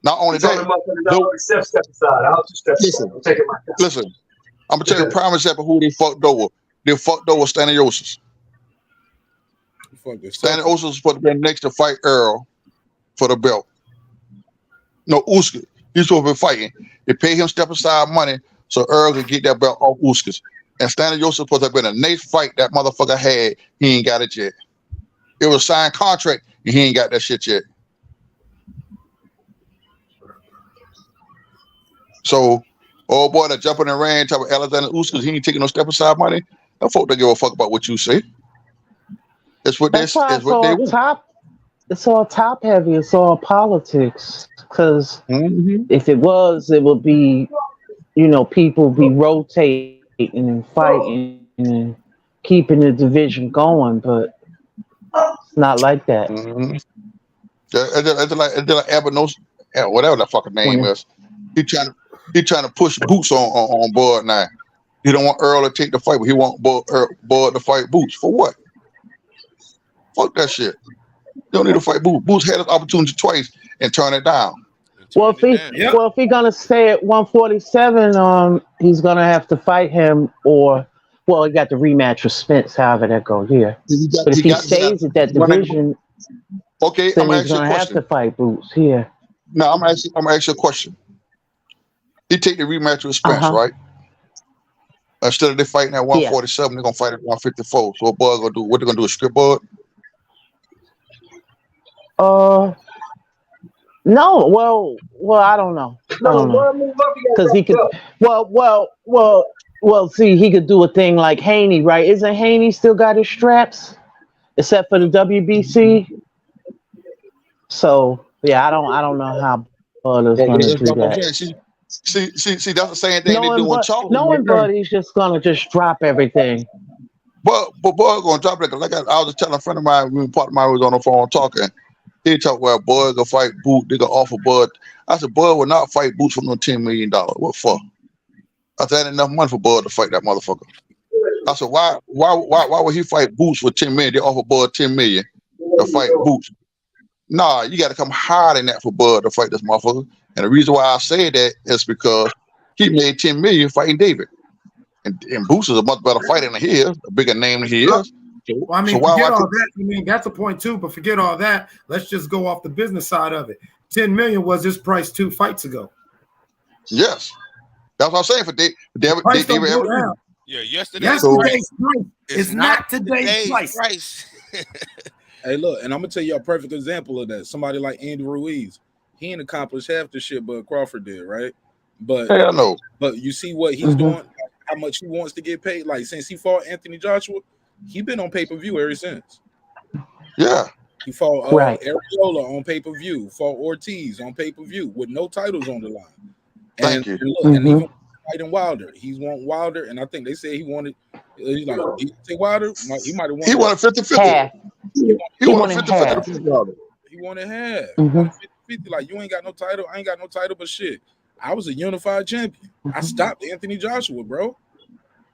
Not only that, step aside. I'll just step aside. I'm taking my time. Listen, I'm gonna tell you a prime example who they fucked over. They fucked over Stanley Usyk. Stanley Usyk was supposed to be next to fight Earl for the belt. No, Usyk. He's supposed to be fighting. They paid him step aside money so Earl could get that belt off Usyk. And Stanley Usyk supposed to have been the next fight that motherfucker had. He ain't got it yet. It was a signed contract and he ain't got that shit yet. So, oh boy, that jump in the ring, type of Oleksandr Usyk, he ain't taking no step aside money. Them folk don't give a fuck about what you say. It's what That's why it's what they want. It's all top heavy. It's all politics. Because if it was, it would be, you know, people be rotating and fighting and keeping the division going. But it's not like that. It's like Abanos, whatever that fucking name is. He trying to push Boots on Bud now. He don't want Earl to take the fight, but he want Bud to fight Boots. For what? Fuck that shit. You don't need to fight Boots. Boots had his opportunity twice and turned it down. Well, if he's gonna stay at 147, he's gonna have to fight him, or he got the rematch with Spence. However that goes, yeah. But if he stays at that division, okay, then I'm he's gonna have to fight Boots. Yeah. No, I'm gonna ask you a question. He take the rematch with Spence, right? Instead of they fighting at 147, they're gonna fight at 154. So what Bud gonna do? What they gonna do? Strip Bud? No. Well, I don't know. Because he could. Well. See, he could do a thing like Haney, right? Isn't Haney still got his straps, except for the WBC? So yeah, I don't know how Bud is gonna do that. See, that's the same thing they do with Charles. Knowing Bud, he's just gonna just drop everything. But Bud gonna drop it. Like I was just telling a friend of mine, when part of mine was on the phone talking. He talked about Bud gonna fight Boot. They gonna offer Bud. I said Bud will not fight Boots for no $10 million. What for? I said ain't enough money for Bud to fight that motherfucker. I said why would he fight Boots for $10 million? They offer Bud $10 million to fight Boots. Nah, you got to come higher than that for Bud to fight this motherfucker. And the reason why I say that is because he made $10 million fighting David. And Boots is a much better fighter than he is, a bigger name than he is. Well, I mean, forget all that. I mean, that's a point too, but forget all that. Let's just go off the business side of it. 10 million was his price 2 fights ago. Yes. That's what I'm saying for David. Yeah, yesterday's price is not today's price. Hey, look, and I'm gonna tell you a perfect example of that. Somebody like Andy Ruiz, he ain't accomplished half the shit but Crawford did, right? But hell no. But you see what he's doing, how much he wants to get paid. Like since he fought Anthony Joshua, he been on pay-per-view ever since. Yeah. He fought Areola on pay-per-view, fought Ortiz on pay-per-view with no titles on the line. And look, and even fighting Wilder, he's want Wilder, and I think they said he wanted. He's like, did you say Wilder? He might have wanted. He wanted 50-50. He wanted 50. He wanted half. Mhm. 50, like, you ain't got no title. I ain't got no title, but shit, I was a unified champion. I stopped Anthony Joshua, bro.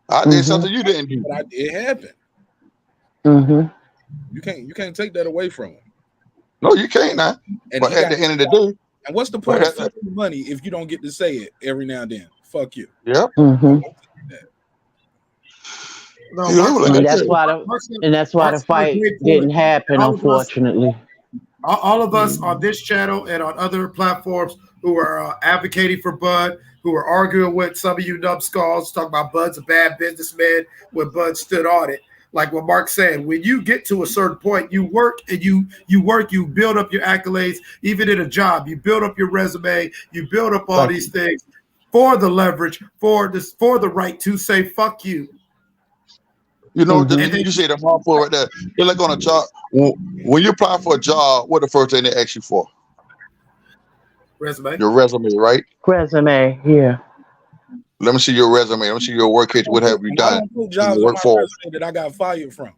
I did something you didn't do. But it happened. Mhm. You can't take that away from him. No, you can't now. And But at the end of the day, and what's the point of fucking money if you don't get to say it every now and then? Fuck you. Yep. Mhm. No, And that's why the fight didn't happen, unfortunately. All of us on this channel and on other platforms who are advocating for Bud, who are arguing with some of you numbskulls, talking about Bud's a bad businessman when Bud stood on it. Like what Mark said, when you get to a certain point, you work and you build up your accolades, even in a job, you build up your resume, you build up all these things for the leverage, for the right to say fuck you. you know, you say the mouthful right there. You're like on a job. When you apply for a job, what the first thing they ask you for? Resume. Your resume, right? Resume, yeah. Let me see your resume. Let me see your work history. What have you I done? don't put jobs on my resume that I got fired from.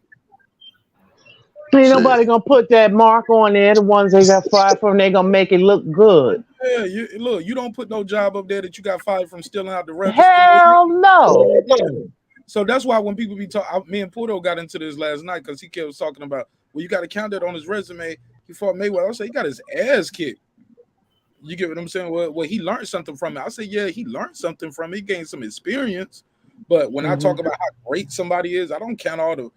Ain't nobody gonna put that mark on there. The ones they got fired from, they gonna make it look good. Yeah, you don't put no job up there that you got fired from stealing out the register. Hell no. So that's why when people be talking, me and Puto got into this last night because he kept talking about, well, you got to count that on his resume. He fought Mayweather. I said he got his ass kicked. You get what I'm saying? Well, he learned something from it. I said, yeah, he learned something from it. He gained some experience. But when I talk about how great somebody is, I don't count all the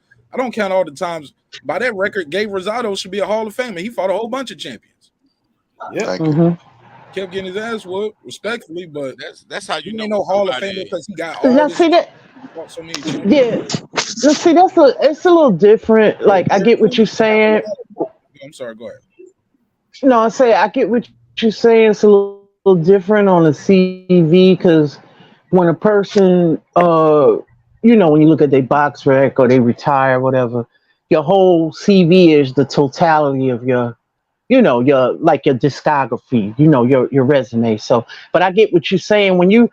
times. By that record, Gabe Rosado should be a Hall of Famer. He fought a whole bunch of champions. Yeah. Kept getting his ass whooped, respectfully, but that's how you he know ain't no Hall of Famer because he got all this. So many champions. Yeah. Let's see, it's a little different. Like, I get what you're saying. I'm sorry, go ahead. No, I say I get what you're saying. It's a little different on the CV because when a person, you know, when you look at their box rec or they retire, whatever, your whole CV is the totality of your, you know, your discography, you know, your resume. So, but I get what you're saying when you're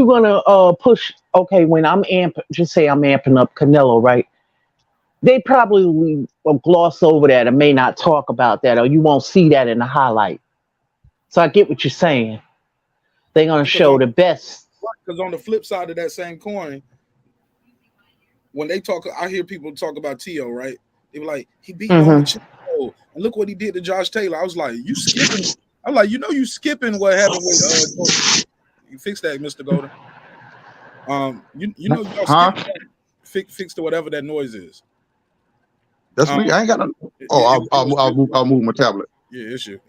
gonna push. Okay, when I'm amping up Canelo, right? They probably will gloss over that and may not talk about that, or you won't see that in the highlight. So I get what you're saying. They're gonna show the best. Because on the flip side of that same coin, when they talk, I hear people talk about T.O., right? They were like, he beat Lomachenko, and look what he did to Josh Taylor. I was like, you skipping? I'm like, you know, you skipping what happened with you fix that, Mr. Golden. You know, y'all fix to whatever that noise is. That's me. I ain't got no. Oh, I'll move my tablet. Yeah, it's you.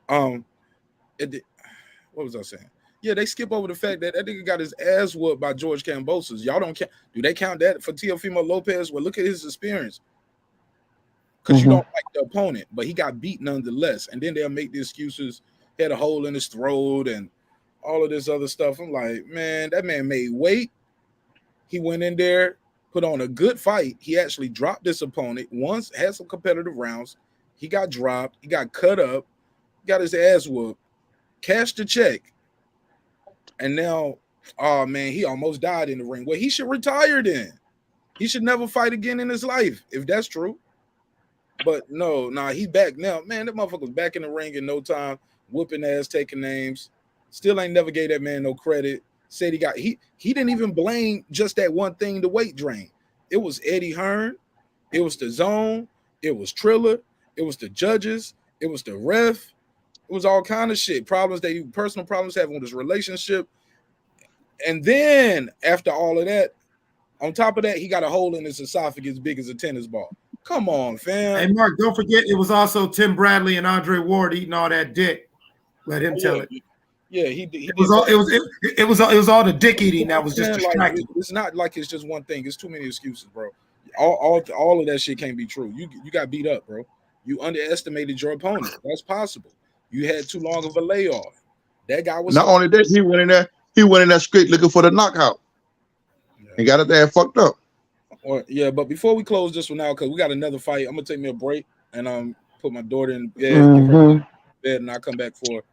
What was I saying? Yeah, they skip over the fact that nigga got his ass whooped by George Kambosos. Y'all don't count. Do they count that for Teofimo Lopez? Well, look at his experience. Because you don't like the opponent, but he got beat nonetheless. And then they'll make the excuses. He had a hole in his throat and all of this other stuff. I'm like, man, that man made weight. He went in there, put on a good fight. He actually dropped this opponent once, had some competitive rounds. He got dropped. He got cut up. Got his ass whooped. Cashed the check. And now, oh man, he almost died in the ring. Well, he should retire then. He should never fight again in his life, if that's true. But no, he's back now. Man, that motherfucker's back in the ring in no time, whooping ass, taking names. Still ain't never gave that man no credit. Said he didn't even blame just that one thing, the weight drain. It was Eddie Hearn, it was the zone, it was Triller, it was the judges, it was the ref. It was all kind of shit. Personal problems having with his relationship. And then after all of that, on top of that, he got a hole in his esophagus big as a tennis ball. Come on, fam. Hey, Mark, don't forget it was also Tim Bradley and Andre Ward eating all that dick. Let him tell it. Yeah, it was all the dick eating that was just distracting. It's not like it's just one thing. It's too many excuses, bro. All of that shit can't be true. You got beat up, bro. You underestimated your opponent. That's possible. You had too long of a layoff. That guy was not only that, he went in there straight looking for the knockout. And got it there fucked up. But before we close this one out, because we got another fight, I'm gonna take me a break and put my daughter in bed, give her bed, and I'll come back for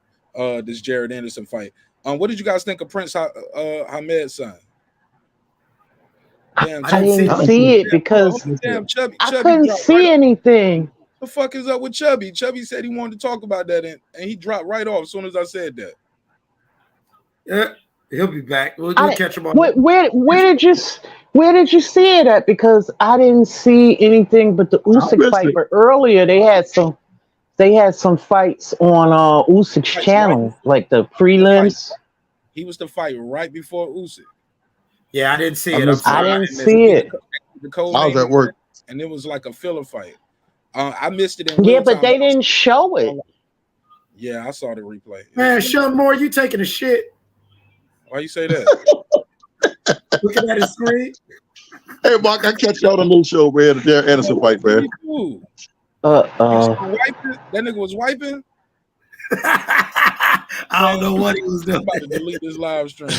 this Jared Anderson fight. What did you guys think of Prince Hamed's son? Damn, I didn't see it because damn, Chubby I couldn't dropped see anything. The fuck is up with Chubby? Chubby said he wanted to talk about that, and he dropped right off as soon as I said that. Yeah, he'll be back. We'll catch him on. Where did you see it at? Because I didn't see anything but the Usyk fight. But earlier they had some fights on Usyk's channel, like the prelims. He was to fight right before Usyk. Yeah, I didn't see it. I didn't see it. I was at work, and it was like a filler fight. I missed it. Yeah, but they didn't show it. Yeah, I saw the replay. Man, Sean Moore, you taking a shit? Why you say that? Looking at his screen. Hey, Mark, I catch you on the new show, man. The Derek Anderson fight, man. That nigga was wiping. I don't know what he was doing. I'm about to delete this live stream.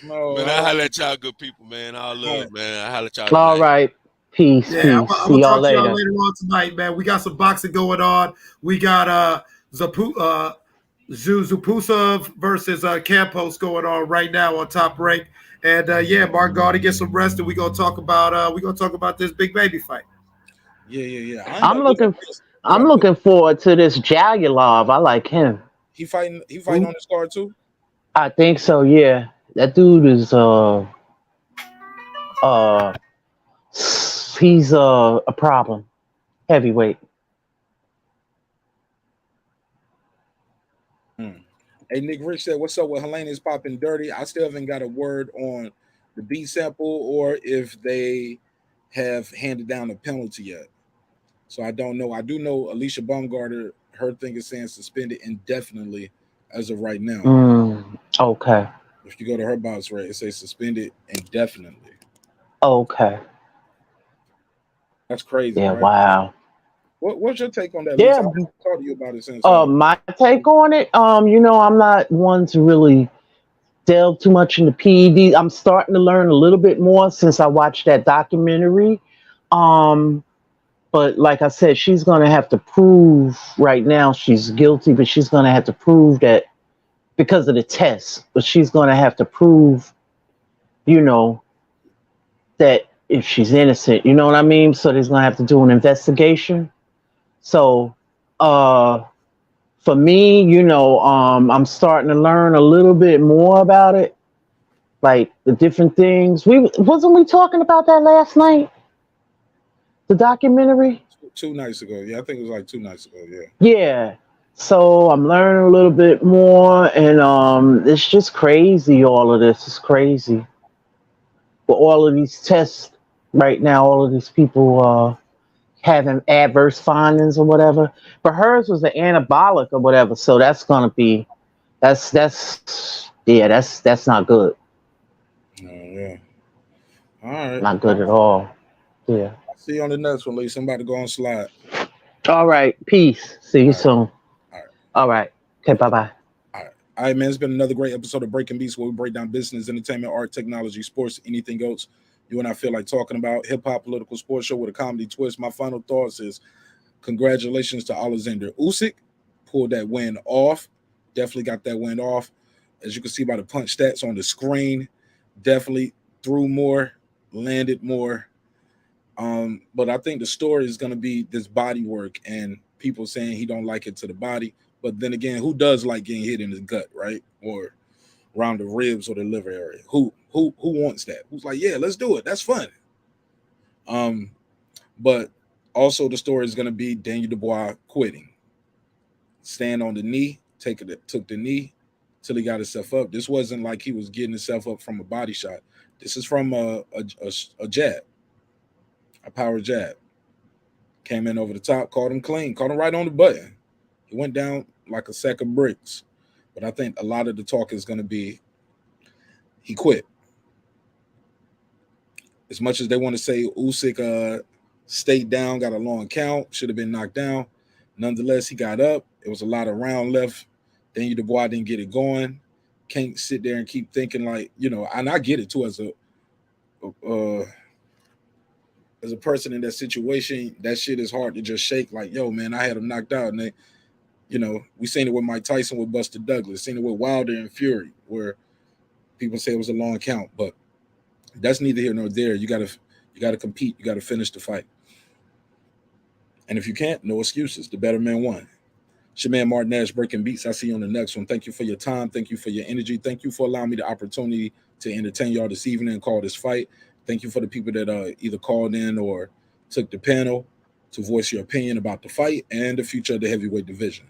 No, man, I holla at y'all good people, man. All love, man. I holla at y'all. All right. Peace. Yeah, peace. I'm See y'all talk later. to y'all later on tonight, man. We got some boxing going on. We got Zapusov versus Campos going on right now on Top Rank. And yeah, Mark Gardy get some rest, and we're gonna talk about this big baby fight. Yeah. I'm looking forward to this Jagelov. I like him. He fighting on this card too? I think so, yeah. That dude is he's a problem. Heavyweight. Hey, Nick Rich said, what's up with Helena's popping dirty? I still haven't got a word on the B sample or if they have handed down a penalty yet. So I don't know. I do know Alicia Baumgartner, her thing is saying suspended indefinitely as of right now. Okay. If you go to her box rate, it says suspended indefinitely. Okay. That's crazy. Yeah, right? Wow. What's your take on that? Yeah. Lisa? I talked to you about it since. My take on it, I'm not one to really delve too much into PEDs. I'm starting to learn a little bit more since I watched that documentary. But like I said, she's going to have to prove right now she's guilty, but she's going to have to prove that because of the test, but she's going to have to prove, that if she's innocent, you know what I mean? So there's going to have to do an investigation. So, for me, I'm starting to learn a little bit more about it, like the different things. Wasn't we talking about that last night? The documentary? 2 nights ago. Yeah, I think it was like 2 nights ago. Yeah. Yeah. So I'm learning a little bit more, and it's just crazy. All of this is crazy. But all of these tests right now, all of these people having adverse findings or whatever. But hers was an anabolic or whatever, so that's gonna be that's not good. Yeah. All right. Not good at all. Yeah. See you on the next one, Lisa. I'm about to go on slide. All right. Peace. See you soon. All right. Okay. Bye-bye. All right, man. It's been another great episode of Breaking Beats, where we break down business, entertainment, art, technology, sports, anything else you and I feel like talking about. Hip-hop, political, sports show with a comedy twist. My final thoughts is congratulations to Oleksandr Usyk. Pulled that win off. Definitely got that win off. As you can see by the punch stats on the screen, definitely threw more, landed more. But I think the story is going to be this body work and people saying he don't like it to the body. But then again, who does like getting hit in the gut, right? Or around the ribs or the liver area? Who wants that? Who's like, yeah, let's do it. That's fun. But also the story is going to be Daniel Dubois quitting. Stand on the knee, took the knee till he got himself up. This wasn't like he was getting himself up from a body shot. This is from a jab, a power jab. Came in over the top, caught him clean, caught him right on the button. He went down like a sack of bricks. But I think a lot of the talk is going to be he quit. As much as they want to say Usyk stayed down, got a long count, should have been knocked down. Nonetheless, he got up. It was a lot of round left. Daniel Dubois didn't get it going. Can't sit there and keep thinking like, and I get it too as a person in that situation. That shit is hard to just shake like, yo, man, I had him knocked out. And they, we seen it with Mike Tyson with Buster Douglas, seen it with Wilder and Fury, where People say it was a long count, but that's neither here nor there. You gotta compete. You gotta finish the fight. And if you can't, no excuses. The better man won. It's your man Martin Nash breaking beats. I see you on the next one. Thank you for your time. Thank you for your energy. Thank you for allowing me the opportunity to entertain y'all this evening and call this fight. Thank you for the people that either called in or took the panel to voice your opinion about the fight and the future of the heavyweight division.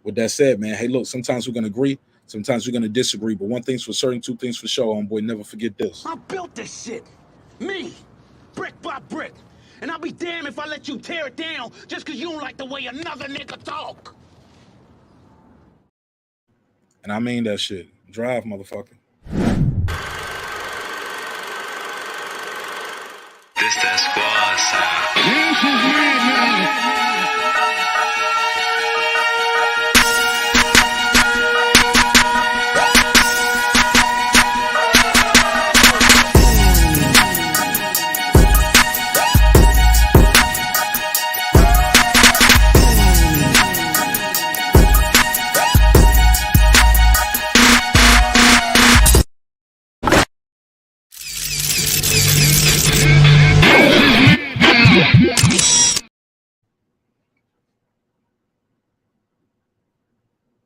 With that said, man, hey, look, sometimes we're going to agree. Sometimes we're going to disagree. But one thing's for certain, two things for sure, homeboy. Never forget this. I built this shit. Me. Brick by brick. And I'll be damned if I let you tear it down just because you don't like the way another nigga talk. And I mean that shit. Drive, motherfucker. This that squad sound.